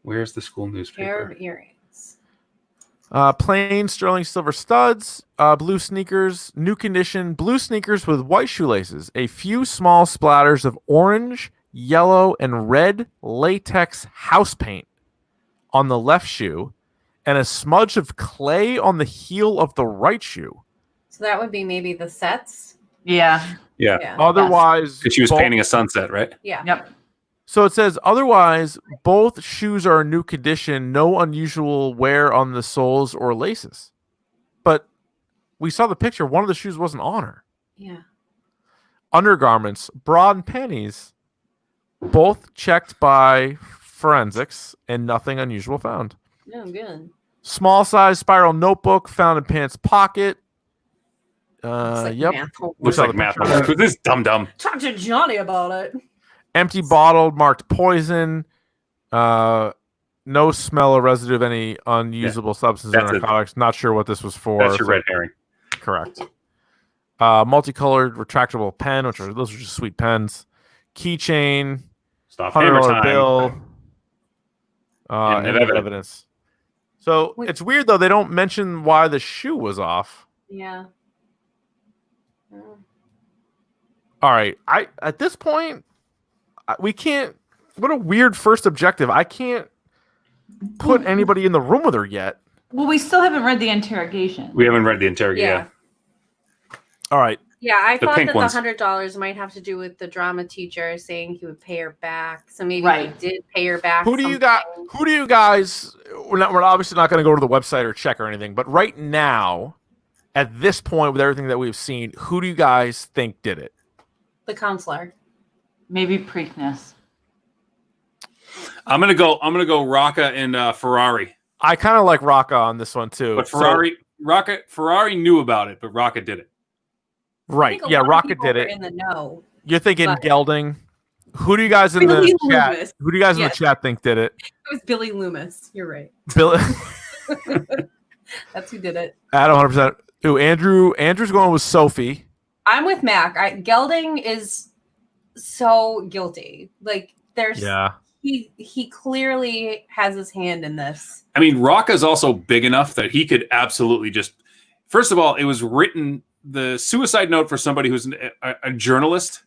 Where's the school Pair newspaper? of earrings. Plain sterling silver studs, blue sneakers, new condition, blue sneakers with white shoelaces, a few small splatters of orange, yellow, and red latex house paint on the left shoe, and a smudge of clay on the heel of the right shoe. So that would be maybe the sets. Yeah. Yeah. Otherwise, Because she was both- painting a sunset, right? Yeah. Yep. So it says, otherwise, both shoes are in new condition, no unusual wear on the soles or laces. But we saw the picture. One of the shoes wasn't on her. Yeah. Undergarments, bra and panties, both checked by forensics, and nothing unusual found. No, good. Small size spiral notebook found in pants pocket. Looks Yep. math homework. Looks like math. picture. This dumb. Talk to Johnny about it. Empty bottle marked poison. No smell or residue of any unusable substance or That's it. narcotics. Not sure what this was for. That's your red herring. Correct. Multicolored retractable pen, those are just sweet pens. Keychain, Stop hammer $100 time. bill, And and evidence. evidence. So Wait. it's weird though, they don't mention why the shoe was off. Yeah. All right, at this point we can't. What a weird first objective. I can't put anybody in the room with her yet. Well, we still haven't read the interrogation. We haven't read the interrogation. Yeah. All right. Yeah, I The thought pink that ones. the $100 might have to do with the drama teacher saying he would pay her back. So maybe Right. he did pay her back. Who do you guys? We're obviously not going to go to the website or check or anything, but right now, at this point, with everything that we've seen, who do you guys think did it? The counselor. Maybe Preakness. I'm gonna go Rocca and Ferrari. I kind of like Rocca on this one too. But So- Ferrari knew about it, but Rocca did it. I right? think a Yeah, lot of Rocca people did were it. in the know. You're thinking but- Gelding. Who do you guys in Billy the chat? Loomis. Who do you guys in the Yes. chat think did it? It was Billy Loomis. You're right. Billy. That's who did it. At 100%. Ooh, Andrew's going with Sophie. I'm with Mac. Gelding is so guilty. Like there's he clearly has his hand in this. I mean, Rocca is also big enough that he could absolutely just. First of all, it was written. The suicide note for somebody who's a journalist.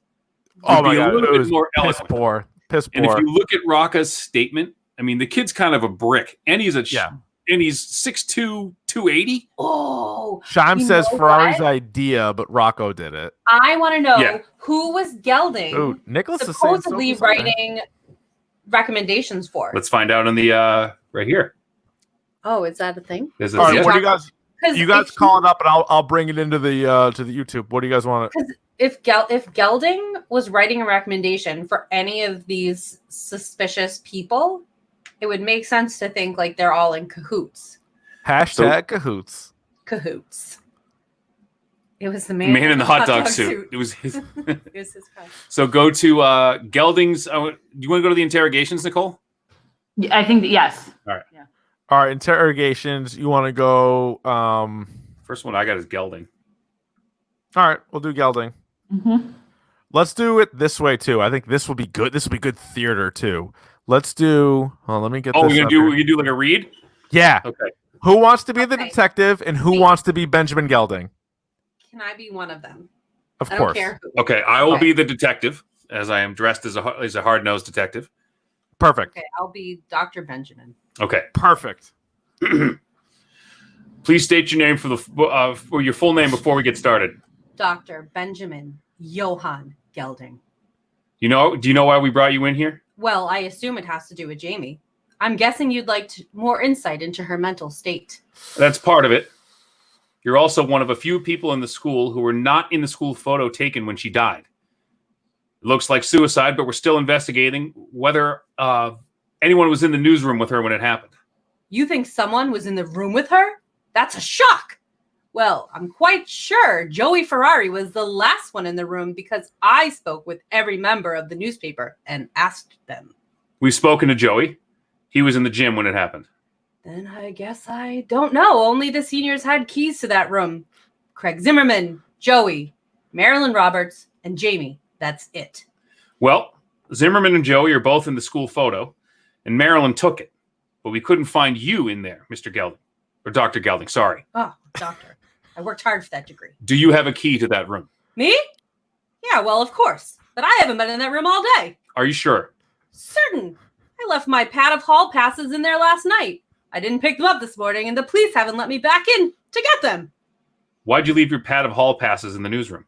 Oh my God, it was more piss eloquent. poor. Piss And if poor. you look at Rocca's statement, I mean, the kid's kind of a brick, and he's and he's 6'2", 280. Oh, Shime you says know Ferrari's what? idea, but Rocco did it. I want to know Yeah. who was Gelding Ooh, Nicholas is saying supposedly Sophie's okay. writing recommendations for. Let's find out on the right here. Oh, is that a thing? This is All right, yeah. what do you guys? 'Cause You guys if call it up, and I'll bring it into the YouTube. What do you guys want? If Gelding was writing a recommendation for any of these suspicious people, it would make sense to think like they're all in cahoots. Hashtag cahoots. Cahoots. It was the man in the hot dog suit. It was his. It was his friend. So go to Gelding's. Do you want to go to the interrogations, Nicole? I think that, yes. All right, interrogations. You want to go? First one I got is Gelding. All right, we'll do Gelding. Mm-hmm. Let's do it this way too. I think this will be good. This will be good theater too. Let's do. Oh, let me get. Oh, this we're gonna up do. here. We can do like a read. Yeah. Okay. Who wants to be the Okay. detective, and who wants to be Benjamin Gelding? Can I be one of them? Of I course. don't care who. Okay, I will Okay. be the detective, as I am dressed as a hard-nosed detective. Perfect. Okay, I'll be Dr. Benjamin. Okay. Perfect. Please state your name for your full name before we get started. Dr. Benjamin Johann Gelding. Do you know why we brought you in here? Well, I assume it has to do with Jamie. I'm guessing you'd like more insight into her mental state. That's part of it. You're also one of a few people in the school who were not in the school photo taken when she died. It looks like suicide, but we're still investigating whether anyone was in the newsroom with her when it happened. You think someone was in the room with her? That's a shock. Well, I'm quite sure Joey Ferrari was the last one in the room because I spoke with every member of the newspaper and asked them. We've spoken to Joey. He was in the gym when it happened. Then I guess I don't know. Only the seniors had keys to that room. Craig Zimmerman, Joey, Marilyn Roberts, and Jamie. That's it. Well, Zimmerman and Joey are both in the school photo, and Marilyn took it. But we couldn't find you in there, Mr. Gelding. Or Dr. Gelding, sorry. Oh, doctor. I worked hard for that degree. Do you have a key to that room? Me? Yeah, well, of course. But I haven't been in that room all day. Are you sure? Certain. I left my pad of hall passes in there last night. I didn't pick them up this morning, and the police haven't let me back in to get them. Why'd you leave your pad of hall passes in the newsroom?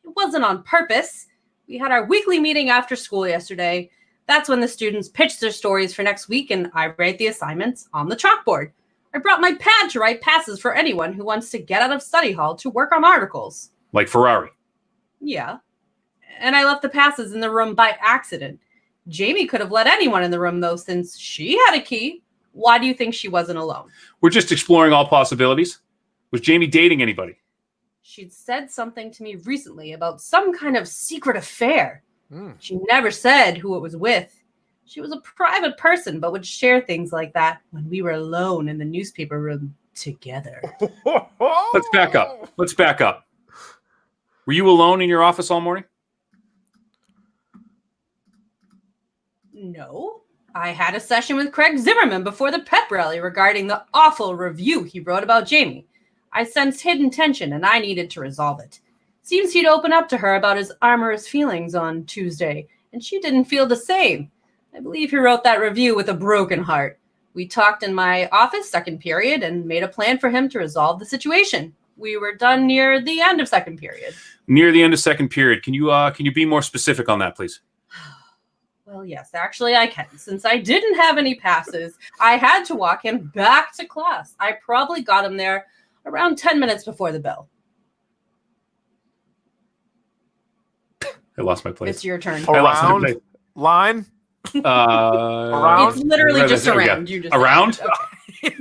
It wasn't on purpose. We had our weekly meeting after school yesterday. That's when the students pitched their stories for next week, and I write the assignments on the chalkboard. I brought my pad to write passes for anyone who wants to get out of study hall to work on articles. Like Ferrari. Yeah. And I left the passes in the room by accident. Jamie could have let anyone in the room, though, since she had a key. Why do you think she wasn't alone? We're just exploring all possibilities. Was Jamie dating anybody? She'd said something to me recently about some kind of secret affair. Hmm. She never said who it was with. She was a private person, but would share things like that when we were alone in the newspaper room together. Let's back up. Let's back up. Were you alone in your office all morning? No. I had a session with Craig Zimmerman before the pep rally regarding the awful review he wrote about Jamie. I sensed hidden tension and I needed to resolve it. Seems he'd open up to her about his amorous feelings on Tuesday, and she didn't feel the same. I believe he wrote that review with a broken heart. We talked in my office second period and made a plan for him to resolve the situation. We were done near the end of second period. Near the end of second period. Can you be more specific on that, please? Well, yes, actually I can. Since I didn't have any passes, I had to walk him back to class. I probably got him there around 10 minutes before the bell. I lost my place. It's your turn. I lost my Around place. line. It's literally Where just there we go. around. You just Around? Okay.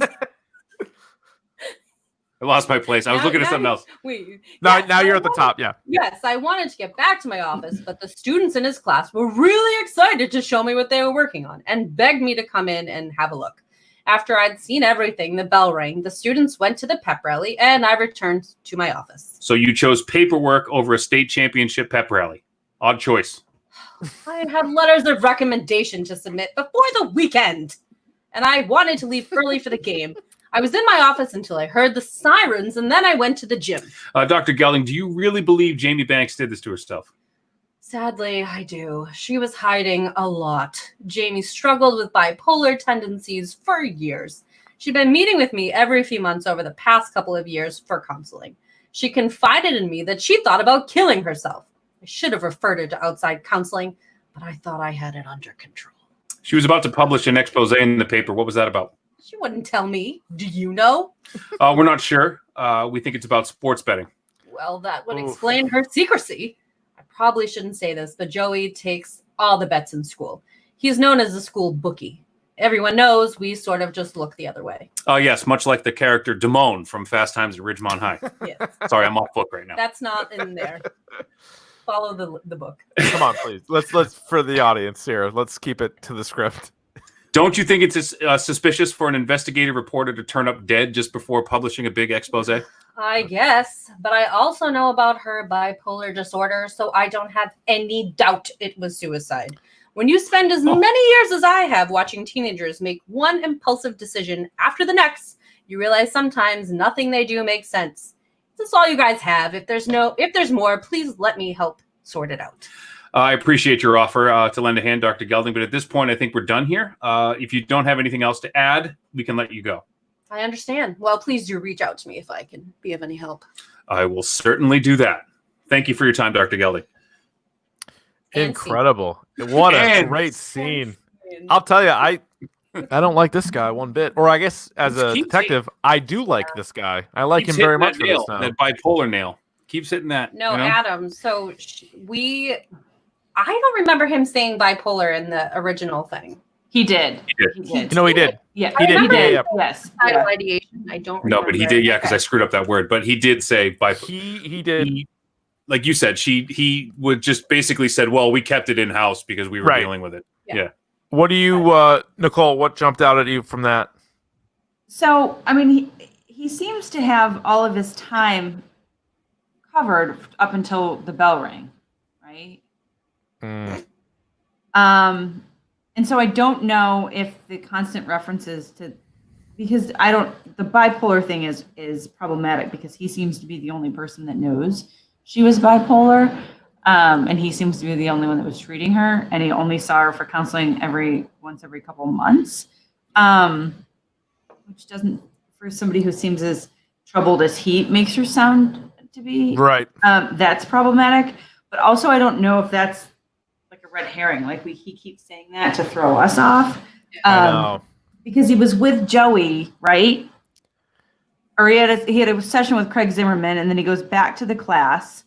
I lost my place. I was looking at something else. Wait. Now you're at the top. Yeah. Yes, I wanted to get back to my office, but the students in his class were really excited to show me what they were working on and begged me to come in and have a look. After I'd seen everything, the bell rang, the students went to the pep rally, and I returned to my office. So you chose paperwork over a state championship pep rally. Odd choice. I had letters of recommendation to submit before the weekend, and I wanted to leave early for the game. I was in my office until I heard the sirens, and then I went to the gym. Dr. Gelding, do you really believe Jamie Banks did this to herself? Sadly, I do. She was hiding a lot. Jamie struggled with bipolar tendencies for years. She'd been meeting with me every few months over the past couple of years for counseling. She confided in me that she thought about killing herself. I should have referred her to outside counseling, but I thought I had it under control. She was about to publish an expose in the paper. What was that about? She wouldn't tell me. Do you know? We're not sure. We think it's about sports betting. Well, that would explain her secrecy. I probably shouldn't say this, but Joey takes all the bets in school. He's known as the school bookie. Everyone knows we sort of just look the other way. Oh, yes, much like the character Damone from Fast Times at Ridgemont High. Yes. Sorry, I'm off book right now. That's not in there. Follow the book. Come on, please. Let's for the audience here. Let's keep it to the script. Don't you think it's suspicious for an investigative reporter to turn up dead just before publishing a big expose? I guess, but I also know about her bipolar disorder, so I don't have any doubt it was suicide. When you spend as many years as I have watching teenagers make one impulsive decision after the next, you realize sometimes nothing they do makes sense. That's all you guys have. If there's more, please let me help sort it out. I appreciate your offer to lend a hand, Dr. Gelding, but at this point, I think we're done here. If you don't have anything else to add, we can let you go. I understand. Well, please do reach out to me if I can be of any help. I will certainly do that. Thank you for your time, Dr. Gelding. Incredible. What a great scene. I'll tell you, I don't like this guy one bit. Or I guess as a detective, I do like this guy. I like him very much for this now. That bipolar nail. Keeps hitting that. No, you know? Adam. So I don't remember him saying bipolar in the original thing. He did. He did. You know, he did. Yeah, he did. Yeah. Yes. Suicidal ideation. I don't remember. No, but he did. Yeah, because I screwed up that word. But he did say bipolar. He did. Like you said, he would just basically said, well, we kept it in house because we were dealing with it. Yeah. What do you, Nicole, what jumped out at you from that? So, I mean, he seems to have all of his time covered up until the bell rang, right? And so I don't know if the constant references to, because the bipolar thing is problematic because he seems to be the only person that knows she was bipolar. And he seems to be the only one that was treating her, and he only saw her for counseling once every couple months, which doesn't, for somebody who seems as troubled as he makes her sound to be, right? That's problematic. But also, I don't know if that's like a red herring. Like he keeps saying that to throw us off, I know. Because he was with Joey, right? Or he had a session with Craig Zimmerman, and then he goes back to the class.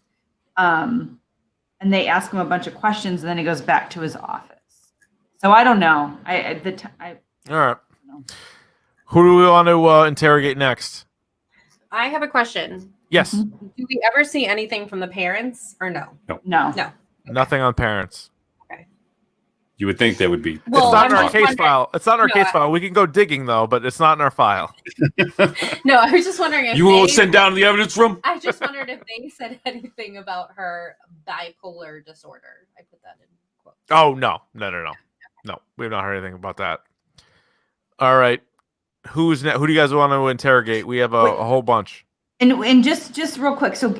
And they ask him a bunch of questions, and then he goes back to his office. So I don't know. All right. Who do we want to interrogate next? I have a question. Yes. Do we ever see anything from the parents, or no? No. Nothing on parents. Okay. You would think there would be. Well, it's not in our case file. It's not in our case file. We can go digging though, but it's not in our file. No, I was just wondering if you will send down to the evidence room. I just wondered if they said anything about her bipolar disorder. I put that in quotes. Oh no. No, we have not heard anything about that. All right. Who do you guys want to interrogate? We have a whole bunch. And just real quick. So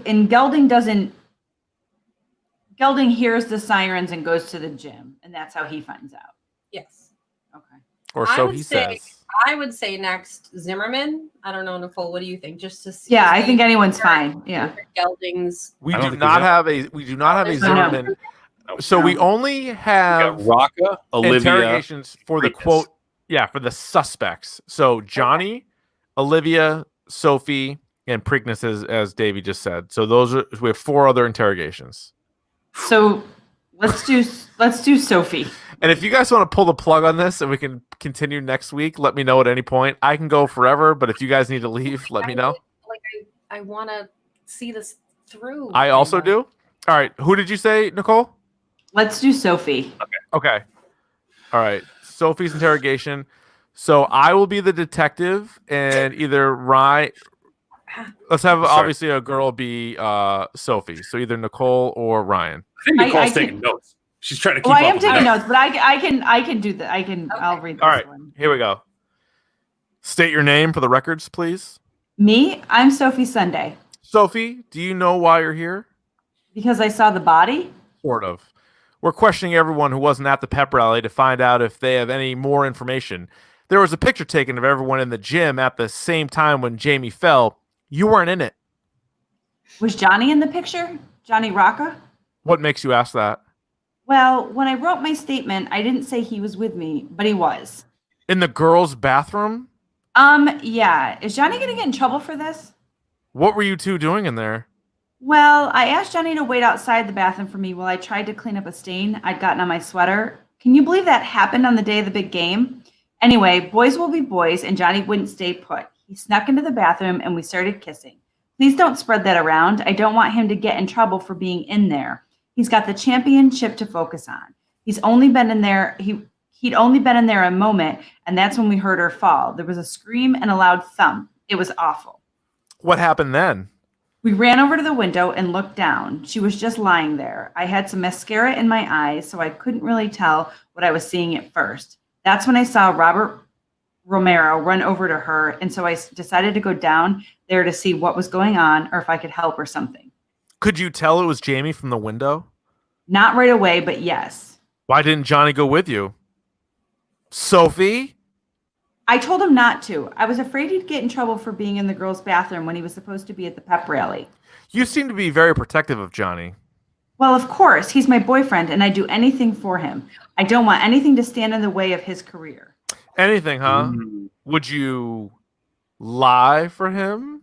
Gelding hears the sirens and goes to the gym, and that's how he finds out. Yes. Okay. Or so he says. I would say next Zimmerman. I don't know, Nicole. What do you think? Just to see. Yeah, I think anyone's fine. Yeah. Gelding's. We do not have a Zimmerman. So we only have Rocca, Olivia, interrogations for the quote. Yeah, for the suspects. So Johnny, Olivia, Sophie, and Preakness, as Davey just said. So we have 4 other interrogations. So let's do Sophie. And if you guys want to pull the plug on this and we can continue next week, let me know at any point. I can go forever, but if you guys need to leave, let me know. I want to see this through. I also do. All right. Who did you say, Nicole? Let's do Sophie. Okay. All right. Sophie's interrogation. So I will be the detective, and either Ryan. Let's have obviously a girl be Sophie. So either Nicole or Ryan. I think Nicole's taking notes. She's trying to keep I up am taking notes, but I can do that. I'll read this All right. one. Here we go. State your name for the records, please. Me, I'm Sophie Sunday. Sophie, do you know why you're here? Because I saw the body? Sort of. We're questioning everyone who wasn't at the pep rally to find out if they have any more information. There was a picture taken of everyone in the gym at the same time when Jamie fell. You weren't in it. Was Johnny in the picture? Johnny Rocca? What makes you ask that? Well, when I wrote my statement, I didn't say he was with me, but he was. In the girls' bathroom? Yeah. Is Johnny going to get in trouble for this? What were you two doing in there? Well, I asked Johnny to wait outside the bathroom for me while I tried to clean up a stain I'd gotten on my sweater. Can you believe that happened on the day of the big game? Anyway, boys will be boys, and Johnny wouldn't stay put. He snuck into the bathroom, and we started kissing. Please don't spread that around. I don't want him to get in trouble for being in there. He's got the championship to focus on. He'd only been in there a moment, and that's when we heard her fall. There was a scream and a loud thump. It was awful. What happened then? We ran over to the window and looked down. She was just lying there. I had some mascara in my eyes, so I couldn't really tell what I was seeing at first. That's when I saw Robert Romero run over to her, and so I decided to go down there to see what was going on or if I could help or something. Could you tell it was Jamie from the window? Not right away, but yes. Why didn't Johnny go with you? Sophie? I told him not to. I was afraid he'd get in trouble for being in the girls' bathroom when he was supposed to be at the pep rally. You seem to be very protective of Johnny. Well, of course. He's my boyfriend, and I'd do anything for him. I don't want anything to stand in the way of his career. Anything, huh? Would you lie for him?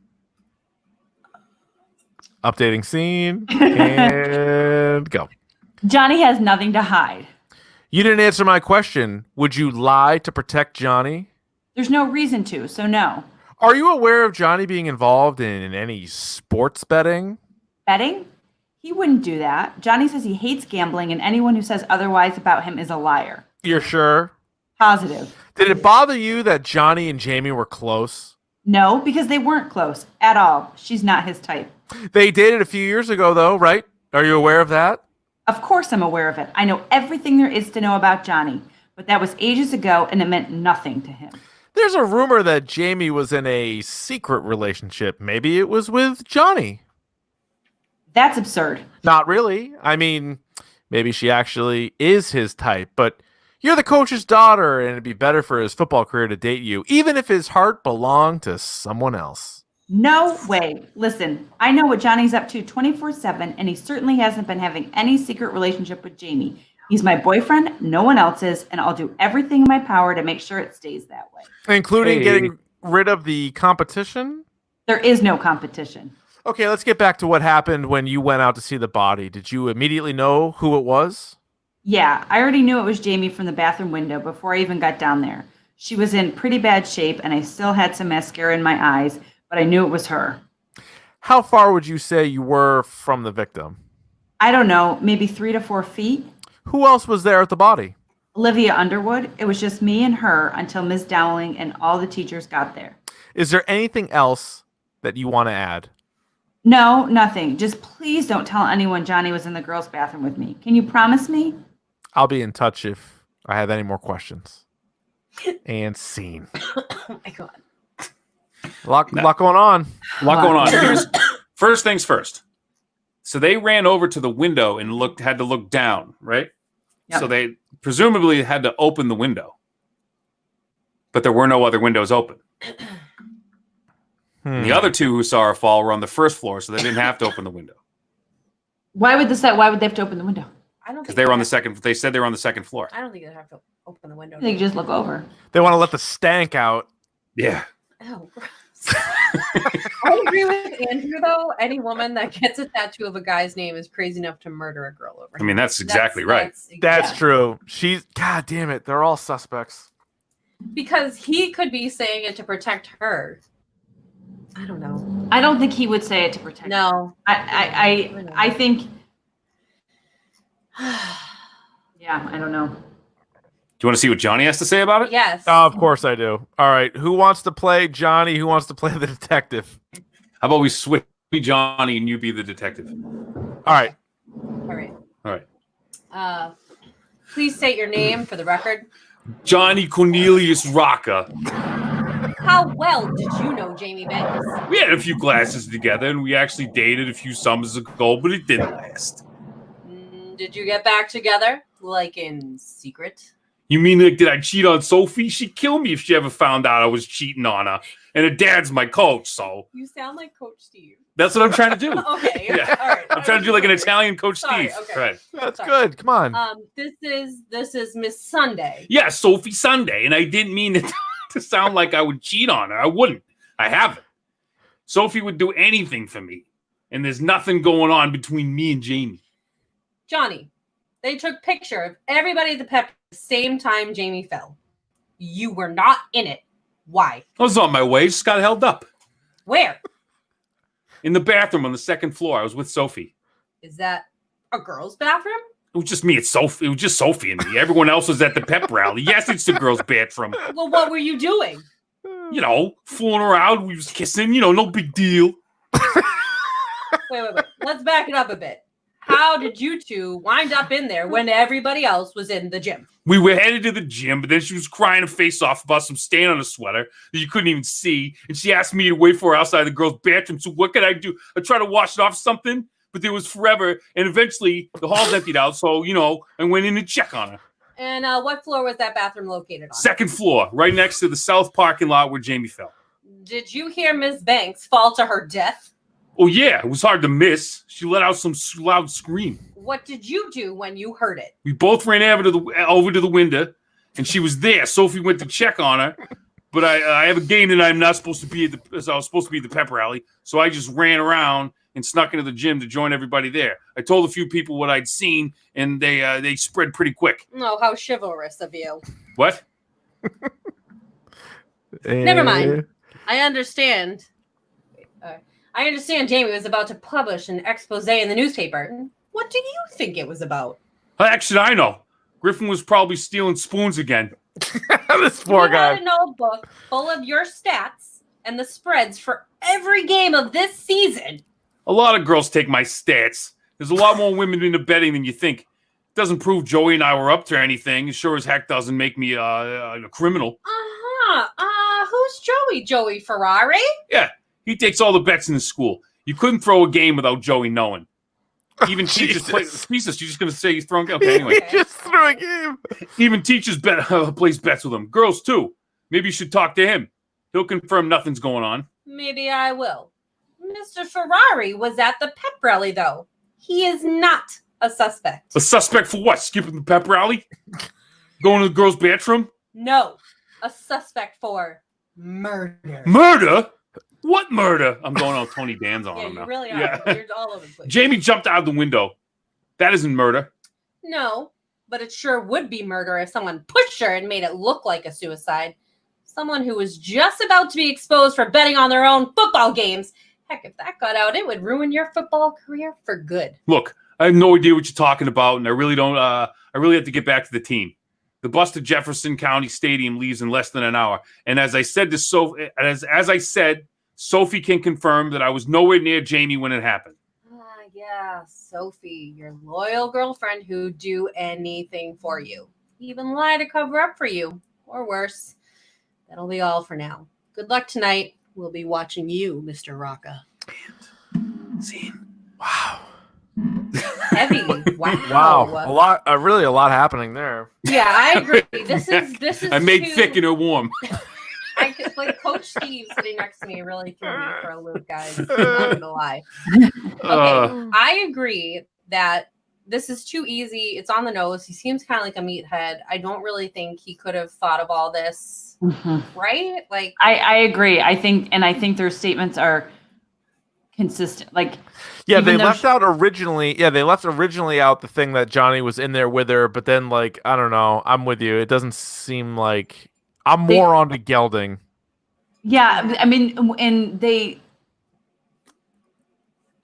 Updating scene. And go. Johnny has nothing to hide. You didn't answer my question. Would you lie to protect Johnny? There's no reason to, so no. Are you aware of Johnny being involved in any sports betting? Betting? He wouldn't do that. Johnny says he hates gambling, and anyone who says otherwise about him is a liar. You're sure? Positive. Did it bother you that Johnny and Jamie were close? No, because they weren't close at all. She's not his type. They dated a few years ago, though, right? Are you aware of that? Of course I'm aware of it. I know everything there is to know about Johnny, but that was ages ago, and it meant nothing to him. There's a rumor that Jamie was in a secret relationship. Maybe it was with Johnny. That's absurd. Not really. I mean, maybe she actually is his type, but you're the coach's daughter, and it'd be better for his football career to date you, even if his heart belonged to someone else. No way. Listen, I know what Johnny's up to 24/7, and he certainly hasn't been having any secret relationship with Jamie. He's my boyfriend, no one else's, and I'll do everything in my power to make sure it stays that way. Including getting rid of the competition? There is no competition. Okay, let's get back to what happened when you went out to see the body. Did you immediately know who it was? Yeah, I already knew it was Jamie from the bathroom window before I even got down there. She was in pretty bad shape, and I still had some mascara in my eyes, but I knew it was her. How far would you say you were from the victim? I don't know, maybe 3 to 4 feet. Who else was there at the body? Olivia Underwood. It was just me and her until Ms. Dowling and all the teachers got there. Is there anything else that you want to add? No, nothing. Just please don't tell anyone Johnny was in the girls' bathroom with me. Can you promise me? I'll be in touch if I have any more questions. And scene. Oh my God. Lot going on. A lot going on. Here's, first things first. So they ran over to the window and had to look down, right? Yep. So they presumably had to open the window. But there were no other windows open. The other two who saw her fall were on the first floor, so they didn't have to open the window. Why would they have to open the window? I don't Because think they were on the second. They said they were on the second floor. I don't think they have to open the window. They could just look over. They want to let the stank out. Yeah. Oh, I agree with Andrew, though. Any woman that gets a tattoo of a guy's name is crazy enough to murder a girl over. I mean, that's exactly right. That's true. God damn it. They're all suspects. Because he could be saying it to protect her. I don't know. I don't think he would say it to protect. No. I think. Yeah, I don't know. Do you want to see what Johnny has to say about it? Yes. Oh, of course I do. All right. Who wants to play Johnny? Who wants to play the detective? How about we switch me Johnny and you be the detective? All right. All right. Please state your name for the record. Johnny Cornelius Rocca. How well did you know Jamie Banks? We had a few glasses together, and we actually dated a few summers ago, but it didn't last. Did you get back together? Like in secret? You mean, like, did I cheat on Sophie? She'd kill me if she ever found out I was cheating on her. And her dad's my coach, so. You sound like Coach Steve. That's what I'm trying to do. Okay. Yeah. All right. I'm trying to do like an Italian Coach Sorry, Steve. okay. Right. That's Sorry. good. Come on. This is Miss Sunday. Yeah, Sophie Sunday. And I didn't mean it to sound like I would cheat on her. I wouldn't. I haven't. Sophie would do anything for me. And there's nothing going on between me and Jamie. Johnny, they took picture of everybody at the pep at the same time Jamie fell. You were not in it. Why? I was on my way. Just got held up. Where? In the bathroom on the second floor. I was with Sophie. Is that a girl's bathroom? It was just me. It was just Sophie and me. Everyone else was at the pep rally. Yes, it's the girls' bathroom. Well, what were you doing? You know, fooling around. We was kissing. You know, no big deal. Wait. Let's back it up a bit. How did you two wind up in there when everybody else was in the gym? We were headed to the gym, but then she was crying her face off about some stain on her sweater that you couldn't even see. And she asked me to wait for her outside the girls' bathroom. So what could I do? I tried to wash it off something, but there was forever. And eventually the hall's emptied out. So, you know, I went in to check on her. And what floor was that bathroom located on? Second floor, right next to the south parking lot where Jamie fell. Did you hear Miss Banks fall to her death? Oh, yeah. It was hard to miss. She let out some loud scream. What did you do when you heard it? We both ran over to the window, and she was there. Sophie went to check on her, but I have a game that I'm not supposed to be as I was supposed to be at the pep rally, so I just ran around and snuck into the gym to join everybody there. I told a few people what I'd seen, and they spread pretty quick. Oh, how chivalrous of you. What? Never mind. I understand. I understand Jamie was about to publish an expose in the newspaper. What do you think it was about? Actually, I know. Griffin was probably stealing spoons again. This poor guy. Had a notebook full of your stats and the spreads for every game of this season. A lot of girls take my stats. There's a lot more women into betting than you think. Doesn't prove Joey and I were up to anything. Sure as heck doesn't make me a criminal. Who's Joey? Joey Ferrari? Yeah, he takes all the bets in the school. You couldn't throw a game without Joey knowing. Even teachers play. Jesus, you're just going to say he's throwing? Okay, anyway. He just threw a game. Even teachers plays bets with him. Girls, too. Maybe you should talk to him. He'll confirm nothing's going on. Maybe I will. Mr. Ferrari was at the pep rally, though. He is not a suspect. A suspect for what? Skipping the pep rally? Going to the girls' bathroom? No. A suspect for murder. Murder? What murder? I'm going on Tony Danza on Yeah, him you now. really are. Yeah. You're all over the place. Jamie jumped out of the window. That isn't murder. No, but it sure would be murder if someone pushed her and made it look like a suicide. Someone who was just about to be exposed for betting on their own football games. Heck, if that got out, it would ruin your football career for good. Look, I have no idea what you're talking about, and I really don't. I really have to get back to the team. The bus to Jefferson County Stadium leaves in less than an hour, and as I said to Sophie, Sophie can confirm that I was nowhere near Jamie when it happened. Yeah, Sophie, your loyal girlfriend who'd do anything for you. Even lie to cover up for you, or worse. That'll be all for now. Good luck tonight. We'll be watching you, Mr. Rocca. Scene. Wow. Heavy. Wow. Wow. Really a lot happening there. Yeah, I agree. This is I made thick and warm. I could, like, Coach Steve sitting next to me really threw me for a loop, guys. I'm not gonna lie. Okay, I agree that this is too easy. It's on the nose. He seems kind of like a meathead. I don't really think he could have thought of all this, right? Like, I agree. I think their statements are consistent. Like, yeah, they left out originally. Yeah, they left originally out the thing that Johnny was in there with her, but then, like, I don't know. I'm with you. It doesn't seem like. I'm more on to Gelding. Yeah, I mean, and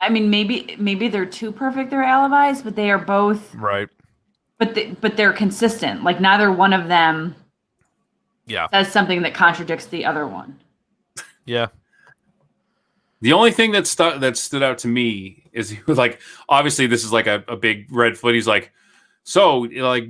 I mean, maybe they're too perfect, their alibis, but they are both Right. But they're consistent. Like neither one of them says something that contradicts the other one. Yeah. The only thing that stood out to me is he was like, obviously this is like a big red flag. He's like, so like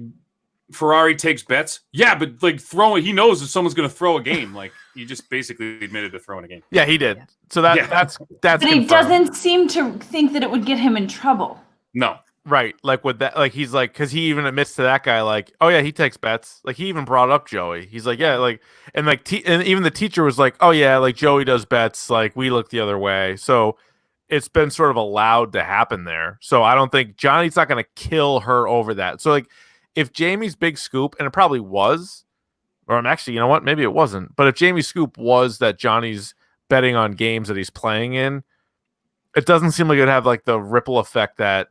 Ferrari takes bets. Yeah, but like he knows if someone's going to throw a game. Like he just basically admitted to throwing a game. Yeah, he did. So that's But he confirmed. doesn't seem to think that it would get him in trouble. No. Right. Like with that, like he's like, because he even admits to that guy, like, oh yeah, he takes bets. Like he even brought up Joey. He's like, yeah, like, and like, and even the teacher was like, oh yeah, like Joey does bets. Like we look the other way. So it's been sort of allowed to happen there. So I don't think Johnny's not going to kill her over that. So like, if Jamie's big scoop, and it probably was, or I'm actually, you know what, maybe it wasn't, but if Jamie's scoop was that Johnny's betting on games that he's playing in, it doesn't seem like it'd have like the ripple effect that,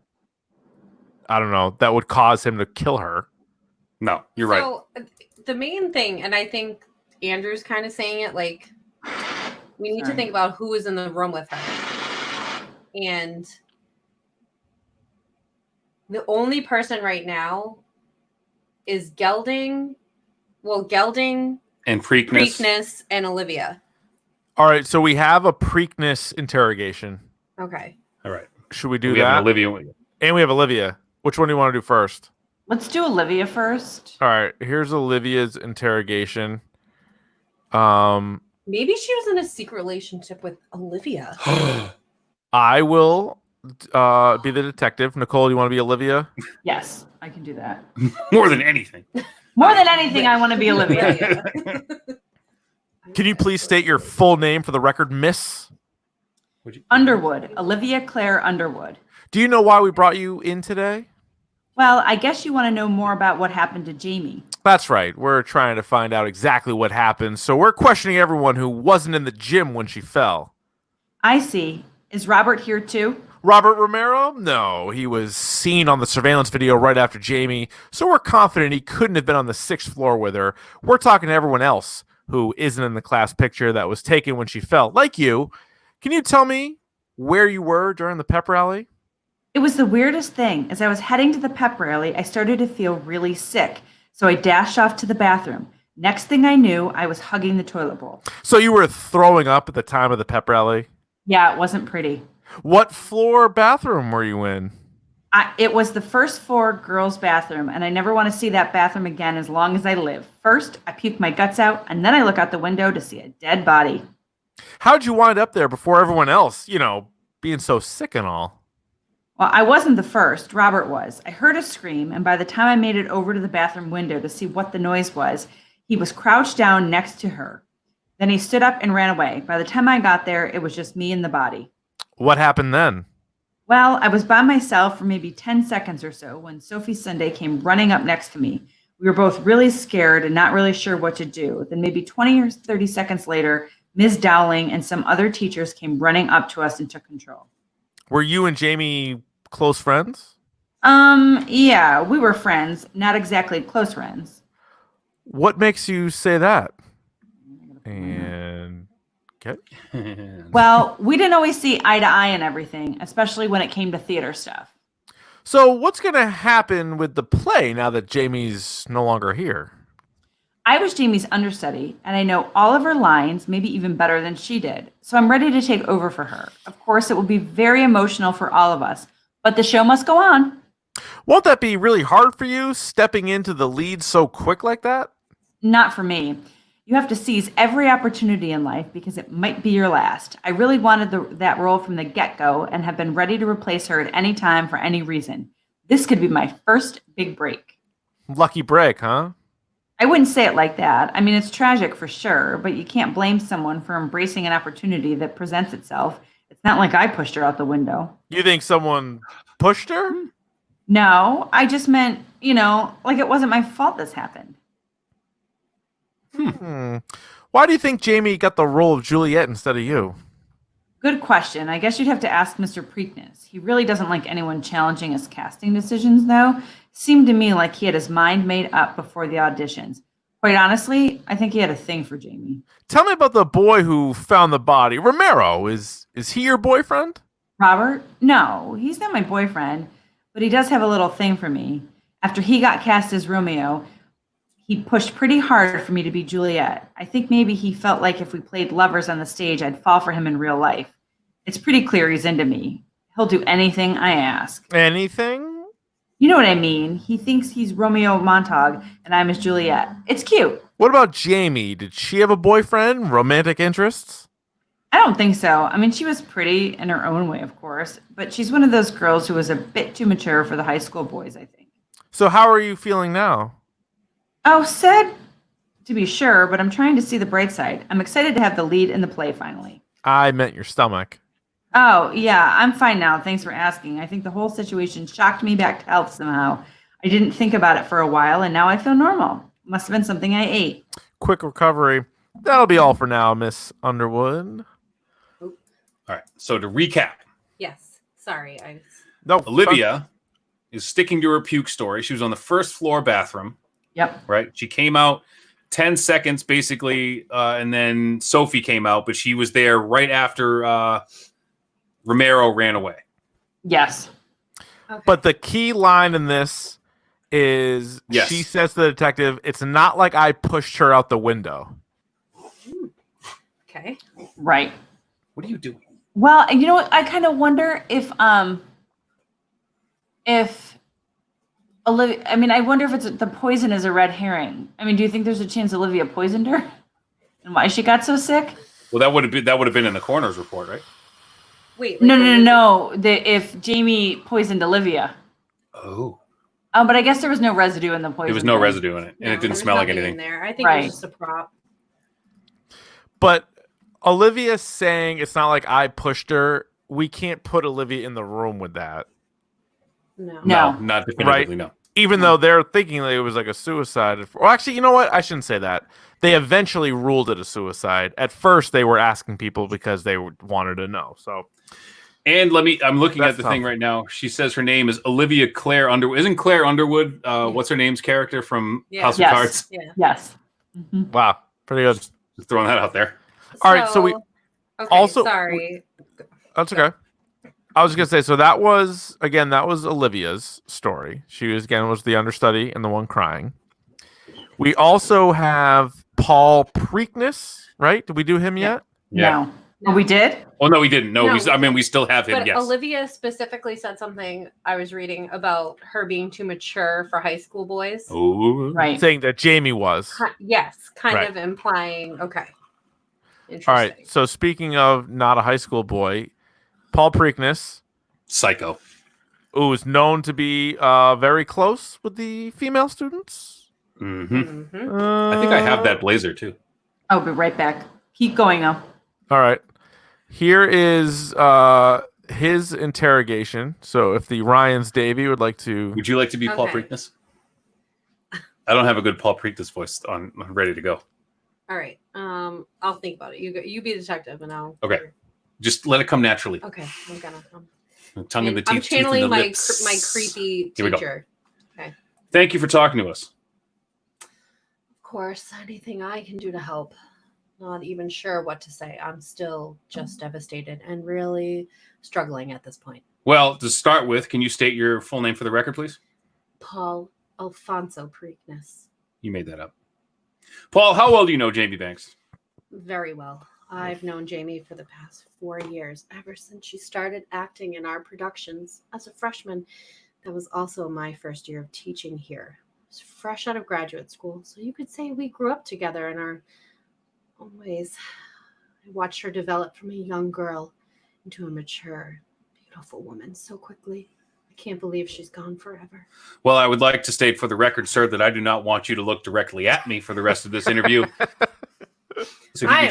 I don't know, that would cause him to kill her. No, you're right. So the main thing, and I think Andrew's kind of saying it, like we need to think about who is in the room with her. And the only person right now is Gelding. Well, Gelding and Preakness and Olivia. All right, so we have a Preakness interrogation. Okay. All right. Should we do we that? Have Olivia. And we have Olivia. Which one do you want to do first? Let's do Olivia first. All right, here's Olivia's interrogation. Maybe she was in a secret relationship with Olivia. I will be the detective. Nicole, do you want to be Olivia? Yes, I can do that. More than anything. More than anything, I want to be Olivia. Can you please state your full name for the record, Miss? Underwood. Olivia Claire Underwood. Do you know why we brought you in today? Well, I guess you want to know more about what happened to Jamie. That's right. We're trying to find out exactly what happened. So we're questioning everyone who wasn't in the gym when she fell. I see. Is Robert here too? Robert Romero? No, he was seen on the surveillance video right after Jamie, so we're confident he couldn't have been on the 6th floor with her. We're talking to everyone else who isn't in the class picture that was taken when she fell, like you. Can you tell me where you were during the pep rally? It was the weirdest thing. As I was heading to the pep rally, I started to feel really sick, so I dashed off to the bathroom. Next thing I knew, I was hugging the toilet bowl. So you were throwing up at the time of the pep rally? Yeah, it wasn't pretty. What floor bathroom were you in? It was the first floor girls' bathroom, and I never want to see that bathroom again as long as I live. First, I puke my guts out, and then I look out the window to see a dead body. How'd you wind up there before everyone else, being so sick and all? Well, I wasn't the first. Robert was. I heard a scream, and by the time I made it over to the bathroom window to see what the noise was, he was crouched down next to her. Then he stood up and ran away. By the time I got there, it was just me and the body. What happened then? Well, I was by myself for maybe 10 seconds or so when Sophie Sunday came running up next to me. We were both really scared and not really sure what to do. Then maybe 20 or 30 seconds later, Ms. Dowling and some other teachers came running up to us and took control. Were you and Jamie close friends? Yeah, we were friends, not exactly close friends. What makes you say that? And okay. Well, we didn't always see eye to eye and everything, especially when it came to theater stuff. So what's going to happen with the play now that Jamie's no longer here? I was Jamie's understudy, and I know all of her lines, maybe even better than she did. So I'm ready to take over for her. Of course, it will be very emotional for all of us, but the show must go on. Won't that be really hard for you, stepping into the lead so quick like that? Not for me. You have to seize every opportunity in life because it might be your last. I really wanted that role from the get-go and have been ready to replace her at any time for any reason. This could be my first big break. Lucky break, huh? I wouldn't say it like that. I mean, it's tragic for sure, but you can't blame someone for embracing an opportunity that presents itself. It's not like I pushed her out the window. You think someone pushed her? No, I just meant, like it wasn't my fault this happened. Why do you think Jamie got the role of Juliet instead of you? Good question. I guess you'd have to ask Mr. Preakness. He really doesn't like anyone challenging his casting decisions, though. Seemed to me like he had his mind made up before the auditions. Quite honestly, I think he had a thing for Jamie. Tell me about the boy who found the body. Romero, is he your boyfriend? Robert? No, he's not my boyfriend, but he does have a little thing for me. After he got cast as Romeo, he pushed pretty hard for me to be Juliet. I think maybe he felt like if we played lovers on the stage, I'd fall for him in real life. It's pretty clear he's into me. He'll do anything I ask. Anything? You know what I mean? He thinks he's Romeo Montague and I'm his Juliet. It's cute. What about Jamie? Did she have a boyfriend? Romantic interests? I don't think so. I mean, she was pretty in her own way, of course, but she's one of those girls who was a bit too mature for the high school boys, I think. So how are you feeling now? Oh, sad to be sure, but I'm trying to see the bright side. I'm excited to have the lead in the play finally. I meant your stomach. Oh, yeah, I'm fine now. Thanks for asking. I think the whole situation shocked me back to health somehow. I didn't think about it for a while, and now I feel normal. Must have been something I ate. Quick recovery. That'll be all for now, Miss Underwood. All right. So to recap, Yes. Sorry. No, Olivia is sticking to her puke story. She was on the first floor bathroom. Yep. Right. She came out 10 seconds basically, and then Sophie came out, but she was there right after Romero ran away. Yes. Okay. But the key line in this is she says to the detective, it's not like I pushed her out the window. Okay. Right. What are you doing? Well, you know what? I kind of wonder if Olivia, I mean, I wonder if it's the poison is a red herring. I mean, do you think there's a chance Olivia poisoned her? And why she got so sick? Well, that would have been in the coroner's report, right? Wait. No. If Jamie poisoned Olivia. Oh. But I guess there was no residue in the poison. There was no thing. residue in it, and it didn't smell like anything. In there. I think it was just a prop. But Olivia saying it's not like I pushed her, we can't put Olivia in the room with that. No. Not definitively, no. Even though they're thinking that it was like a suicide. Well, actually, you know what? I shouldn't say that. They eventually ruled it a suicide. At first, they were asking people because they wanted to know. So, and I'm looking That's at the tough. thing right now. She says her name is Olivia Claire Underwood. Isn't Claire Underwood? What's her name's character from House of Cards? Yeah. Yes. Mm-hmm. Wow, pretty good. Just throwing that out there. All right, so we Okay, also- sorry. That's okay. I was gonna say, so that was Olivia's story. She was the understudy and the one crying. We also have Paul Preakness, right? Did we do him yet? Yeah. No. Oh, we did? Oh no, we didn't. No, No. we still have him. But Yes. Olivia specifically said something I was reading about her being too mature for high school boys. Oh. Right. Saying that Jamie was. Yes, kind Right. of implying. Okay. Interesting. All right. So speaking of not a high school boy, Paul Preakness, Psycho. who is known to be very close with the female students. Mm-hmm. Mhm. I think I have that blazer too. I'll be right back. Keep going, though. All right. Here is his interrogation. So if the Ryans Davey would like to. Would you like to be Paul Okay. Preakness? I don't have a good Paul Preakness voice on ready to go. All right. I'll think about it. You be detective, and I'll. Okay. Just let it come naturally. Okay. I'm gonna. Tongue in the teeth. I'm channeling tooth in the my lips. my creepy Here we go. teacher. Thank you for talking to us. Of course, anything I can do to help. Not even sure what to say. I'm still just devastated and really struggling at this point. Well, to start with, can you state your full name for the record, please? Paul Alfonso Preakness. You made that up. Paul, how well do you know Jamie Banks? Very well. I've known Jamie for the past 4 years, ever since she started acting in our productions as a freshman. That was also my first year of teaching here. I was fresh out of graduate school, so you could say we grew up together in our own ways. I watched her develop from a young girl into a mature, beautiful woman so quickly. I can't believe she's gone forever. Well, I would like to state for the record, sir, that I do not want you to look directly at me for the rest of this interview. So if you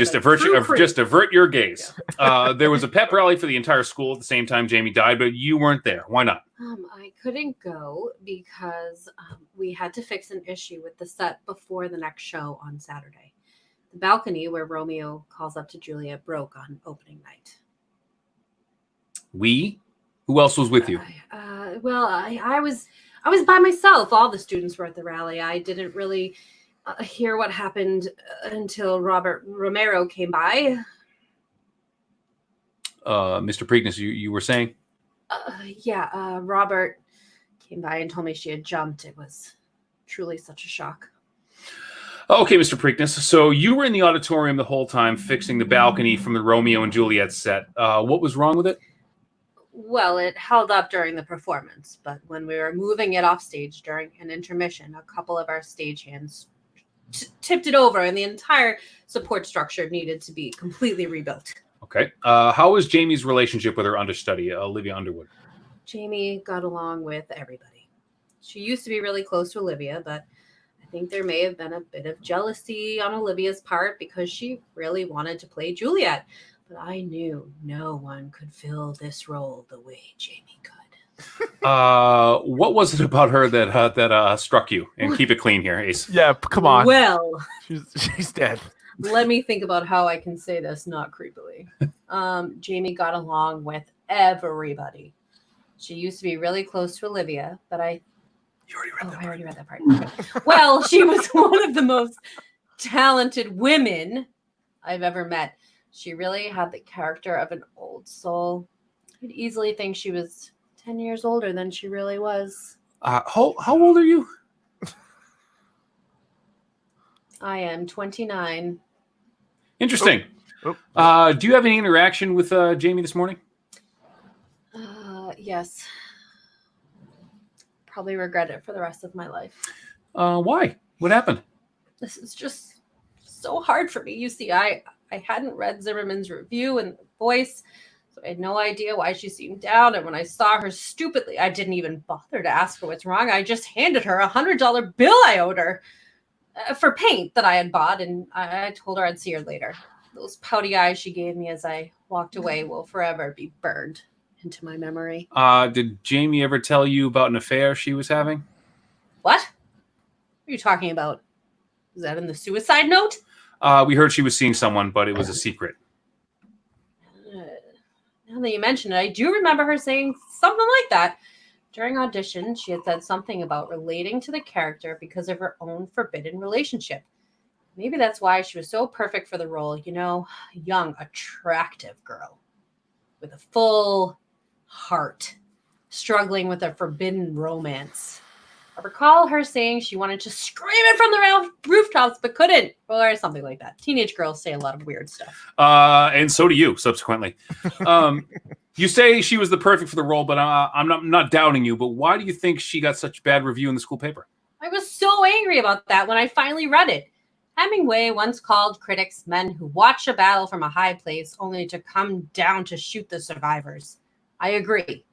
could just avert your gaze. Yeah. There was a pep rally for the entire school at the same time Jamie died, but you weren't there. Why not? I couldn't go because we had to fix an issue with the set before the next show on Saturday. The balcony where Romeo calls up to Juliet broke on opening night. We? Who else was with you? I was by myself. All the students were at the rally. I didn't really hear what happened until Robert Romero came by. Mr. Preakness, you were saying? Robert came by and told me she had jumped. It was truly such a shock. Okay, Mr. Preakness. So you were in the auditorium the whole time fixing the balcony from the Romeo and Juliet set. What was wrong with it? Well, it held up during the performance, but when we were moving it off stage during an intermission, a couple of our stagehands tipped it over, and the entire support structure needed to be completely rebuilt. Okay. How was Jamie's relationship with her understudy, Olivia Underwood? Jamie got along with everybody. She used to be really close to Olivia, but I think there may have been a bit of jealousy on Olivia's part because she really wanted to play Juliet. But I knew no one could fill this role the way Jamie could. What was it about her that struck you? And keep it clean here, Ace. Yeah, come on. Well, she's dead. let me think about how I can say this not creepily. Jamie got along with everybody. She used to be really close to Olivia, but You already read that part. I already read that part. Well, she was one of the most talented women I've ever met. She really had the character of an old soul. You'd easily think she was 10 years older than she really was. How old are you? I am 29. Interesting. Do you have any interaction with Jamie this morning? Yes. Probably regret it for the rest of my life. Why? What happened? This is just so hard for me. You see, I hadn't read Zimmerman's review and the voice, so I had no idea why she seemed down. And when I saw her stupidly, I didn't even bother to ask her what's wrong. I just handed her $100 bill I owed her for paint that I had bought, and I told her I'd see her later. Those pouty eyes she gave me as I walked away will forever be burned into my memory. Did Jamie ever tell you about an affair she was having? What? What are you talking about? Is that in the suicide note? We heard she was seeing someone, but it was a secret. Now that you mention it, I do remember her saying something like that. During audition, she had said something about relating to the character because of her own forbidden relationship. Maybe that's why she was so perfect for the role. You know, a young, attractive girl with a full heart, struggling with a forbidden romance. I recall her saying she wanted to scream it from the rooftops, but couldn't, or something like that. Teenage girls say a lot of weird stuff. And so do you, subsequently. You say she was the perfect for the role, but I'm not doubting you. But why do you think she got such a bad review in the school paper? I was so angry about that when I finally read it. Hemingway once called critics men who watch a battle from a high place only to come down to shoot the survivors. I agree.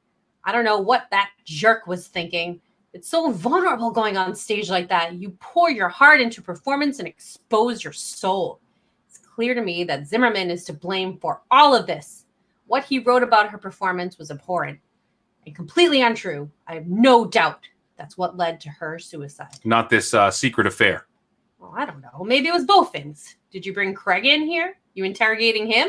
I don't know what that jerk was thinking. It's so vulnerable going on stage like that. You pour your heart into performance and expose your soul. It's clear to me that Zimmerman is to blame for all of this. What he wrote about her performance was abhorrent and completely untrue. I have no doubt that's what led to her suicide. Not this secret affair. Well, I don't know. Maybe it was both things. Did you bring Craig in here? You interrogating him?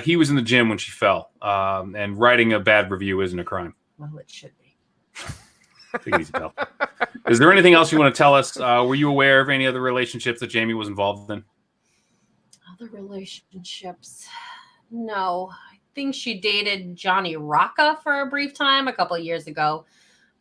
He was in the gym when she fell. And writing a bad review isn't a crime. Well, it should be. Take it easy, pal. Is there anything else you want to tell us? Were you aware of any other relationships that Jamie was involved in? Other relationships? No. I think she dated Johnny Rocca for a brief time a couple of years ago,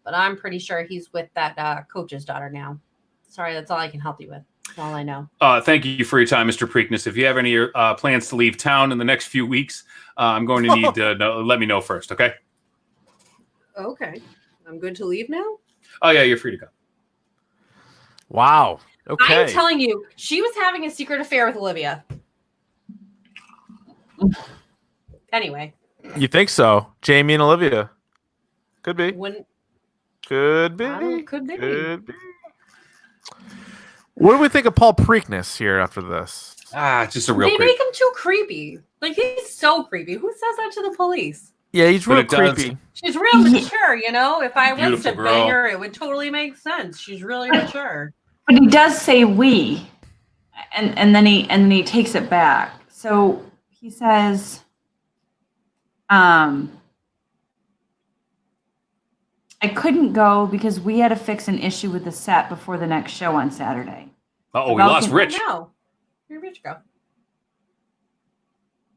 but I'm pretty sure he's with that coach's daughter now. Sorry, that's all I can help you with. That's all I know. Thank you for your time, Mr. Preakness. If you have any plans to leave town in the next few weeks, I'm going to need to let me know first, okay? Okay. I'm good to leave now? Oh, yeah, you're free to go. Wow. Okay. I'm telling you, she was having a secret affair with Olivia. Anyway. You think so? Jamie and Olivia. Could be. Could be. Could be. Could be. What do we think of Paul Preakness here after this? Just a real They creep. make him too creepy. Like, he's so creepy. Who says that to the police? Yeah, he's real creepy. Does. She's real mature, you know? If I was Beautiful to girl. bang her, it would totally make sense. She's really mature. But he does say we, and then he takes it back. So he says, I couldn't go because we had to fix an issue with the set before the next show on Saturday. Uh-oh, we lost Rich. No. Where'd Rich go?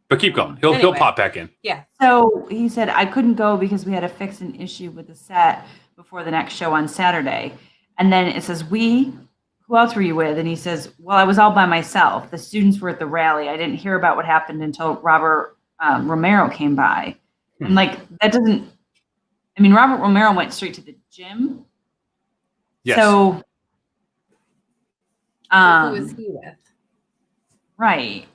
But keep going. He'll Anyway. pop back in. Yeah. So he said, I couldn't go because we had to fix an issue with the set before the next show on Saturday. And then it says, who else were you with? And he says, well, I was all by myself. The students were at the rally. I didn't hear about what happened until Robert Romero came by. And like, that doesn't, I mean, Robert Romero went straight to the gym. Yes. So, Who was he with? right.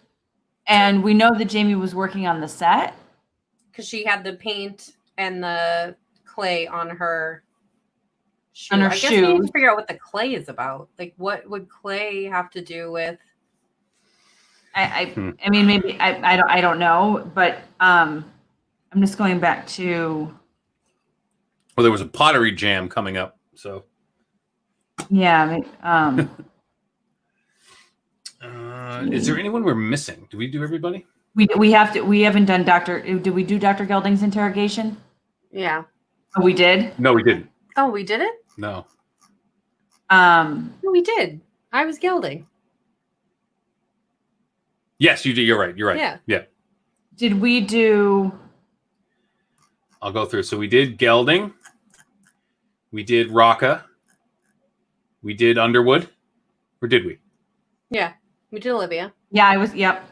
And we know that Jamie was working on the set. Because she had the paint and the clay on her shoe. On her I guess we need shoe. to figure out what the clay is about. Like, what would clay have to do with? I mean, maybe I don't know, but I'm just going back to Well, there was a pottery jam coming up, so. yeah. Is there anyone we're missing? Do we do everybody? We haven't done did we do Dr. Gelding's interrogation? Yeah. Oh, we did. No, we didn't. Oh, we did it? No. No, we did. I was Gelding. Yes, you do. You're right. Yeah. Did we do? I'll go through. So we did Gelding. We did Rocca. We did Underwood. Or did we? Yeah. We did Olivia. Yeah, I was. Yep.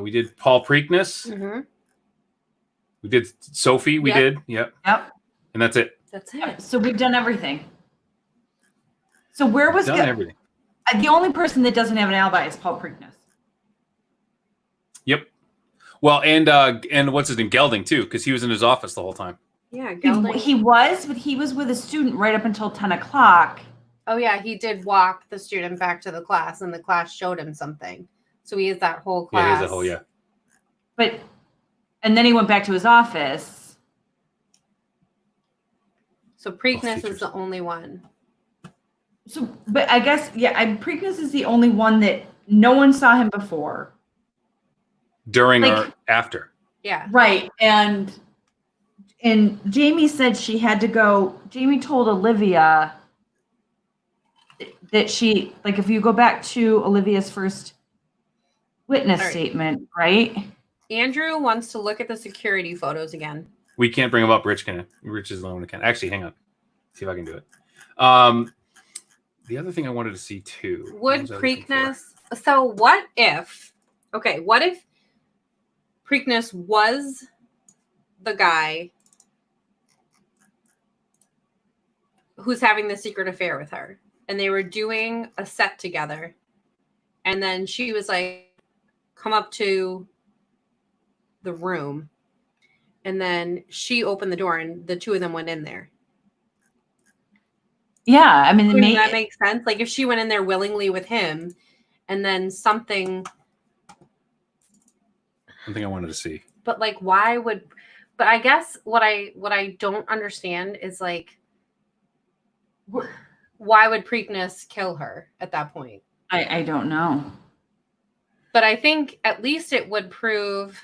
We did Paul Preakness. Mm-hmm. We did Sophie. We Yep. did. Yep. Yep. And that's it. That's it. So we've done everything. So where was Done everything. the only person that doesn't have an alibi is Paul Preakness? Yep. Well, and what's his name? Gelding too, because he was in his office the whole time. Yeah, Gelding. He was, but he was with a student right up until 10 o'clock. Oh, yeah, he did walk the student back to the class, and the class showed him something. So he has that whole class. Yeah, he has a whole But, and then he went back to his office. So Preakness is the only one. So, but I guess, Preakness is the only one that no one saw him before. During Like- or after. Yeah. Right. And Jamie said she had to go. Jamie told Olivia that she, like, if you go back to Olivia's first witness All right. statement, right? Andrew wants to look at the security photos again. We can't bring him up. Rich can. Rich is the one who can. Actually, hang on. See if I can do it. The other thing I wanted to see too. Would what was I looking for? Preakness... So what if Preakness was the guy who's having the secret affair with her, and they were doing a set together, and then she was like, come up to the room, and then she opened the door and the two of them went in there. Yeah. I mean, Does that make sense? Like if she went in there willingly with him and then something, Something I wanted to see. but like but I guess what I don't understand is like, why would Preakness kill her at that point? I don't know. But I think at least it would prove,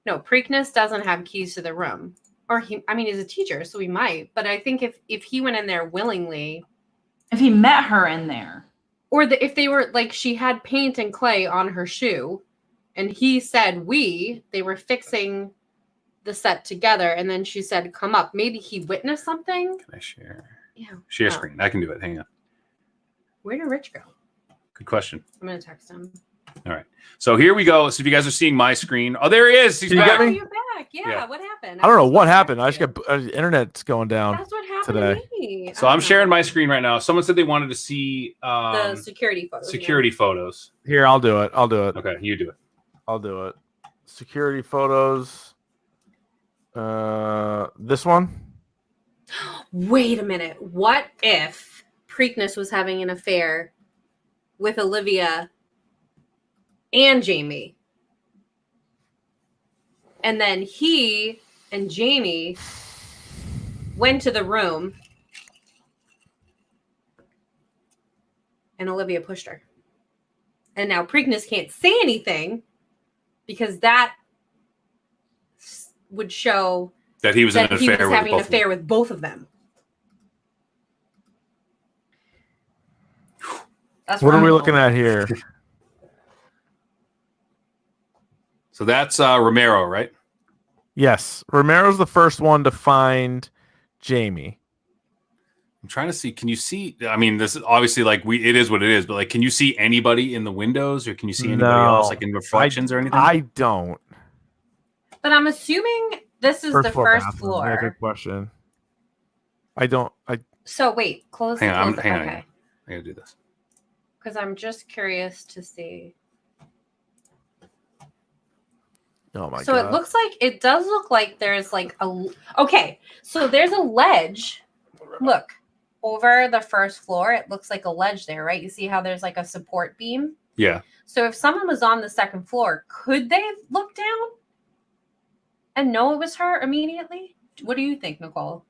no, Preakness doesn't have keys to the room. Or he's a teacher, so he might. But I think if he went in there willingly. If he met her in there. Or if they were, like, she had paint and clay on her shoe, and he said they were fixing the set together, and then she said, come up. Maybe he witnessed something. Can I share? Yeah. Share screen. I can do it. Hang on. Where did Rich go? Good question. I'm going to text him. All right. So here we go. So if you guys are seeing my screen. Oh, there he is. He's Can you back. get Oh, me? you're back. Yeah, what happened? I don't know what happened. I just got internet's going down. That's what happened today. to me. So I'm sharing my screen right now. Someone said they wanted to see the security photos. security photos. Here, I'll do it. Okay, you do it. I'll do it. Security photos. This one. Wait a minute. What if Preakness was having an affair with Olivia and Jamie? And then he and Jamie went to the room and Olivia pushed her. And now Preakness can't say anything because that would show That he was in that an he was affair with having an both of them. affair with both of them. That's What are we wrong. looking at here? So that's Romero, right? Yes, Romero's the first one to find Jamie. I'm trying to see. Can you see? I mean, this is obviously like it is what it is, but like, can you see anybody in the windows, or can you see anybody else like in reflections or anything? I don't. But I'm assuming this is the first bathroom. floor. Yeah, good question. I don't. So wait, close the Hang on. Okay. I gotta do this. Because I'm just curious to see. Oh my god. So it does look like there's like a. Okay, so there's a ledge. Look, over the first floor, it looks like a ledge there, right? You see how there's like a support beam? Yeah. So if someone was on the second floor, could they have looked down and know it was her immediately? What do you think, Nicole?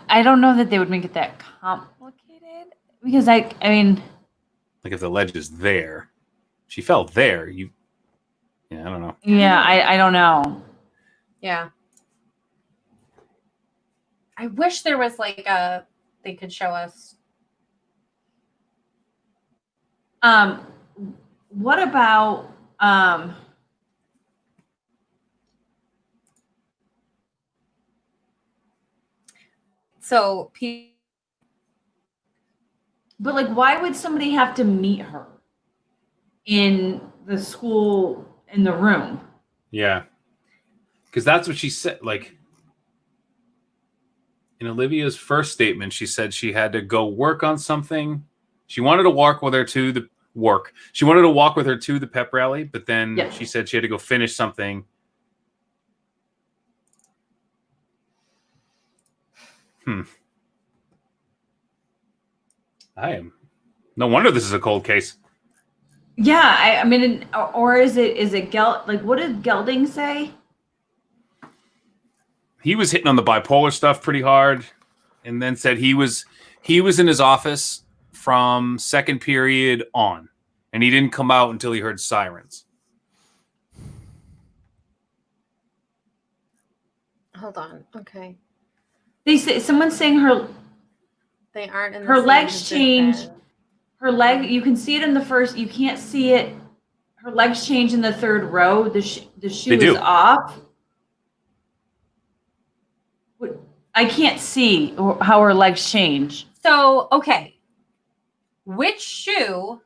I don't know that they would make it that complicated because I mean, like if the ledge is there, she fell there. Yeah, I don't know. Yeah, I don't know. Yeah. I wish there was like they could show us. What about So, but like, why would somebody have to meet her in the school in the room? Yeah, because that's what she said. Like in Olivia's first statement, she said she had to go work on something. She wanted to walk with her to the work. She wanted to walk with her to the pep rally, but then she said she had to go finish something. No wonder this is a cold case. Yeah, I mean, or is it like what did Gelding say? He was hitting on the bipolar stuff pretty hard, and then said he was in his office from second period on, and he didn't come out until he heard sirens. Hold on. Okay. They say someone's saying they aren't in the her same legs position. changed. Her leg, you can see it in the first. You can't see it. Her legs change in the third row. The shoe is off. I can't see how her legs change. So, okay. Which shoe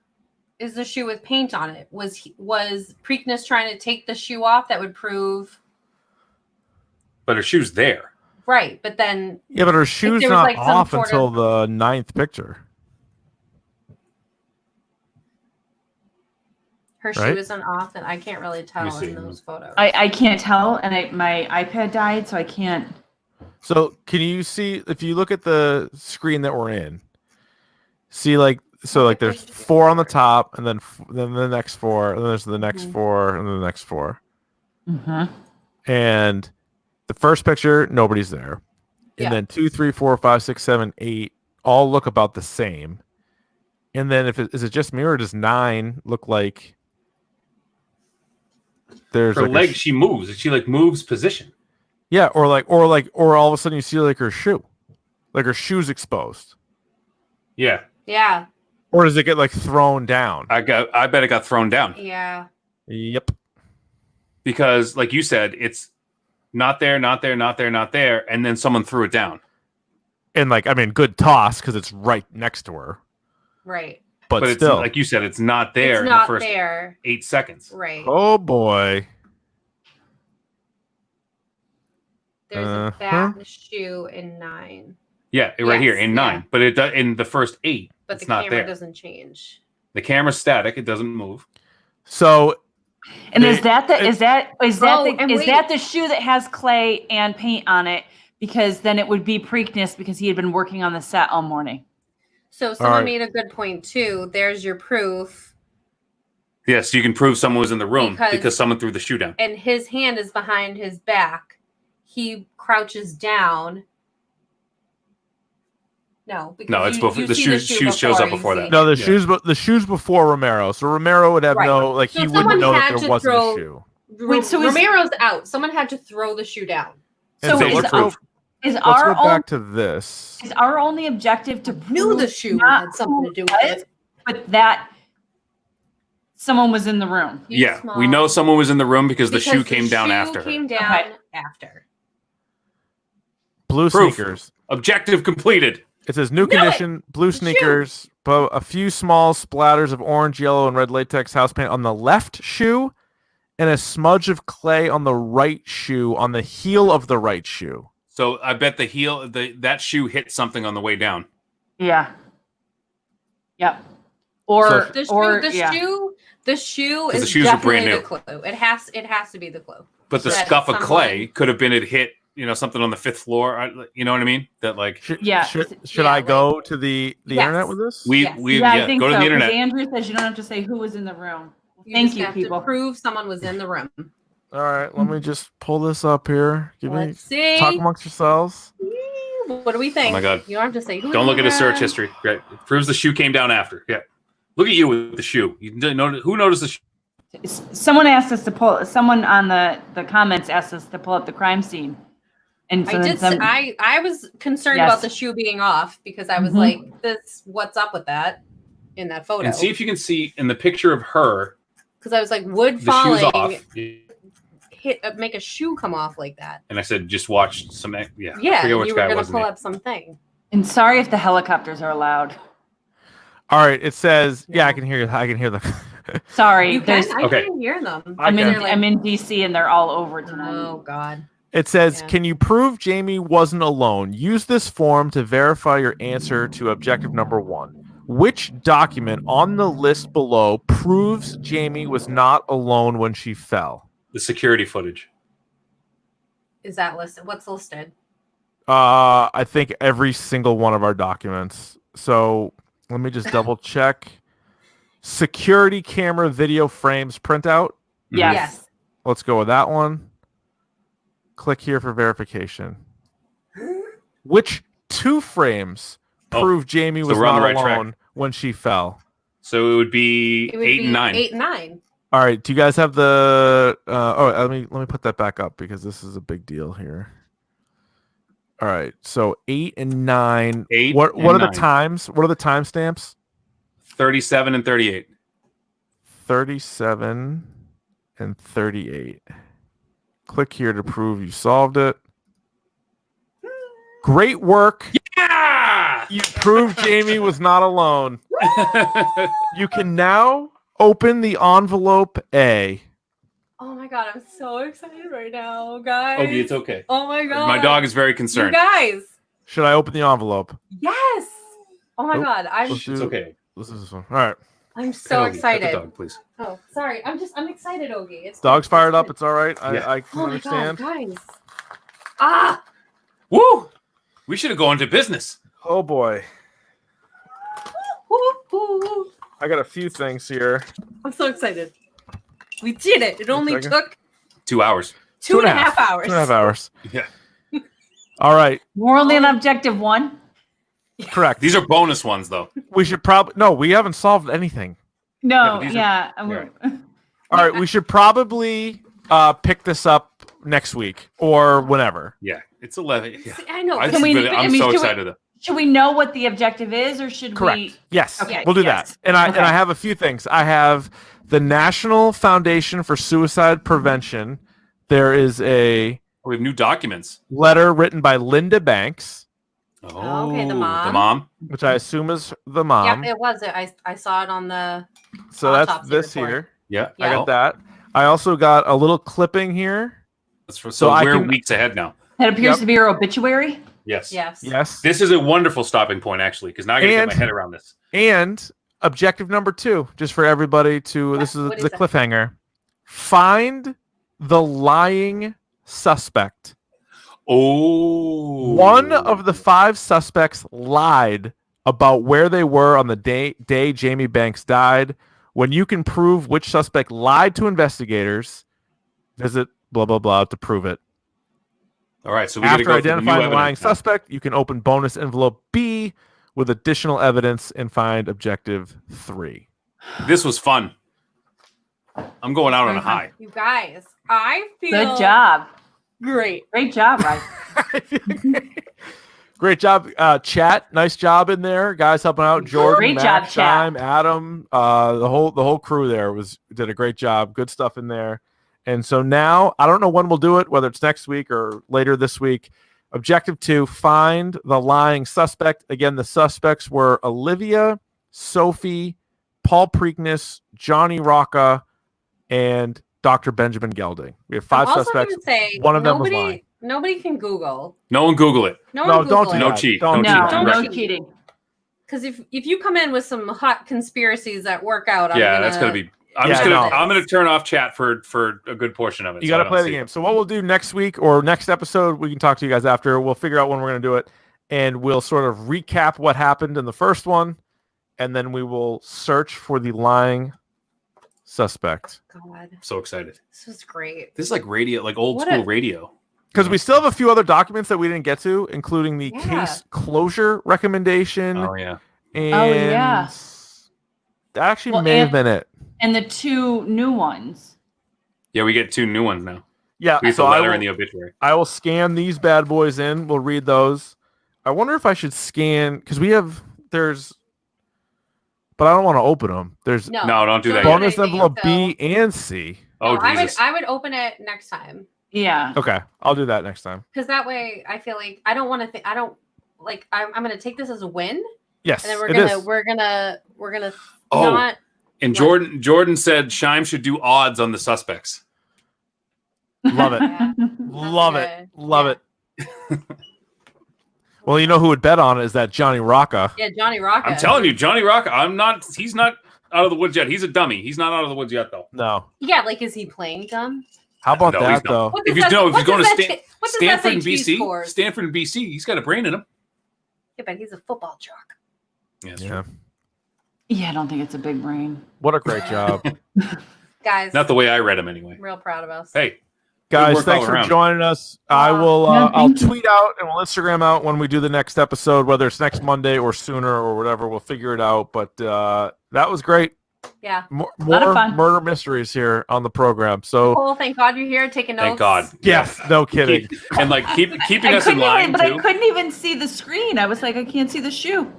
is the shoe with paint on it? Was Preakness trying to take the shoe off that would prove? But her shoe's there. Right, but then... Yeah, but her shoe's not like off until the 9th picture. Her shoe isn't off, and I can't really tell in those photos. I can't tell, and my iPad died, so I can't... So can you see, if you look at the screen that we're in, see like there's 4 on the top, and then the next 4, and then there's the next 4, and then the next 4. Mm-hmm. And the first picture, nobody's there. And then 2, 3, 4, 5, 6, 7, 8 all look about the same. And then is it just me, or does 9 look like there's her like leg? She moves. She like moves position. Yeah, or all of a sudden you see like her shoe, like her shoe's exposed. Yeah. Yeah. Or does it get like thrown down? I bet it got thrown down. Yeah. Yep. Because like you said, it's not there, and then someone threw it down. And like, I mean, good toss because it's right next to her. Right. But it's, still, like you said, it's not there in the first 8 seconds. Right. Oh boy. There's a bad shoe in 9. Yeah, right here in 9. But it does in the first 8. But it's the not camera there. doesn't change. The camera's static. It doesn't move. So, and is that the shoe that has clay and paint on it? Because then it would be Preakness because he had been working on the set all morning. So someone made a good point too. There's your proof. Yes, you can prove someone was in the room because someone threw the shoe down. And his hand is behind his back. He crouches down. No, because it's before the shoe shows up before that. No, the shoes before Romero. So Romero would have he wouldn't know that there wasn't a shoe. Wait, so Romero's out. Someone had to throw the shoe down. So let's go back to this. Is our only objective to prove the shoe had something to do with it? But that someone was in the room. Yeah, we know someone was in the room because the shoe came down after. Came down after. Blue Proof. sneakers. Objective completed. It says new condition, blue sneakers, but a few small splatters of orange, yellow, and red latex house paint on the left shoe, and a smudge of clay on the right shoe, on the heel of the right shoe. So I bet that shoe hit something on the way down. Yeah. Yep. Or The shoe the is shoes are definitely brand new. the clue. It has to be the clue. But the That scuff of someone- clay could have been it hit, something on the 5th floor. You know what I mean? That like Should I go to the internet with this? I think go to so, the internet. 'cause Andrew says you don't have to say who was in the room. You Thank just you, have people. to prove someone was in the room. All right, let me just pull this up here. Let's see. Talk amongst yourselves. What do we think? Oh my God. You don't have to say who. Don't was look in at his the search room. history. Right. It proves the shoe came down after. Yeah. Look at you with the shoe. You didn't notice, who noticed the shoe? Someone asked us to pull. Someone on the comments asked us to pull up the crime scene. And so I was concerned about the shoe being off because I was like, what's up with that in that photo? And see if you can see in the picture of her. Because I was like, wood The shoe's off. falling, make a shoe come off like that. And I said, just watch some. Yeah. I Yeah, forget which you were guy it gonna was in pull the- up something. And sorry if the helicopters are loud. All right, it says, I can hear you. I can hear them. Sorry, You can, there's. I Okay. can hear them. I'm in. Okay. I'm in DC, and they're all over tonight. Oh God. It says, Yeah. can you prove Jamie wasn't alone? Use this form to verify your answer to objective number 1. Which document on the list below proves Jamie was not alone when she fell? The security footage. Is that listed? What's listed? I think every single one of our documents. So let me just double check. Security camera video frames printout. Yes. Let's go with that one. Click here for verification. Which 2 frames prove Jamie was we're on not the right track. alone when she fell? So it would be 8 and 9. 8 and 9. All right. Do you guys have the? Let me put that back up because this is a big deal here. All right. So 8 and 9. 8 What and are the 9. times? What are the timestamps? 37 and 38. 37 and 38. Click here to prove you solved it. Great work. Yeah! You proved Jamie was not alone. You can now open the envelope A. Oh my God, I'm so excited right now, guys. Ogie, it's okay. Oh my God. My dog is very You concerned. guys. Should I open the envelope? Yes. Oh my Nope. God, Let's do- It's okay. This is this one. All right. I'm so Ogie, pet excited. the dog, please. Oh, sorry. I'm excited, Ogie. It's Dog's good. fired It's up. good. It's all right. Yeah. I can Oh my understand. God, guys. Ah. Woo! We should have gone into business. Oh boy. Woo, woo, woo. I got a few things here. I'm so excited. We did it. It only second. took 2 hours. two and a half hours. 2.5 hours. Yeah. All right. We're only on objective 1. Correct. These are bonus ones, though. We should probably no. We haven't solved anything. No, but these yeah. All right. We should probably pick this up next week or whenever. Yeah. It's 11. Yeah. I know. I'm Can we- so should we- excited. Though. Should we know what the objective is, or should Correct. we? Yes. Okay, We'll do yes. that. And I Okay. have a few things. I have the National Foundation for Suicide Prevention. There is a We have new documents. letter written by Linda Banks, Oh, okay, the mom. The mom. which I assume is the mom. Yep, it was. I saw it on the. So that's autopsy this report. here. Yeah. Yeah. I got that. I also got a little clipping here. That's for, So so I we're can- weeks ahead now. That appears Yep. to be your obituary. Yes. Yes. Yes. This is a wonderful stopping point, actually, because now I got to get And- my head around this. And objective number 2, just for everybody to, this is What is the it? cliffhanger. Find the lying suspect. Oh. One of the 5 suspects lied about where they were on the day Jamie Banks died. When you can prove which suspect lied to investigators, visit blah, blah, blah to prove it. All right, so we got to After go through the new identifying the lying evidence now. suspect, you can open bonus envelope B with additional evidence and find objective 3. This was fun. I'm going out on a high. You guys, I feel Good job. great. Great job, Ryan. Great job, chat. Nice job in there, guys helping out. Jordan, Great Matt, job, chat. Shime, Adam, the whole crew there did a great job. Good stuff in there. And so now I don't know when we'll do it, whether it's next week or later this week. Objective 2: find the lying suspect. Again, the suspects were Olivia, Sophie, Paul Preakness, Johnny Rocca, and Dr. Benjamin Gelding. We have 5 suspects. One of them was lying. Nobody can Google. No one Google it. No, don't No cheat. No, Don't cheat. cheating. Because if you come in with some hot conspiracies that work out, that's gonna be. I'm gonna turn off chat for a good portion of it. You got to play the game. So what we'll do next week or next episode, we can talk to you guys after. We'll figure out when we're gonna do it, and we'll sort of recap what happened in the first one, and then we will search for the lying suspect. God, I'm so excited. this was great. This is like radio, like old school radio. Because we still have a few other documents that we didn't get to, including the case closure recommendation. Oh yeah. And that actually may have been it. And the 2 new ones. Yeah, we get 2 new ones now. Yeah, we have the letter and the obituary. I will scan these bad boys in. We'll read those. I wonder if I should scan because but I don't want to open them. No, don't do that. Bonus envelope B and C. Oh, Jesus. I would open it next time. Yeah. Okay, I'll do that next time. Because that way, I feel like I don't want to think. I don't like. I'm going to take this as a win. Yes, and then we're gonna not. And Jordan said Shime should do odds on the suspects. Love it. Love it. Love it. Well, you know who would bet on it is that Johnny Rocca. Yeah, Johnny Rocca. I'm telling you, Johnny Rocca. He's not out of the woods yet. He's a dummy. He's not out of the woods yet, though. No. Yeah, like is he playing dumb? How about that though? If he's going to Stanford and BC, he's got a brain in him. Yeah, but he's a football jock. Yeah. Yeah, I don't think it's a big brain. What a great job. Guys. Not the way I read him anyway. Real proud of us. Hey. Guys, thanks for joining us. I will I'll tweet out and we'll Instagram out when we do the next episode, whether it's next Monday or sooner or whatever. We'll figure it out. But that was great. Yeah. More murder mysteries here on the program. So Nicole, thank God you're here taking notes. Thank God. Yes, no kidding. And like keeping us in line but too. I couldn't even see the screen. I was like, I can't see the shoe.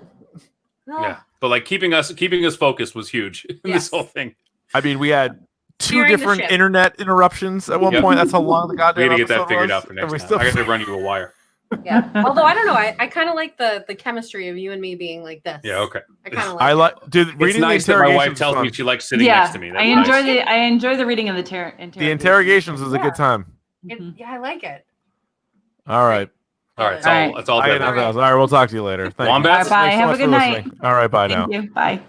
No. Yeah. But like keeping us focused was huge in this whole thing. I mean, we had 2 different internet interruptions at one point. That's how long the goddamn we had to get that figured was. out for next time. I got to run you a wire. Yeah. Although I don't know, I kind of like the chemistry of you and me being like this. Yeah. Okay. I kind of like. I like. Dude, it's reading nice the that my wife interrogations tells was me she likes sitting next to me. That's I enjoy the reading of the interrogations. The interrogations was a good time. Yeah, I like it. All right. All right. That's all. All right. We'll talk to you later. Thank you. Wombats. Bye. Have a good night. All right. Bye now. Thank you. Bye.